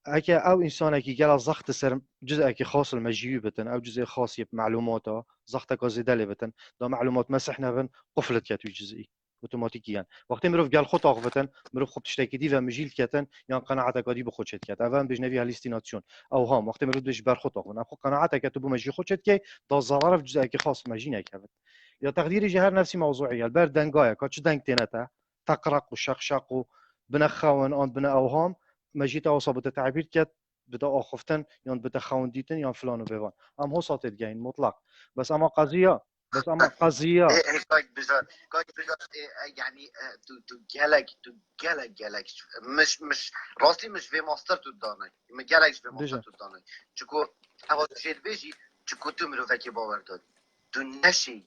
اكا او انسان كي قال زخت سر جزء كي خاص المجيوبتن او جزء خاص بمعلوماته زختك زيدله بتن دا معلومات مسحنا بن قفلت كاتو جزئي اوتوماتيكيا وقتی مروف گل خود آخوتن مروف خوب تشتکی دی و مجیل کتن یا قناعت کادی به خود شد کت اول بجنبی هالیستیناسیون او هم وقتی مروف دش بر خود آخوتن خود قناعت کت بو مجی خود شد کی دا ضرر في جزء کی خاص مجی نکرد یا تقدیر جهر نفسی موضوعی البر دنگایا کاچ دنگ تنتا تقرق و شقشق و بنخوان آن بنا اوهام مجی تا اصابت تعبیر کت بدا آخوتن یا بدا خوان دیتن یا فلان و بوان ام هو ساتت جاین مطلق بس اما قضیه كاك بجار يعني تو جالك مش راسي مش في ماستر تو داناي ما جالك في ماستر تو داناي چكو هوا جيت بيجي چكو تو مرو فكي باور داد تو نشي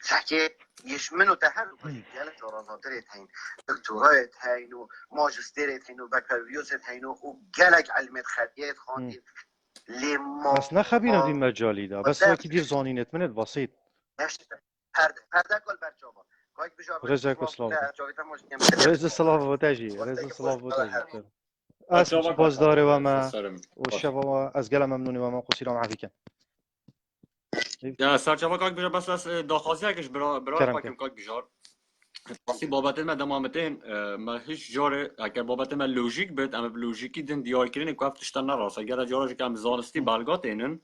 تحكي يشمنو تهر جالك رازاتريت هين دكتورات هين وماجستيرات هين وبكالوريوس هين وجالك علمات خطيات خاندين لما بس نخبينا دي مجالي ده بس وكي دير زانينت منت بسيط پرده کل بر جواب کاک بجار رزق اسلام رزق سلاف بتاجي رزق سلاف بتاجي اسم سپاس داره و ما و شبا از گلم ممنونی و ما قصیرام عفیکن یا سرچاوا کاک بجار بس از داخواستی هکش برای پاکم کاک بجار باسی بابت من دمامتین ما هیچ جاره اگر بابت من لوژیک بد اما لوژیکی دن دیار کردن که افتشتن نراست اگر جاره که هم زانستی بلگات اینن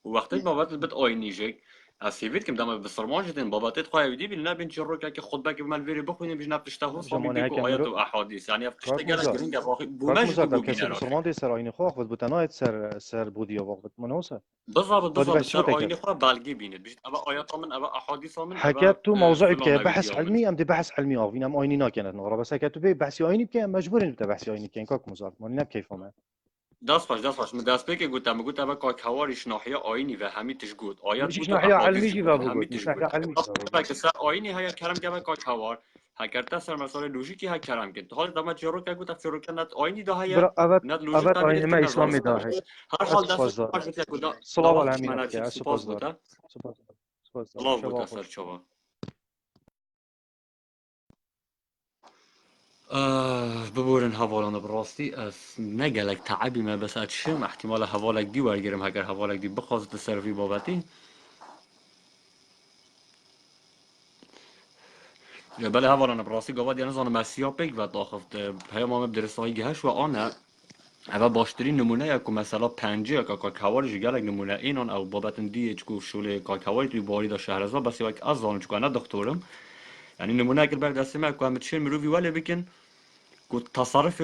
و وقتی بابت بد آینیجک اسیویت که دام بسرماجتن بابات خواهی دی بین نبین چه رو که خود بک بمن ویری بخونیم بیش نفتش تا حسابی بیکو آیات و احادیث یعنی افتش تگرش گرینگ واقعی بومش تو بگیره بسرمان دی سر آینه خواه خود بتنایت سر بودی وقت منوسه بالضبط سر آینه خواه بلگی بینید بیش ابا آیات من ابا احادیث من حكيت تو موضوعي که بحث علمي ام دي بحث علمي اوين ام آینی ناكنت نغرا بس حكيت تو بحث آینی که مجبورين بتا بحث آینی که كاك مزار ماني نب كيف ما داس باش من داس بك گفتم ابا کاک هواریش ناحیه آینی و همیتش گفت آیات مش ناحيه علمي جي بابو همیتش گفت سر آینی های کرم که کاک هوار هکرتا سر مسائل لوژیکی ها کرم که حال دما جرو که گفت جرو که نت آینی ده های نت لوژیک آینی ما اسلامی ده هر حال دست صلاه علی امین که سپاس بوده سپاس الله بوده سر چوا ببورن حوالان براستی از نگلک تعبی ما بس اتشم احتمال حوالک دی ورگرم اگر حوالک دی بخواست سروی بابتی بله حوالان براستی گواد یعنی زان مسیح پیک و داخفت پیام بدرسته های گهش و آنه اول باشترین نمونه یک مثلا پنجه یا کاکاواری جگلک نمونه اینان او بابتن دی چکو شوله کاکاواری توی باری دا شهرزا بس یک از زان چکو نه دکترم یعنی نمونه اگر بر دسته ما کوام تشین مروی ولی بکن کو تصرف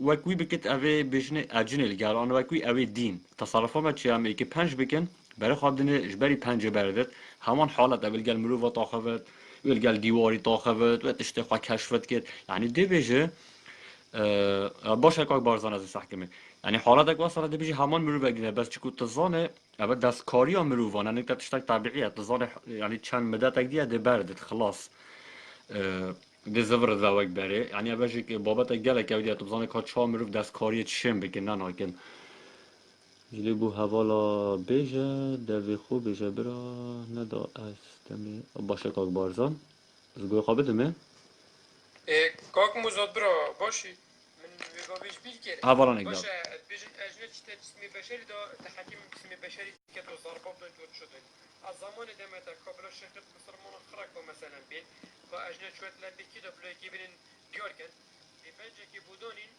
وکوی بکت اوی بجنه اجنل گران وکوی اوی دین تصرف ما چی هم که پنج بکن برای خواهدن اجباری پنج بردت همان حالت اول گل مرو و تاخوت ويلقى ديواري طاخبت وتشتي خوا كشفت كده يعني دي بيجي باشه که بارزان از سحکمه یعنی حالت واسه ده بیجی همان مرو بگیره بس چکو تزانه اول دستکاری ها مروفانه نکتا تشتک طبیعیه تزانه یعنی چند مدت دیگه ده برد خلاص ده زبر زواج بره یعنی اولی که بابت گله که ودیت تزانه که چهار مروف دستکاری چیم بکن نه ناکن جلی بو حوالا بیجه دوی خوب بیجه برا ندا استمی باشه که بارزان از گوی خوابه دمه کاک مزاد برا باشی من بگاویش بیل کرد حوالا نگدار باشه بیجن اجنه چیته جسمی بشری دا تحکیم جسمی بشری که تو ضرباب دون جور شده از زمان دمتا کابلا شرکت مسلمان خرک با مثلا بید با اجنه چوت لبکی دا بلوی که بینن دیار کن دی بنجه که بودانین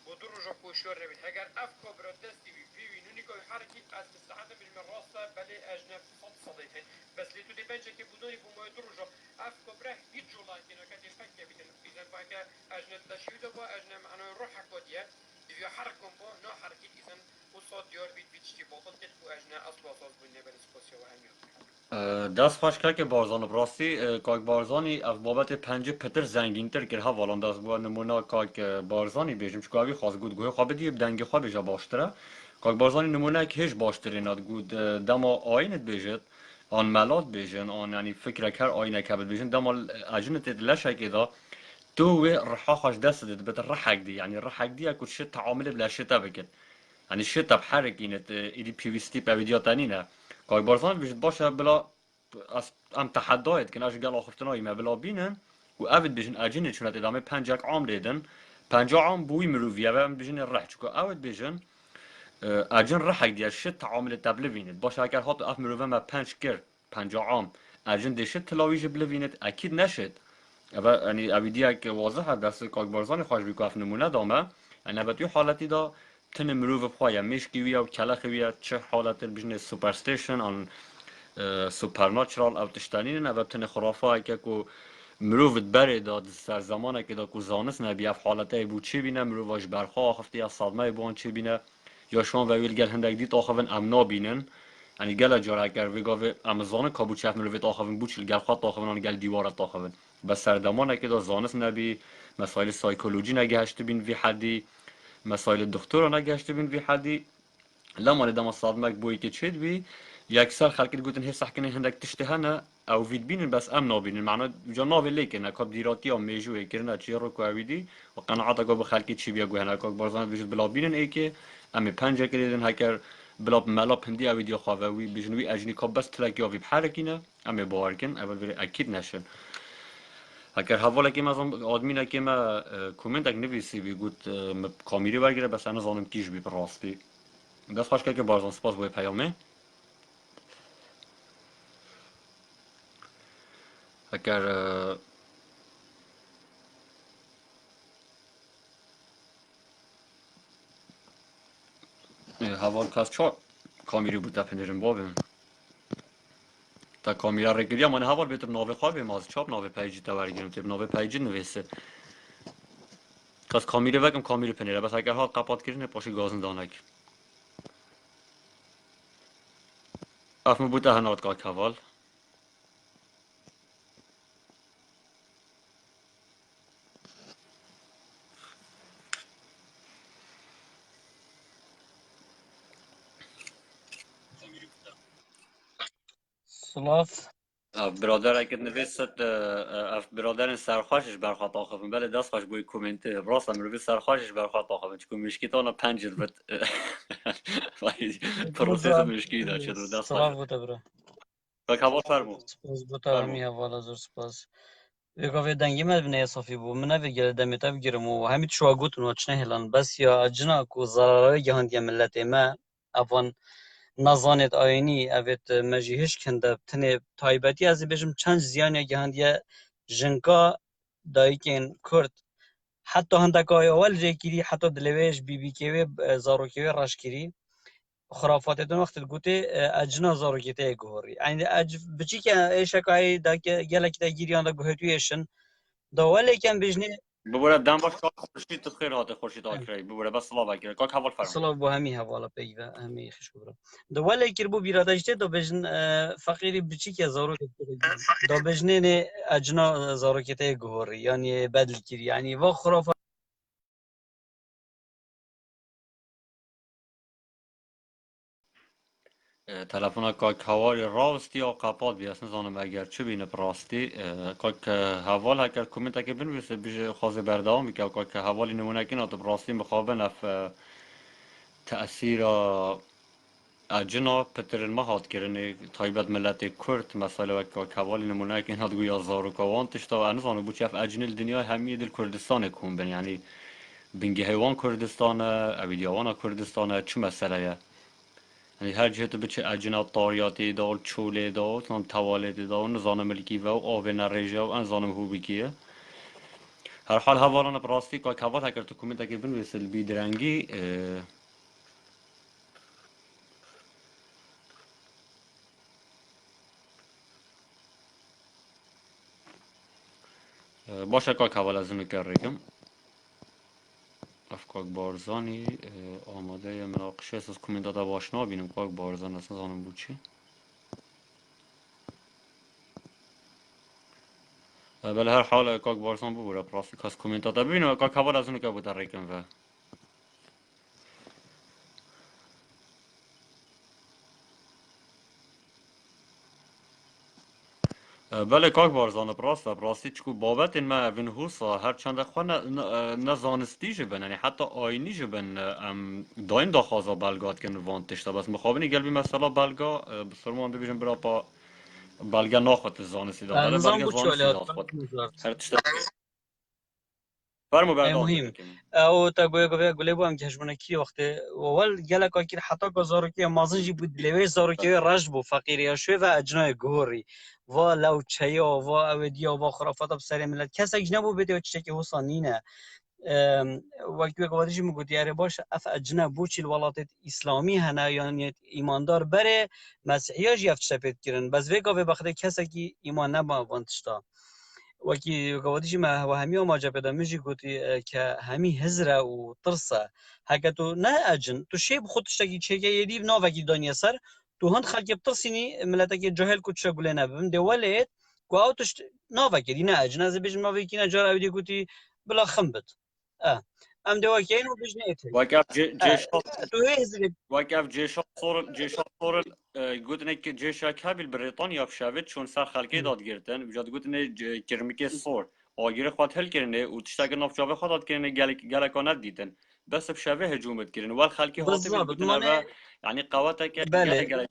بودو رجا کوشور نبید اگر اف کابرا دستی بی نونی که حرکی از مسلحات بیش من راسته بله اجنه صد صدیقه بس لیتو دی بنجه که بودانی بو مای دو رجا اف کابرا هیچ جولای کنه که دی فکر بیدن بیزن فاکه اجنه تشویده با اجنه معنی روح حکودیه دیوی حرکم با نه حرکت ایزن و صد دیار بید بیچی باطل کت و اجنه اصلا اساس بینه بر اسپاسیا و همیاد دست خوش کرد که بارزان براستی کاک بارزانی از بابت پنج پتر زنگین تر کرد حوالان دست بود نمونه کاک بارزانی بیشم چون کاوی خواست گود گوه خواب دیب دنگ خواب بیشا باشتره کاک بارزانی نمونه که هیچ باشتره ناد گود دما آینت بیشت آن ملات بیشن آن یعنی فکر کر آینه کبد بیشن دما اجنت لشه که دا تو رحا خوش دست دید بتر رحق دی یعنی رحق دی اکو شت تعامل بلا شتا بکد یعنی شتا بحرک اینت ایدی پیوستی پویدیاتانی نه کاک بارزان بیشت باشه بلا ام تحدایت که ناش گل آخفتنایی ما بلا بینن و اوید بیشن اجینه چونت ادامه پنجاک عام لیدن پنجا عام بوی مروفیه و ام بیشن رح چکو اوید بیشن اجین رحق دیار شت تعامل تبله بینید باشه اگر هات اف مروفه ما پنج کر پنجا عام اجین دیشت تلاویج بله بینید اکید نشد اول یعنی اویدیا که واضحه دست کاک بارزان خوش بیکو اف نمونه دامه یعنی اوید حالتی دا تن مروف بخواه مشکی و کلاخ ویا چه حالت بیشن سوپرستیشن آن سوپرناتشرال او تشتانین او تن خرافه که کو مروفت بره داد سر زمانه که دا کو زانست نبی اف حالته بود چی بینه مروفاش برخواه آخفتی از صدمه بوان چی بینه یا شما ویل گل هندک دیت آخفن امنا بینن یعنی گل جاره اگر ویگاوه امزانه کابو چه مروفت آخفن بود چل گل خواه آخفن آن گل دیوارت آخفن بس سر زمانه که دا زانست نبی مسائل سایکولوژی نگهشت بین وی حدی مسائل دکتر نگهشت بین وی حدی لما ندم صدمك بوي كتشد بي يكسر خلق الجوتن هي صح كنا هندك تشتهنا او فيد بين بس ام نابين معناه جناب لكن كاب ديراتي او ميجو كرنا تشيرو كويدي وقناعتك بخلقي تشي بيا هنا كاب برزان بيجد بلا بين ايكي ام پنجه كريدن هكر بلا ملا پندي او فيديو خاوي بيجنوي اجني كاب بس تلاقي او بحركينه ام باركن اول اكيد نشن هكر حواله که مثلا آدمینا که ما کومنت اگ نویسی بگوت کامیری برگیره بس انا زانم کیش بی براستی دست خوش که بارزان سپاس بوی پیامه اگر حوال کاس چار کامیری بود دپنیرم بابم تا کامیرا رگیری من حوال بیتر ناوه خواه ماز چاپ ناوه پیجی تا برگیرم تیب ناوه پیجی نویسه کاس کامیری وگم کامیری پنیره بس اگر حال قپات کرینه پاشی گازن دانک افمو بود هنات که حوال سلاف برادر اگه نویست اف برادرن سرخوشش برخواد آخفن بله دست خوش بوی کومنته راست هم روی سرخوشش برخواد آخفن چون مشکی تانا پنجد بد پروسیس مشکی دا چه دست خوش سلاف بوده برا بک حوال فرمو سپاس بوده همی حوالا زور سپاس ویگاوی دنگی مد بینه صافی بو منه ویگل دمیتا بگیرم و همین شوا گوتن و چنه هلان بس یا اجنا کو ضررای گهاندی ملت ما افان نزانت آینی اوت مجیهش کنده تنه تایبتی از بجم چند زیانی گهاندی جنکا دایکن کرد حتی هندکای اول جیکیری حتی دلویش بی کیوی زاروکیوی راشکیری خرافات دون وقت گوته اجنا زاروکیته گوری یعنی بچی که ایشکای دا که گلک دا گیریان دا گوهتویشن دا ولی کن بجنه ببوره دم باش کاک خورشید تو خیر هاته خورشید آکرایی ببوره بس سلام بگیره کاک حوال فرمون صلاة بهمي هوالا بيجا همي خش كبرى ده ولا يكربو بيرادجته ده بجن فقيري بچيك يا زارو ده بجنين اجنا زارو كته جهوري يعني بدل كري يعني وخرافة تلفن کاک حوال راستی یا قپات بیاس نزانم اگر چه بینه براستی کاک حوال هکر کومنت که بنویسه بیشه خوازه بردام بکه کاک حوالی نمونه که نات براستی مخابن اف تأثیر اجنا پتر ما هات کرنه تایبت ملت کرد مثلا کاک حوالی نمونه که نات گویا زارو کوانتش تا نزانم بوچه اف اجنل دنیا همیه دل کردستان کن بن یعنی بنگی حیوان کردستانه اویدیوان کردستانه چه مسئله یعنی هر جهت بچه اجنا طاریاتی دال چوله دال نام توالیتی دال نزانم ملکی و آوین رژا و انزانم هو بکیه هر حال حوالان براستی که حوال هکر تو کومنت اگه بنویسل بیدرنگی باشه که حوال از اینو کررکم افکاک بارزانی آماده مناقشه از کومنت داده باشنا بینم کاک بارزان از نزانم بود چی بله هر حال کاک بارزان ببوره براستی که از کومنت داده بینم کاک حوال از اینو که بود رکم و بله کاک بارزان براستی چکو بابت این ما وین هوسا هر چند خوا نزانستی جبن یعنی حتی آینی جبن داین دا خوازا بلگات کن وانتش تا بس مخابنی گلبی مثلا بلگا بسرمان ببیجن برا پا بلگا ناخواد زانستی دا بله نظام بلگا بود زانستی شوالات دا خود وزارت هر تشتا فرمو بردام مهم بکن او تا گویا بو هم کشمونه کی وقته اول گله که حتی که زارو که مازن جی بود لوی زارو که رش بو فقیری شوی و اجنای گوری و لو چیا و اودیا و خرافات بسر ملت کس اجنبو بده چه که حسانینه وقتی که وادیش میگوید یاره باش اف اجنب بوچی الولات اسلامی هنر یعنی ایماندار بره مسیحیاش یفت شپید کردن بس وی گاوی بخاطر کسی که ایمان نبا وانتشتا وکی گوادیش ما و همی ما جا پیدا میشی گویی که همی هزرا و ترسا هکه تو نه اجن تو شیب خودش تکی چه که یدی نه وکی دنیا سر تو هند خلقی بترسینی ملت که جاهل کچ گله نبیم دولت گواتش نه وکی دی نه اجن از بیشتر ما وکی نه جارا بیدی گویی بلا خنبت ام دوا که اینو بیشتر نیتی وکف جیشا تو هزری وكيف جيشا صور قلت انك جيشا كابل بريطانيا في شافت شون سر خلقي داد گرتن بجد قلت انه كرمكي صور آگیر خواهد هل کرنه و تشتاق ناف جاوه خواهد کرنه گلکانت دیدن بس بشافه هجومت کرنه وال خلقی هاته بید بالضبط گوتن مانه و يعني قواته که بله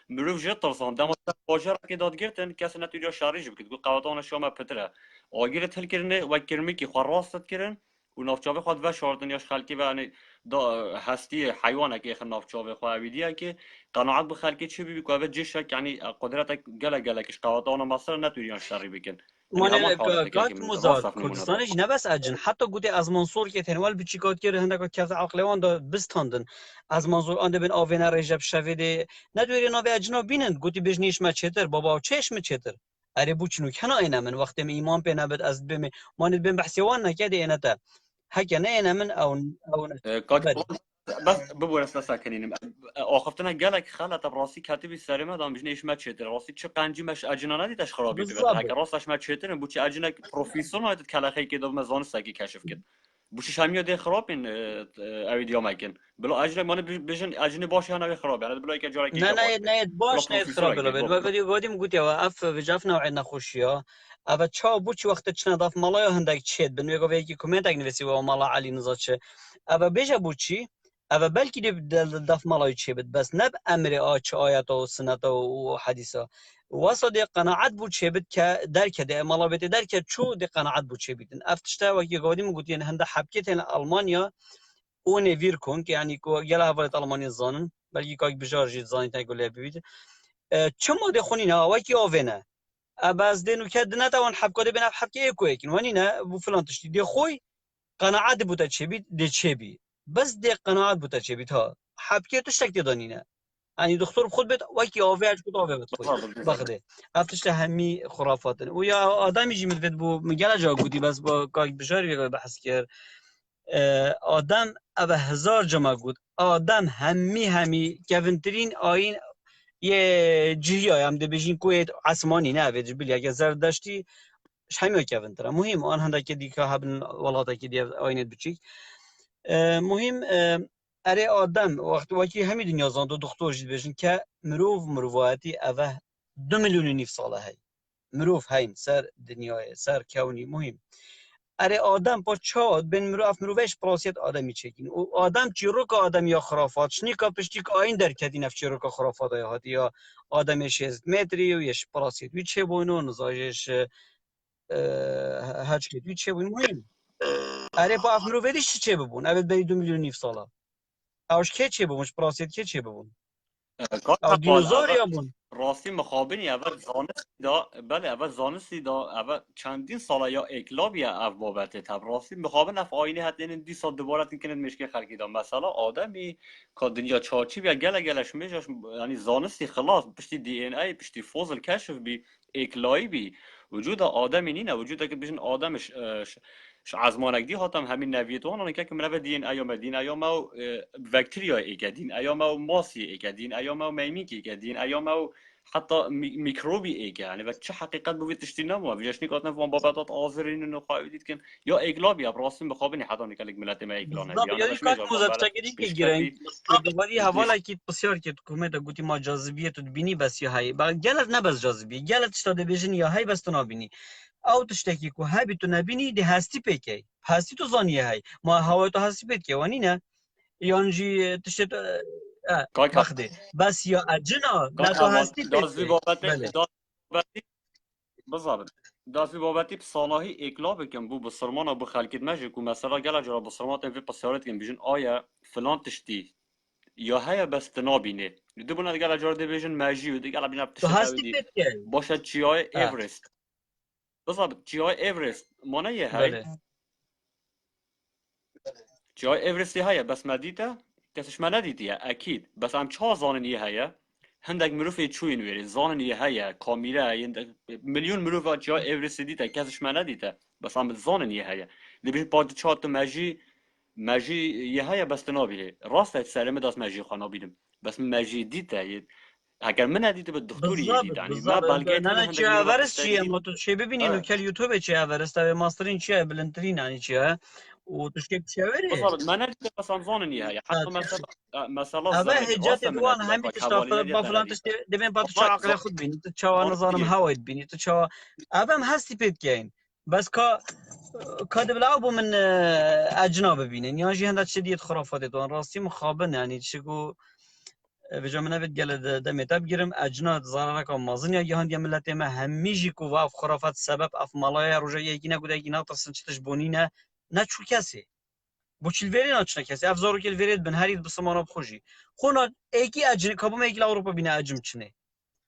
مروف جد ترسان دم باجر که داد گرتن کسی نتوجه شارج بکد گو قواتان شما پتره آگیر هل کرنه و کرمکی خواه راستت کرن و نافچاوه خود و شاردن یاش خلقی و یعنی دا هستی حیوانه که اخر نافچاوه خواه ویدیه که قناعت به خلقی چی بی که جشک یعنی قدرت گله کش قواتان مصر نتوجه شاری بکن یعنی مانه همان حالته که گات من مزاد راست نمونه داد کردستانش نبس اجن حتی گوده از منصور که تنوال بچیکات کرده هنده که کف عقلوان دا بستاندن از منصور آنده بین آوینه رجب شویده ندویری ناوی اجنا بینند گوتی بجنیش ما چتر بابا چشم چتر اره بوچنو کنا اینا من وقتی می ایمان پی نبد از بیم ماند بین بحثیوان نکده اینا تا هکه نه اینا من او بله بس ببور اسنا ساکنینم آخفتنا گلک خالت براسی کاتبی سرما دام بجنه ایش ما چتر راسی چه قنجی مش اجنا ندیدش خرابی تو بالضبط هک راستش ما چتر بو چه اجنا پروفیسور نایت کلاخی که دو مزان سگی کشف کرد بوشش همیو ده خرابین اویدیو ماکن بلا اجنا من بجن اجنا باشه انا خراب یعنی بلا که جاری کی نه جواب نه نه بلا باش نه پروفیسور خراب بلا اگه بل بلا و بدی گودیم گوتی و اف وجاف نوع نخوشیا اما چا بوچ وقت چنا ضاف مالا هندک چید بن میگه ویکی کومنت اگ نویسی و مالا علی نزاچه اما بیجا بوچی اما بلکی ضاف مالا چی بد بس نب امر آچ آیات و سنت و حدیثا وصل قناعت بود چی بد که درک ده مالا بیت درک چو ده قناعت بود چی بدن افتشتا و کی گودیم گوتی هنده حبکت المانیا اون ویر کن که یعنی کو گله حوالت المانی زانن بلکه که بجارجی زانی تا گله ببید چه ماده خونی نه و کی آونه اباز دینو که نتوان حب کده بنا حب که کویکن ونی نه بو فلان تشتی دی خوی قناعت بوده چه بید دی چه بی بس دی قناعت بوده چه بید ها حب که تشتک دانی نه يعني دكتور بخود بيت وكي اوفي كنت اوفي بتخوي باخده افتش همي خرافات ويا ادم يجي مدفد بو مجال جا قودي بس با كاك بشار بحث كر آدم اوه هزار جمع گود آدم همی کونترین آین یه جیهی هم ده بجین کوید عثمانی نه ویج بلی اگه زردشتی همه کونتره مهم آن هنده که دیگه هبن ولاتا که دیگه آینت بچیک مهم اره آدم وقتی همی دنیا زاند و دکتر جد بجین که مروفاتی اوه 2,5 ساله هی مروف هیم سر دنیای سر کونی مهم اره آدم با چاد بین مروف مروفش پراسیت آدمی چکین و آدم چیروک آدم یا خرافات شنی که پشتی که آین در کدین اف چیروک خرافات های یا آدم 6 متری و یش پراسیت وی چه بونو نزاجش هچ کد وی چه بونو مهم اره با اف مروفش چه ببون اول بری 2,5 ساله اوش که چه ببونش پراسیت که چه ببون او دینوزور یا بون راستی مخابنی اول زانستی دا بله اول زانستی دا اول چندین ساله یا اکلابی اف بابته تب راستی مخابن اف آینه حتی این 2 سال دوباره تینکنه مشکل خلقی دا مثلا آدمی که دنیا چاچی بیا گلش میشش یعنی زانستی خلاص پشتی دی ان ای پشتی فوزل کشف بی اکلایی بی وجود آدمی نینه وجود که بشن آدمش عزمانک دی هاتم همین نویتوان اون که منو دین ایام دین ایام بکتریا ایگدین ایام ماسی ایگدین ایام میمیکی ایگدین ایام حتی میکروبی ایگه یعنی و چه حقیقت بود تشتی نمو ویش نکات نفهم بابات آذرین و خواهید که یا ایگلابی ابراستیم بخوابنی حتی نکلک ملت ما ایگلانه بالضبط يعني كان مزعجتگی که گیرن دوباره حوالا کی بسیار که حکومت گوتی ما جاذبیت تو بینی بس یا هی با گلت نه بس جاذبیه گلت شده بیشن یا هی بس تو نبینی او تشتکی کو هی تو نبینی ده هستی پکی هستی تو زانیه هی ما هوا تو هستی پکی وانی نه یانجی تشت بخده بس یا اجنا نه تو هستی پکی بله بالضبط دافي بابتي بصلاحي اكلاب كم بو بصرمان ابو خلكت ماجيك ومثلا قال جرى بصرمات في بصيارات كم بيجن ايا فلان تشتي يا هيا بس تنابينه دبنا قال جرى ديفيجن ماجي ودي قال بينا تو هستی بتشتاودي پکی باشه تشياي ايفرست بالضبط تشياي ايفرست مانا هي هاي تشياي ايفرست هي بس ما ديتا كسش ما نديتي اكيد بس عم تشا زانن هي هندك مروفي تشوين ويري زانن هي كاميرا مليون مروفا جا ايفرست ديتا كاسش ما نديتا بس عم زانن هي اللي بيش بعد تشات ماجي هي بس تنابي راست سلامه داس ماجي خانا بيدم بس ماجي ديتا اگر من ندیده به دکتری بالضبط يعني ما بالضبط بلقيت انا هندك چی مروفا اورست چیه تستدي ما تو چی ببینین کل یوتیوب چی اورست و ماسترین چیه بلنترین یعنی چیه و تشکیل چی وره بالضبط ما نديده بس عم زانن هي حتى مثلا اوه الزمن هجات راست من دوان ندیده همی که تشتا حوالی ندیده با فلان ندیده تشتی دوین با تو چا عقل خود بینی تو چا نظرم هواید بینی تو چا اوه هستی پید کین بس که کاد بلاو بو من اجناب ببینن یا جی هندات شدید خرافات دوان راستی مخابن یعنی چگو بجا من نبید گل دمیتا بگیرم اجناد زارا که مازن یا هند یا ملت ما همیجی کو واف خرافات سبب اف مالای روجا یکی نگوده یکی ناترسن چتش بونینه نه چو کسی بوچیلوری ناچنه کسی افزارو که الورید بن هرید بسمانا بخوشی خونا ایکی اجن کابوم ایکی اروپا بینه اجم چنه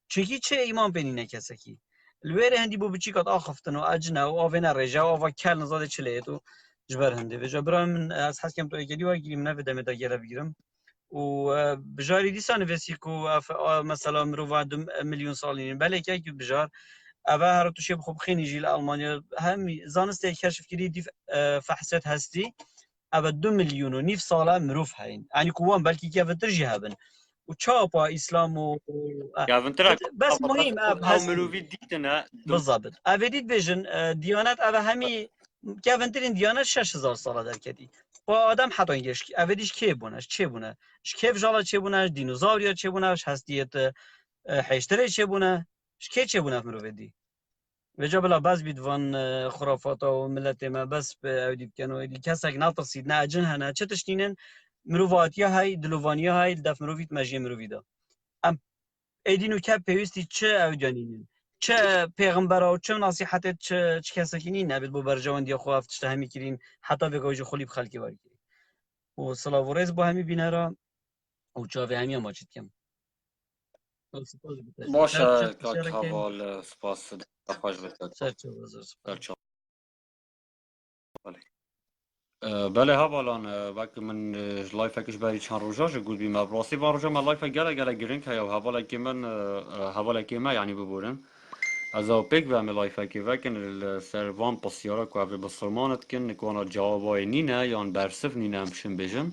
چکی چه ایمان بینینه کسی کی الوری هندی بو بچیکات آخفتن و اجنه و آوینا رجا و آوا کل نزاده چله تو جبر هندی و جبران من از حس کم تو ایکی دیو گیریم نه بدم تا گیره بگیرم و بجاری دیسان وسیکو مثلا مرو بعد 1,000,000 سالین بله که بجار اوه هر تو شب خوب خیلی جیل آلمانیا هم زانسته کشف کردی دی فحصت هستی اوه 2,500,000 ساله مروف هین یعنی کوان بلکی که فترجی هبن و چاپا اسلام و بس مهم او مروفی دیتنه بالضبط اوه دید بجن دیانت اوه همی که فترین دیانت 6,000 ساله در کدی با آدم حتی اینگش اولش کی بونش چه بونه کیف جالا چه بونه دینوزاوریا چه بونه هستیت حشتره چه بونه کی چه بونه مرو بدی وجا بلا باز بیدوان خرافات و ملت ما بس به اودی کنو دی کسک ناطسید نه اجن هنا چه تشتینن مرواتیا های دلوانیا های دف مرویت ماجی مرویدا ام ایدینو که پیوستی چه اودیانین چه پیغمبر و چه نصیحت چه کسکینی نبید بو برجوان دی خو افتش همی کرین حتی به گوج خلیب خلکی واری و سلاورز با همی بینه را و چاوی همی هم آجید کم باشه که حوال سپاس خوش بتد سر چه وزر سپاس بله ها بالان وقت من لایف کش برای چند روزاش گود بیم براستی وان روزا من لایف گله گرین که یا حوالا که من حوالا که ما یعنی ببورن از او پیک و لایف که وکن سروان پسیارا که اوی بسرمانت کن نکوانا جوابای نینه یا برسف نینه همشن بجم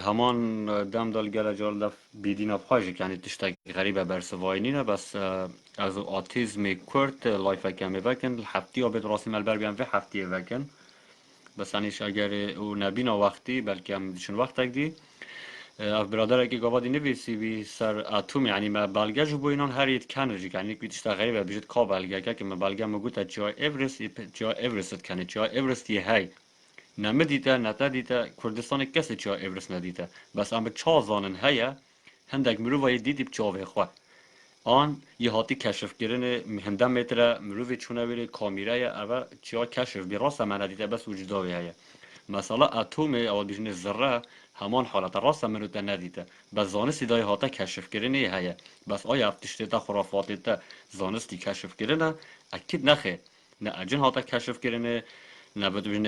همان دم دال گله جال دف بیدین افخاجه که یعنی تشتک غریبه برسوای نینه بس از آتیزم کرد لایف که می وکن هفتی آبد راستی ملبر بیان و هفتی وکن بس انیش اگر او نبینا وقتی بلکه هم دیشون وقت دی اف برادر که گوادی نویسی بی سر اتم یعنی ما بلگه جو بو اینان هر یت کنرجی یعنی که تشتا غریبه بیجت کا بلگه که ما بلگه مگوت جای اورست جای اورست کنه جای اورست یه هی نمدیته نتا دیته کردستان کسی جای اورست ندیته بس ام چا زانن هیا هندک مرو وای دیدی بچاوه خو آن یه هاتی کشف کردن هندم متر مروی چونه بری کامیره اول چیا کشف بی راست من ندیده بس وجوداوی هیا مثلا اتم او بیشن ذره همان حالت راست من رو ندیده بس زانستی دای هاتا کشف کردنی هیا بس آیا افتشته تا خرافاتی تا زانستی کشف کردنه اکید نخه نه اجن هاتا کشف کردنه نه بده بیشن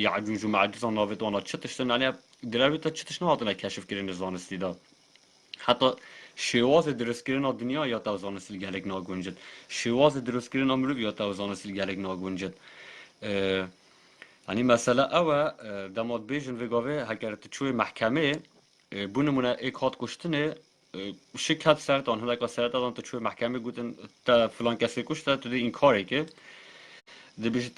یعجوج و معجوز آن ناوید وانا چتشتن یعنی دلاوی تا چتشن هاتا کشف کردن زانستی دا حتی شواز درست کردن دنیا یا تا زانستی گلک ناگونجد شواز درست کردن امرو یا تا زانستی گلک ناگونجد یعنی مثلا او دماد بیشن وگاوه هکر تچوی محکمه بونمونه ایک هات کشتنه شکت سرطان هنگا سرطان تچوی محکمه گوتن تا فلان کسی کشته تو دی این کاری که دی بیشه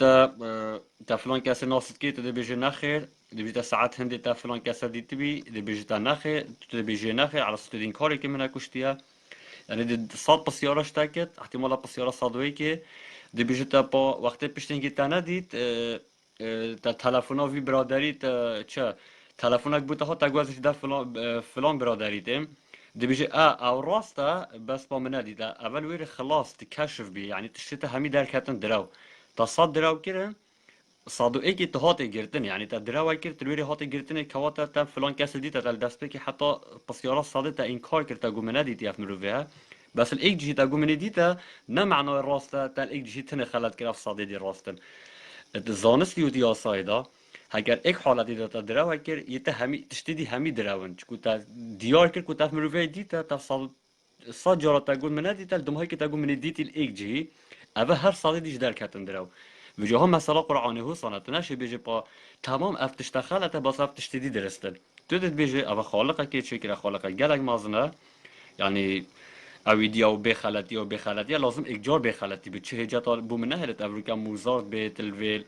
تا فلان کسی ناست که تو دی بیشه نخیر دی بیشه ساعت هندی تا فلان کسی دیتی بی دی بیشه تا نخیر تو دی بیشه نخیر علا تو دی این کاری که منه کشتیه یعنی دی صد پسیارش تاکت احتمالا پسیارا صدوی که دی بیشه تا با وقتی پشتنگی تا ندید تا تلفنا وی برادری تا چه تلفنک بوده ها تا گوزش در فلان برادری تیم دی بیشه او راسته بس با من ندیده اول ویر خلاص تکشف بی یعنی تشتی تا همی درکتن درو تا صد درو کرن صادو ایکی تا هات گرتن یعنی تا درو کرد ویر هات گرتن کواتا تا فلان کس دیتا تا دست که حتی پسیارا صاده تا این کار کرد تا گو من ندیدی اف مروفه بس الایک جهی تا گو من دیتا نه معنای راسته تا الایک جهی تنه خلط کرد صاده دی راستن زانستی و دیاسایدا اگر یک حالتی داده درو کر یه تا همی تشتیدی همی درون چکو تا دیار کر کتا مروفه دیتا تا صد جارا تا گون منه دیتا دمهایی که تا گون منه دیتی ایک جهی اوه هر صادی دیش در کتن درو و جاها مثلا قرآنی هو سانت نشه بیجه با تمام افتشت خالته باز افتشت دی درستن تو دید بیجه اوه خالقه که چه کره خالقه گلک مازنه یعنی اویدی او بخالتی او بخالتی لازم اجار بخالتی به چه هجت بو منه هلت ابروکا موزارد به تلویل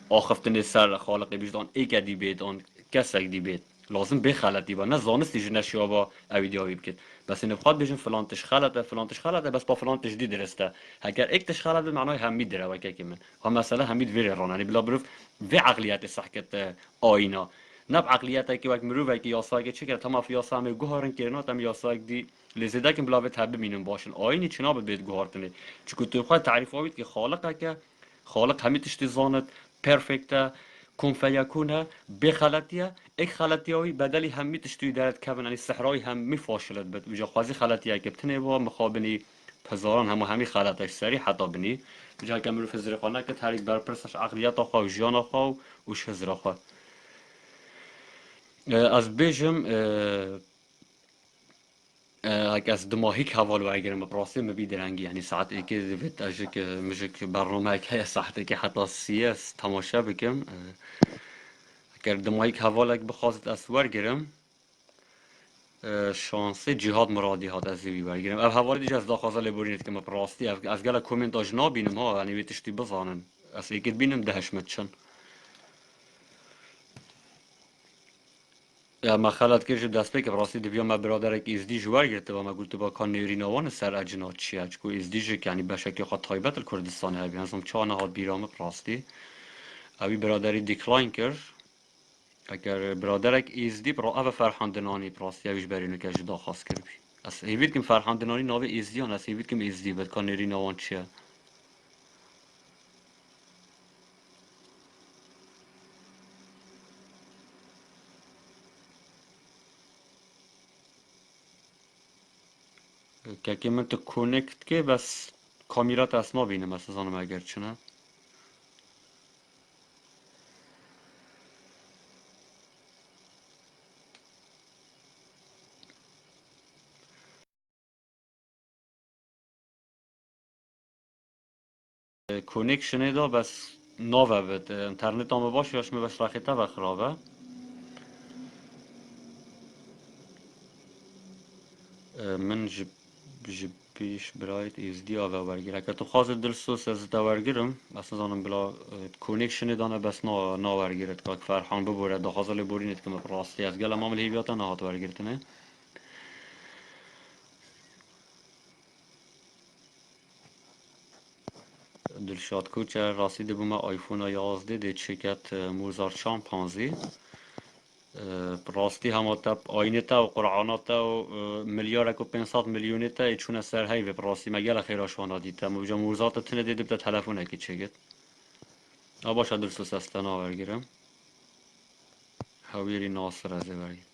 آخفتن سر خالق بیشتان ایک دی بید آن کسک دی بید لازم بخالتی با نه زانستی جنشیا با اویدی آوی بکد بس این بخواد بیشن فلان تش خالته بس با فلان تش دی درسته اگر ایک تش خالته معنای همید داره و که من هم مثلا همید ویر رانانی بلا بروف و عقلیت صحکت آینا نب عقلیت که وقت مرو وقت یاسا که چه کرد تمام یاسا هم گوهرن کردن تام یاسا دی لذت که بلا به تبع مینم باشن آینی چنا بد گوهرتنه چون تو خود تعریف آوید که خالقه که خالق همه تشتی زانت پرفکته کن فیکونه بخلطیه ایک خلطیه بدلی همی تشتی دارد که یعنی صحرای هم میفاشلد بد وجا خوازی خلطیه که بتنه با مخابنی پزاران همی خلطش سری حتی بنی وجا که مرو فزر خانه که تاریک بر پرسش عقلیت آخوا و جان آخوا و وش فزر آخوا از بیجم اگه از دماغی حوالو اگر مبراسه مبی درنگی یعنی ساعت ای که دوید اجک مجک برنامه که ساعت که حتی سیاس تماشا بکم اگر دماغی حوالو اگه بخواست اسوار گرم شانسی جهاد مرادی هات از زیبی برگیرم او حوالی دیگه از داخل لبورینت که مبراستی از گله کومنت آج نابینم ها یعنی بیتشتی بزانن از ایکت بینم دهش متشن یا ما خالد کردیم دست به که براستی دیویا ما برادر که ازدی جوار گرفته و ما گفته با کان نیرینوان سر اجنات چیه چکو ازدی که یعنی به شکلی خود تایبت کردستان هایی هستم چه آنها بیرام براستی اوی برادری دیکلاین کرد اگر برادرک ازدی برا او فرهاندنانی براستی اویش برینو که جدا خواست کردی از هیوید که فرهاندنانی ناوی ازدی آن از هیوید که ازدی بد کان نیرینوان چیه که من تو کونکت که بس کامیرات اسنا بینم از آنم اگر چنه کونیکشنی دا بس ناوه بد انترنت هم باشه یاش می بس رخیته و خرابه من جبیش برایت ایز دی آوه ورگیر اگه تو خواست دل سوس از دا ورگیرم بس نزانم بلا کونیکشنی دانه بس نا ورگیرد که فرحان ببوره دا خواست بورینید که راستی از گل امام الهیبیاتا نهات ورگیرتنه دلشاد کوچه راستی ده بومه آیفون 11 ده چکت موزار شامپانزی راستی همه تا آینه تا و قرآنات تا و میلیارد و 500 میلیونی تا چون سر هی به راستی مگه خیراشوانا دیتا موجا موزات تنه دیده بتا تلفونه که چگت باشه درست استنا ورگیرم هاویری ناصر از ورگیر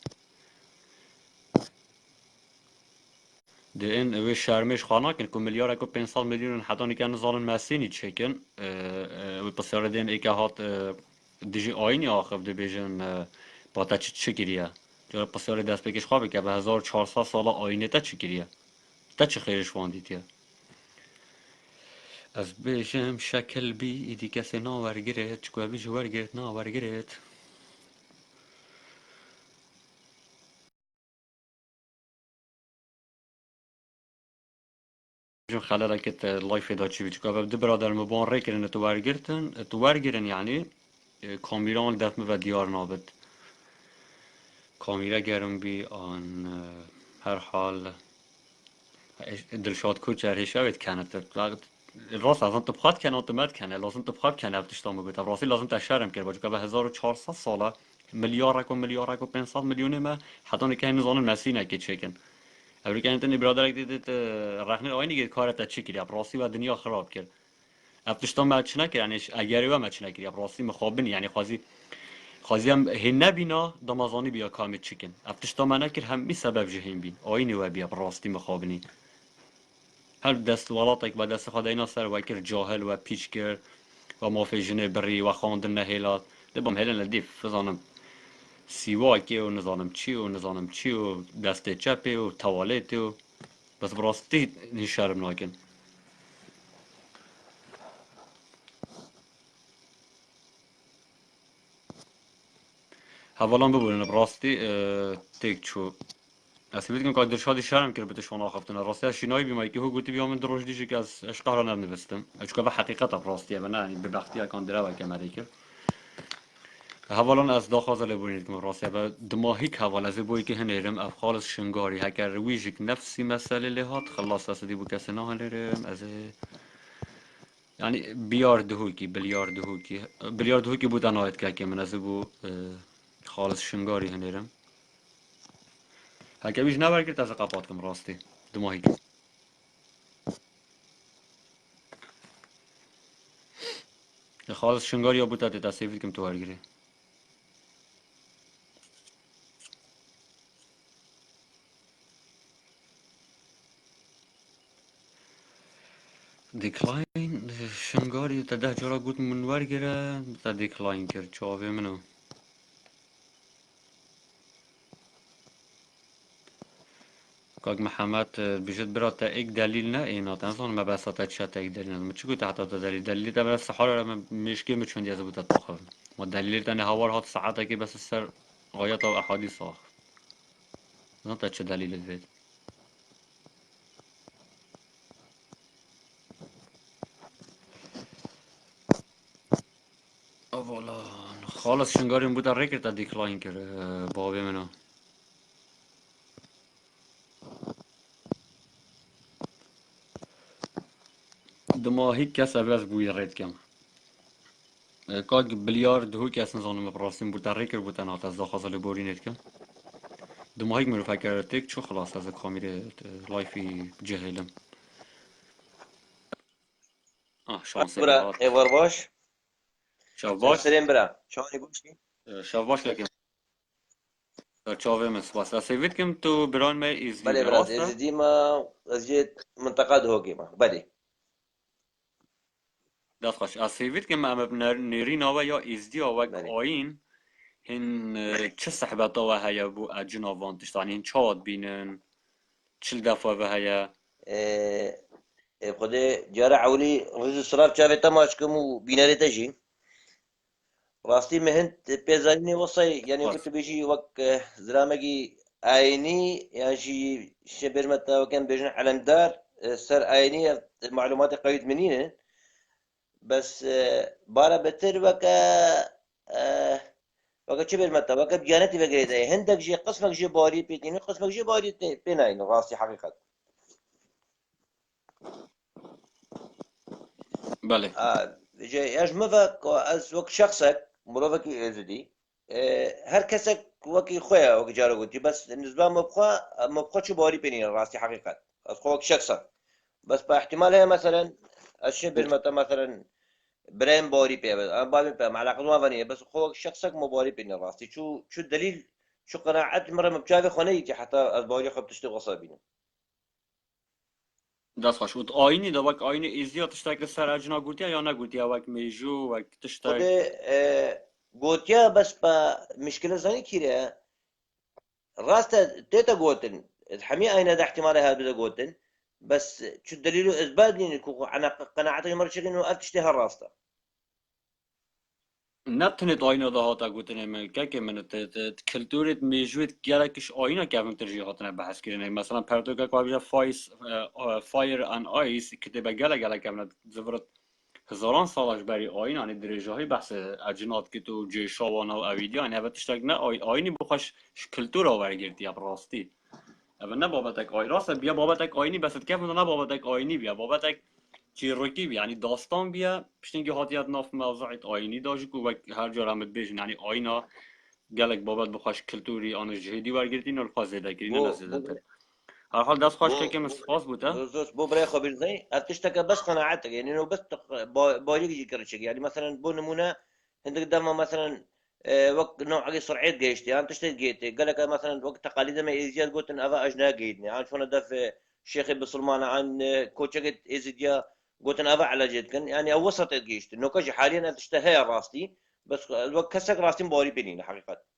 ده این اوی شرمش خانه کن که میلیارد و 500 میلیون حتی نکن زالن مسینی چکن و بسیار دین ای که هات دیجی آینی آخف ده بیجن با تا چه گریه جا بسیار دست بکش خوابه که به 1400 سال آینه تا چه گریه تا چه خیرش واندیتیه از بیشم شکل بی ایدی کسی ناورگیرت چکوه بیش ورگیرت ناورگیرت جون خلال کت لایف دا چی بیچ که دو برادر مبان ری کرن تو ورگیرن یعنی کامیران دفمه و دیار نابد کامیرا گرم بی آن هر حال دلشاد کوچه هشاوید کنه راست لازم تبخات کنه اتومات کنه لازم تبخات کنه افتشتام بگوید راستی لازم تشرم کرد باشه که به 1400 ساله میلیارد و 500 میلیون ما حتی نکه نزانن مسیح نکی چکن امریکا انتنی برادر دیدت رخنه آینی که کارت چی کردی راستی و دنیا خراب کرد افتشتام مچ نکرد یعنی اگری و مچ نکرد راستی مخابن یعنی خوازی هم هنه بینا دمازانی بیا کامت چکن افتشتام نکرد هم می سبب جهیم بین آینی و بیا راستی مخابنی هر دست ولاتک با دست خدای ناصر و کر جاهل و پیچ کرد و مافیجنه بری و خواندن نهیلات دبم هلن لدیف فزانم سیواکی و نظانم چی و دست چپی و توالیتی و بس براستی نشرم ناکن حوالان ببورن براستی تیک چو اصلا بگم که درشادی شرم کرد بهش شما خفتن راستی از شینایی بیمایی که هو گویی بیام من دروش دیجی که از اشقارا نمی‌نوستم اچکا به حقیقت براستی و نه به بختی اکان درا و کمری کرد حوالان از داخل لبونید که راستی و دماهی که حوال از بوی که هنرم افخالص شنگاری هکر ویجک نفسی مسئله لهات خلاص اصدی بو کسی نه هنرم از يعني بليار دهوكي بودا نايت كاكي من ازبو خالص شنگاري هنيرم هكا بيش نبر كرت از قاپاتكم راستي دماهي خالص شنگاري بودا تتاسيفكم تو هرگري ديكلاين شنگاري تده جرا قوت من ورگره تا ديكلاين كر چاوه منو كاك محمد بجد برا تا ايك دليل نا اينا تنظن ما بس تا تشات ايك دليل ما چكو تحت دليل تا بس حالا مشكي مچون دي ازبو تتاخر ما دليل تاني هوار هات ساعتا كي بس السر آيات و احاديث آخ زن تا چه دليل الفيد اولا خالص شنگاري بودا ريكر تا ديكلاين كر بابي منو دماهي كاس ابراز بوي ريد كم كاك بليارد هو كاس نظام براسين بودا ريكر بودا نات از داخل لبورينت كم دماهي مرو فكرتك شو خلاص از كاميرا لايفي جهلم شانسي برا برات ايوار باش شاف باش سلام برا شلوني بوشي شاف باش لكن تشاوي من سباس اسيفيت كم تو بران ما از بلي برات از براستا ديما جيت منطقة هوكيما بلي دست خوش اسيفيت كم ام نيرين او يا ازدي او بلي آين هن چه صحبت او هيا بو اجنا وانتش يعني هن چاد بينن چل دفعه و هيا خود جارة عولي رز السراب شافي تماش كمو بيناري تجي راستي مهنت بيزاني وصي يعني باش كنت بيجي وك زرامجي عيني يعني شي بيرمتا وكان بيجن علمدار سر عيني معلومات قيد منين بس بارا بتر وكا شي بيرمتا وكا بجانتي بقريدا هندك جي قسمك جي باري بيتيني قسمك جي باري بيناين راسي حقيقة بله جاي اجمفك از وك شخصك مروفك ازدي هر کسك وكي خويا وكي جارو قلتي بس بالنسبه مبخوا شو باري بيني راسي حقيقة از خوك شخصك بس باحتمال هي مثلا الشيء بالمتا مثلا برين باري بي انا بابي بي مع علاقه ما فنيه بس خوك شخصك مو باري بيني راسي شو الدليل شو قناعات مره مبجابي خونيتي حتى از باري خب تشتغل صابينه دست خوش بود آینی دا وک آینی ایزیا تشتاک سر اجنا گوتیا یا نگوتیا وک میجو وک خود تشتاک قوتيا بس با مشكلة زاني كيريا راستا تيتا قوتن الحمية أين هذا احتمال هذا بدا قوتن بس شو الدليل إثبات لي أنا قناعتي مرة شيء إنه أتشتهي الراستا نتونید آینا دا هاتا گوتنه من که من کلتورت میجوید گلکش آینا که هم ترجیح هاتنه بحث کرنه مثلا پرتوکا که بیجا فایر ان آیس کتبه گلک هم زورت هزاران سالش برای آین یعنی درجه های بحث اجنات که تو جیشاوان و اویدی یعنی هفت تشتاک نه آینی بخوش کلتور آورگیرتی یا براستی اما نه بابتک آین راست بیا بابتک آینی بس کف نه بابتک آینی بیا بابتک چی روکی بیا یعنی داستان بیا پشتینگی هاتیات ناف موضوعیت آینی داشت که هر جا رامد بیشن یعنی آینا گلک بابت بخوش کلتوری آنش جهدی ورگیرتی نه الخواست زیده کری نه نزیده تر هر حال دست خوش که کم سپاس بوده بو برای خبر زي أتشتكى بس قناعتك يعني إنه بس بايق يجي كرشك يعني مثلا بو نمونة عندك دم مثلا وقت نوع سرعة جيشتي يعني تشتري جيتي قال لك مثلا وقت تقاليد ما إزياد قلت إن أبا أجنا جيدني عن شلون دف شيخي بسلمان عن كوتشكت إزيديا قلت إن أبا على جدكن يعني أو وسط جيشتي إنه كش حاليا تشتهي راستي بس الوقت كسك راستي باري بيني حقيقة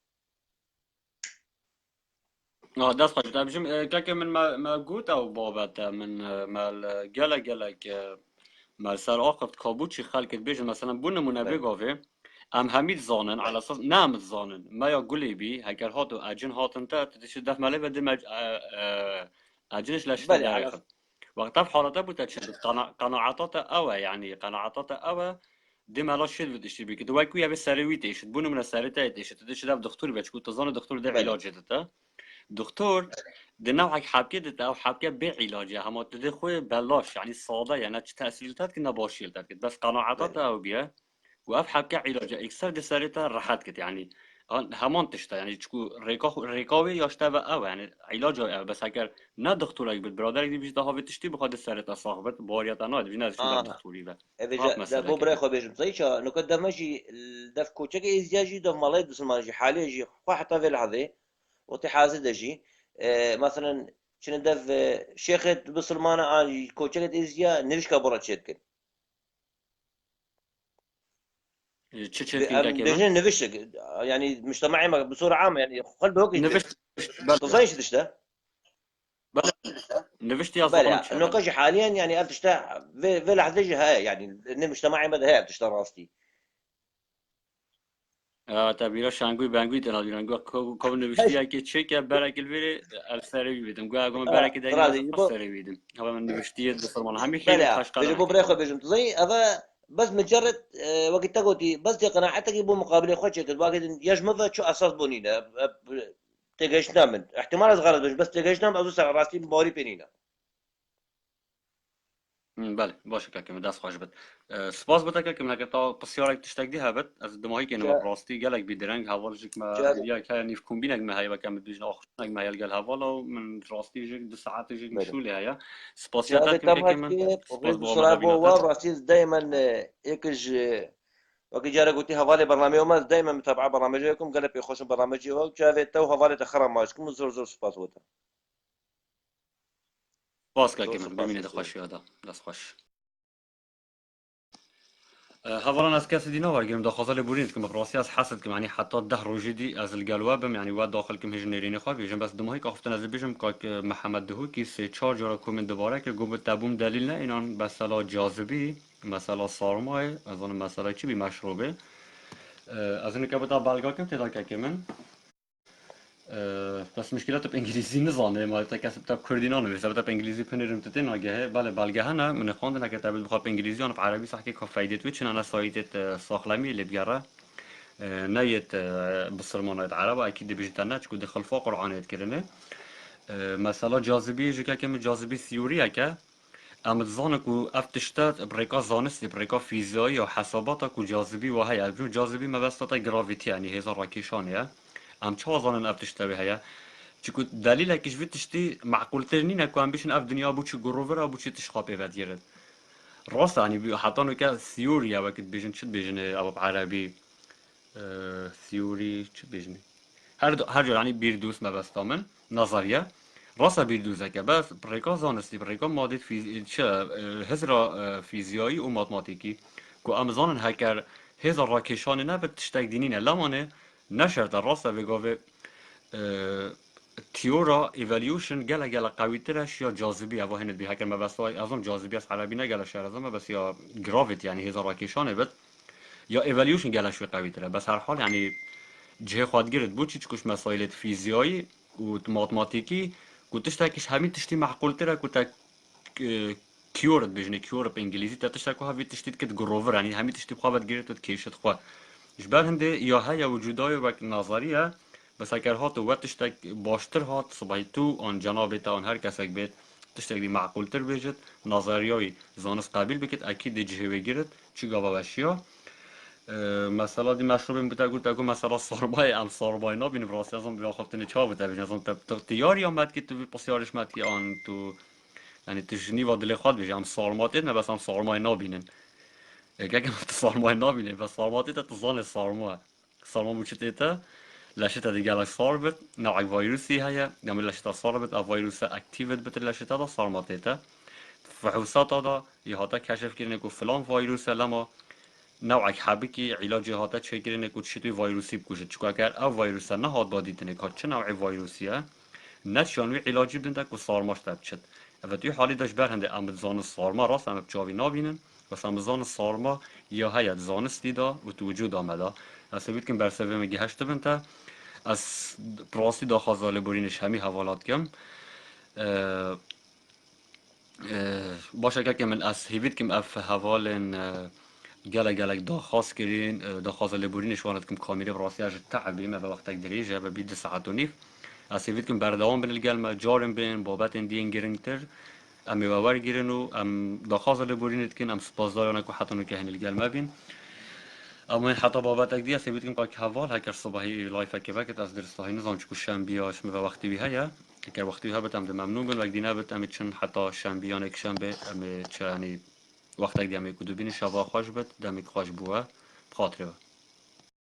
دست خوش بجم که من ما گوت او بابت من مال گلک مال سر آخرت کابوچی خلکت بیشن مثلا بون نمونه بگاوه ام همید زانن على اساس نام زانن ما یا گلی بی هکر هاتو اجن هاتن تا تدش دف ماله بده اجنش لشته بله على داره وقتا في حالته بوده تشد قناعاتات اوه يعني قناعاتات اوه دي مالا شد بدش بي كده واكو يا بس سروي تيشد بونو من السريتا تيشد تدش دف دكتور بيش كنت تظن دكتور ده بله علاج ده دكتور ده نوعك حبكه ده او حبكه بعلاجه هم ده خوي بلاش يعني صاده يعني تاثيرات كنا باشيلتات بس قناعاتات بله او بيه وأف حبكة علاجه إكثر دساريتا راحت كت يعني همان تشتا يعني تشكو ريكاوي ياشتا أو يعني علاجه أو بس أگر نه دكتورك بد برادرك دي بيجي تهاوي تشتي بخاد دساريتا صاحبت باريات أنا دي نازل شو دكتوري به هاف ده مسألة بو برای كده خو بیشم زیچا نکات دمجی دف کوچک ازدیاجی دف مالای بسمانجی حالیجی خو حتى في لحظة وقت حازدجی مثلا شنو دف شيخ بسلمانة عن كوچك ازديا نريش كبرت شدكن تشيت كده كمان بيجن نفشك يعني مجتمعي بصورة عامة يعني خل بهوك نفشت بل تصيش تشتا بل نفشت يا بلى زلمة انه شبل كاجي حاليا يعني تشتا في لحظة هاي يعني مجتمعي مدى هاي تشتا راستي تبیرا شنگوی بنگوی تنها بیرنگو کام نوشتی هاش اگه چه که برای الوری السری بیدم گو اگه من برای که دنی رازي بس السری بیدم هوا من نوشتی بسرمان همین خیلی بلى خوش بيجي قدم بو نکرد بريخو بيجي زي هذا بس مجرد وقت تقولي بس دي قناعتك يبو مقابل خوتك الواحد يجمع شو اساس بونينا تيجيشنا من احتمال صغير بس تيجيشنا من ازو راسي بوري بينينا بله باشه که من دست خوش بد سپاس بده که من اگه تا بسیار یک تشتک دی هبت از دماغی که نما جا براستی گلک بیدرنگ حوالش که ما جا یا که نیف کومبینگ ما هی و کم بیشتر آخر نگ ما هیل حوالا و من راستی جک دو ساعت جک بله مشغول هیا سپاس جا یاد في که تمهات من كيف سپاس وغير با آمد بسرعة بو بیناتن راسي دائما ايكج وقت جارة قلتي هوالي برنامج وما دائما متابعة برنامجكم قال بيخش برنامجي وقت جا تو هوالي تخرج ماشكم زور زور سباس وتا سپاس زور که من سپاس ببینید هستیم خوش یادا دست خوش هفران از کسی دینا ورگیم داخل لبورین که مبراسی از حسد که معنی حتی 10 روزی دی از الجلوه بم یعنی واد داخل کم هیچ نرینی خواب بیشم بس دماغی که افتن از بیشم که محمد دهو کی 3-4 جورا کومن دوباره که گفت تبوم دلیل نه اینان مثلا جاذبی مثلا سارمای از اون مثلا چی بی مشروبه از این که بتا بلگا کم تدا که من بس مشکلات به انگلیسی نزانه ما تا کسب تا کردینا نویسه بتا به انگلیسی پنیرم تته ناگه بله بلگه نه من خواندن که تبل بخواد به انگلیسی آن عربی صح که فایده وچن انا سایت ساخلمی اللي بيقرا نيت بسرمانات عرب اكيد بيجتنا تشكو دخل فوق قرآن كرنه مثلا جاذبه جو که جاذبه ثیوریه که ام زانه کو افتشتات بريكا زانستی بريكا فیزیایی و حسابات کو جاذبه و هي جاذبه مبسطه گراویتی یعنی هزار راکیشانه ام چه زانن افتشته به هي چکو دلیل اکیش ویتشتی معقول ترنینه که هم بیشن اف دنیا بو چی گروور ابو چی تشخاپه ود گرد راست یعنی حتی نو که ثیوریا وقت بیشن چه بیشن ابو عربی ثیوری چه بیشن هر جور یعنی بیردوس مبستامن نظریه راست بیردوسه که بس بريكا زانستی بريكا ماده چه هزرا فیزیایی و ماتماتیکی که امزانن هکر هزار راکشانه نه به تشتک دینینه لمانه نشرت راست بگاوه تیورا ایوالیوشن گله قوی ترش یا جاذبی هوا هند بی هکر مبستای ازم جاذبی از عربی نه گله شهر ازم بس یا گراویت یعنی هزار راکشانه بد یا ایوالیوشن گله شوی قوی تره بس هر حال یعنی جه خواهد گرد بود چیچ مسائل فیزیایی و ماتماتیکی گوتش تاکیش همین تشتی معقول تره گوتا کیورد بجنه کیور به انگلیسی تاتش تاکو هاوی تشتید کت گروور یعنی همین تشتی بخواد گرد تو کیشت خوا جبر هنده یا های وجودای وقت نظریه بس اگر هات و تشتک باشتر هات صبحی تو آن جناب تا آن هر کس اک بیت تشتک دی معقول تر بجد نظریای زانس قابل بکت اکید جهه بگیرد چی گاوا وشیا مثلا دی مشروب بوده گفت مثلا ساربای ام ساربای نبینیم راستی ازم بیا خفتن چا بوده ببین ازم تیاری آمد که تو پسیارش مد که آن تو یعنی تجنی و دل خود بیش ام سارمات نه بس ام سارمای نبینن اگه تو سارمای نبینه بس سارماتی تا زان سارما بوچته تا لشته دیگه لاش ساربت نوع ویروسی هیا نمی لشته ساربت او ویروس اکتیوت بت لشته تا سارماتی تا فحوصات دا یهاتا کشف کردن که فلان ویروس لما نوعك حابكي علاج هاتا تشكرين كنت شتوي فيروسي بكوشت چكو اگر او فيروسا نهاد باديتنه كات چه نوع فيروسيه نشانوي علاجي بدن كو سارماش تبچت افتوي حالي داش بر هنده امزان سارما راست ام بچاوي نابينن بس امزان سارما یا هيا زانستی دا و تو وجود آمده اصلا کم بر سوی مگی هشت بنتا از پراستی دا خازال برینش همی حوالات کم باشه که من از هیوید کم اف حوالن گله داخواست کردین داخواست لبورینش واند کم کامیره براستی اج تعبی ما به وقت دریجه و بید ساعت و نیف اسیوید کم بردوام بین الگلم جارم بین بابت اندین گرینگتر امی باور گیرن و ام داخواست لبورینت کن ام سپاسدارانه که حتی نکه هن الگلم بین اما حتی بابت دی اسیوید کم که حوال هکر صبحی لایف که وقت از درس های نظام چکو شنبیاش می وقتی بی هیا اگر وقتی ها بتم ممنون بن وقتی نبت ام چون حتی شنبیان یک شنبه ام چه یعنی وقتی دیگه میکو دوبینی شبا خوش بد دمیک خوش بوه بخاطره